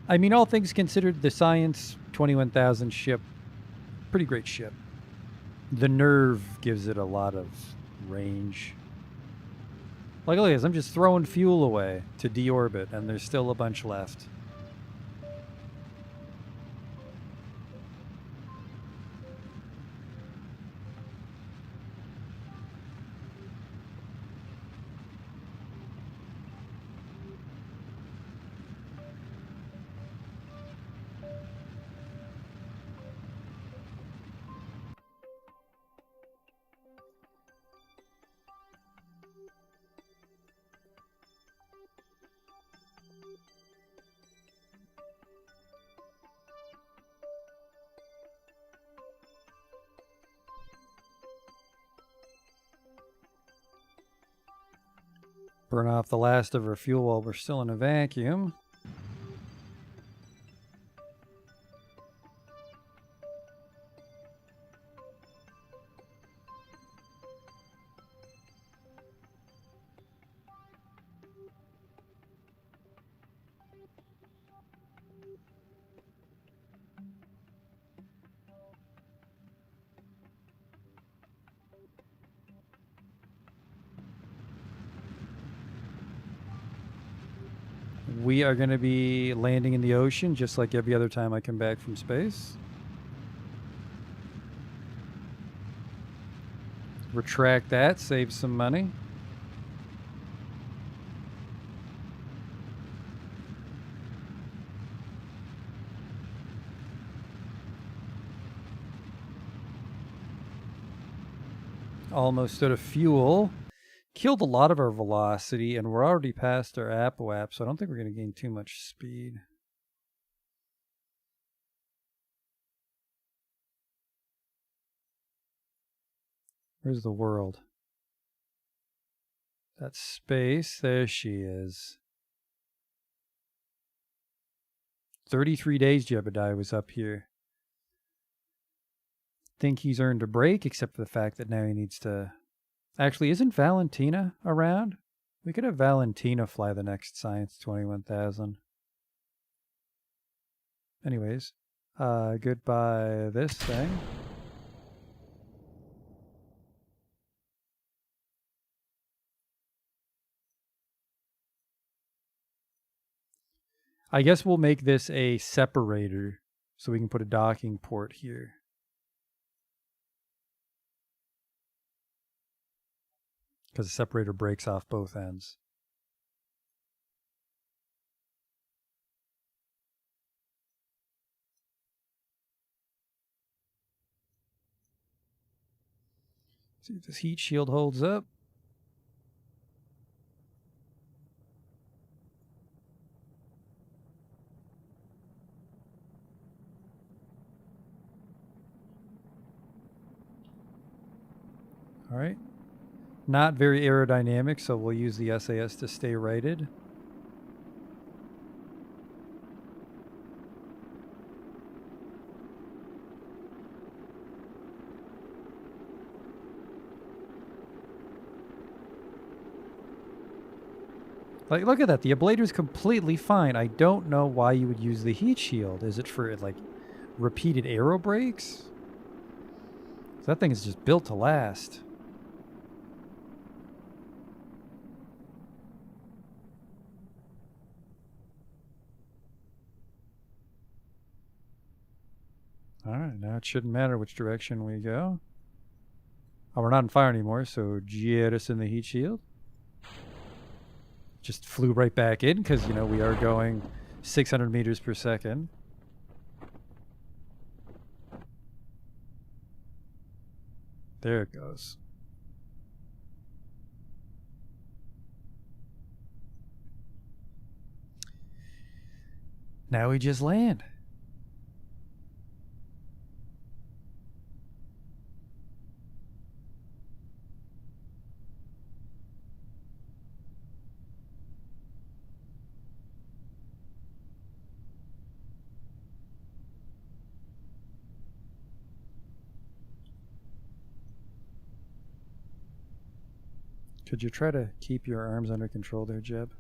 Speaker 1: I mean, all things considered, the Science 21,000 ship, pretty great ship. The Nerve gives it a lot of range. Like, look at this, I'm just throwing fuel away to deorbit, and there's still a bunch left. Burn off the last of our fuel while we're still in a vacuum. We are going to be landing in the ocean just like every other time I come back from space. Retract that, save some money. Almost out of fuel. Killed a lot of our velocity, and we're already past our APOAP, so I don't think we're going to gain too much speed. Where's the world? That's space. There she is. 33 days Jebediah was up here. think he's earned a break, except for the fact that now he needs to... Actually, isn't Valentina around? We could have Valentina fly the next Science 21,000. Anyways, goodbye this thing. I guess we'll make this a separator so we can put a docking port here. Because the separator breaks off both ends. See if this heat shield holds up. All right. Not very aerodynamic, so we'll use the SAS to stay righted. Like, look at that. The ablator's completely fine. I don't know why you would use the heat shield. Is it for, like, repeated aero brakes? That thing is just built to last. Alright, now it shouldn't matter which direction we go. Oh, we're not on fire anymore, so jettison the heat shield. Just flew right back in because, you know, we are going 600 meters per second. There it goes. Now we just land. Could you try to keep your arms under control there, Jeb?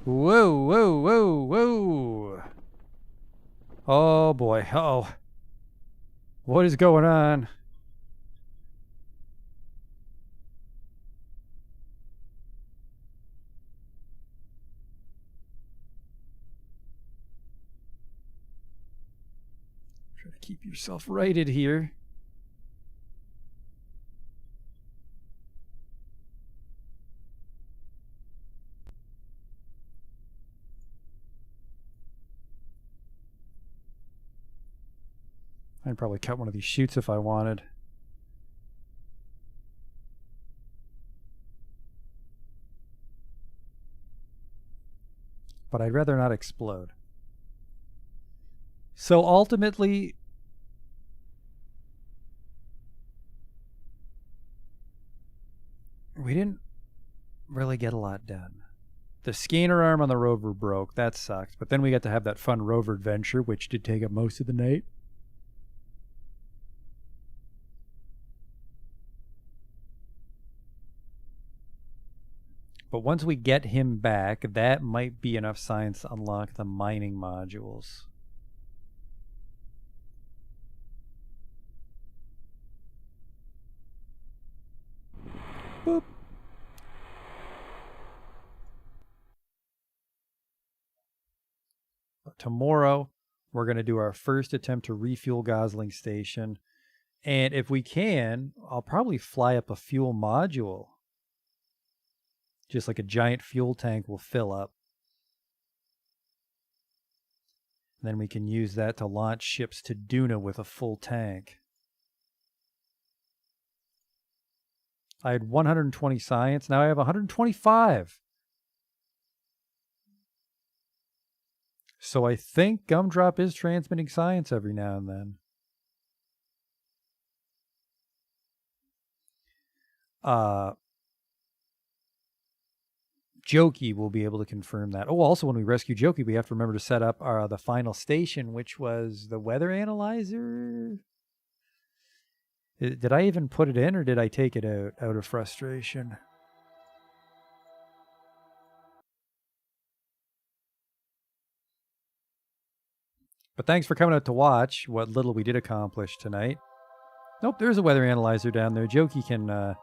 Speaker 1: Whoa, whoa, whoa, whoa. Oh boy. Oh. What is going on? Try to keep yourself righted here. I'd probably cut one of these chutes if I wanted. But I'd rather not explode. So ultimately, we didn't really get a lot done. The scanner arm on the rover broke. That sucked. But then we got to have that fun rover adventure, which did take up most of the night. But once we get him back, that might be enough science to unlock the mining modules. Boop. But tomorrow, we're going to do our first attempt to refuel Gosling Station. And if we can, I'll probably fly up a fuel module. Just like a giant fuel tank will fill up. And then we can use that to launch ships to Duna with a full tank. I had 120 science. Now I have 125. So I think Gumdrop is transmitting science every now and then. Jokey will be able to confirm that. Oh, also when we rescue Jokey, we have to remember to set up the final station, which was the weather analyzer. Did I even put it in, or did I take it out of frustration? But thanks for coming out to watch what little we did accomplish tonight. Nope, there's a weather analyzer down there. Jokey can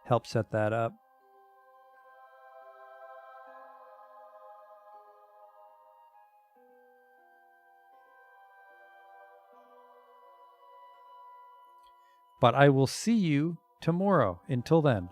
Speaker 1: help set that up. But I will see you tomorrow. Until then.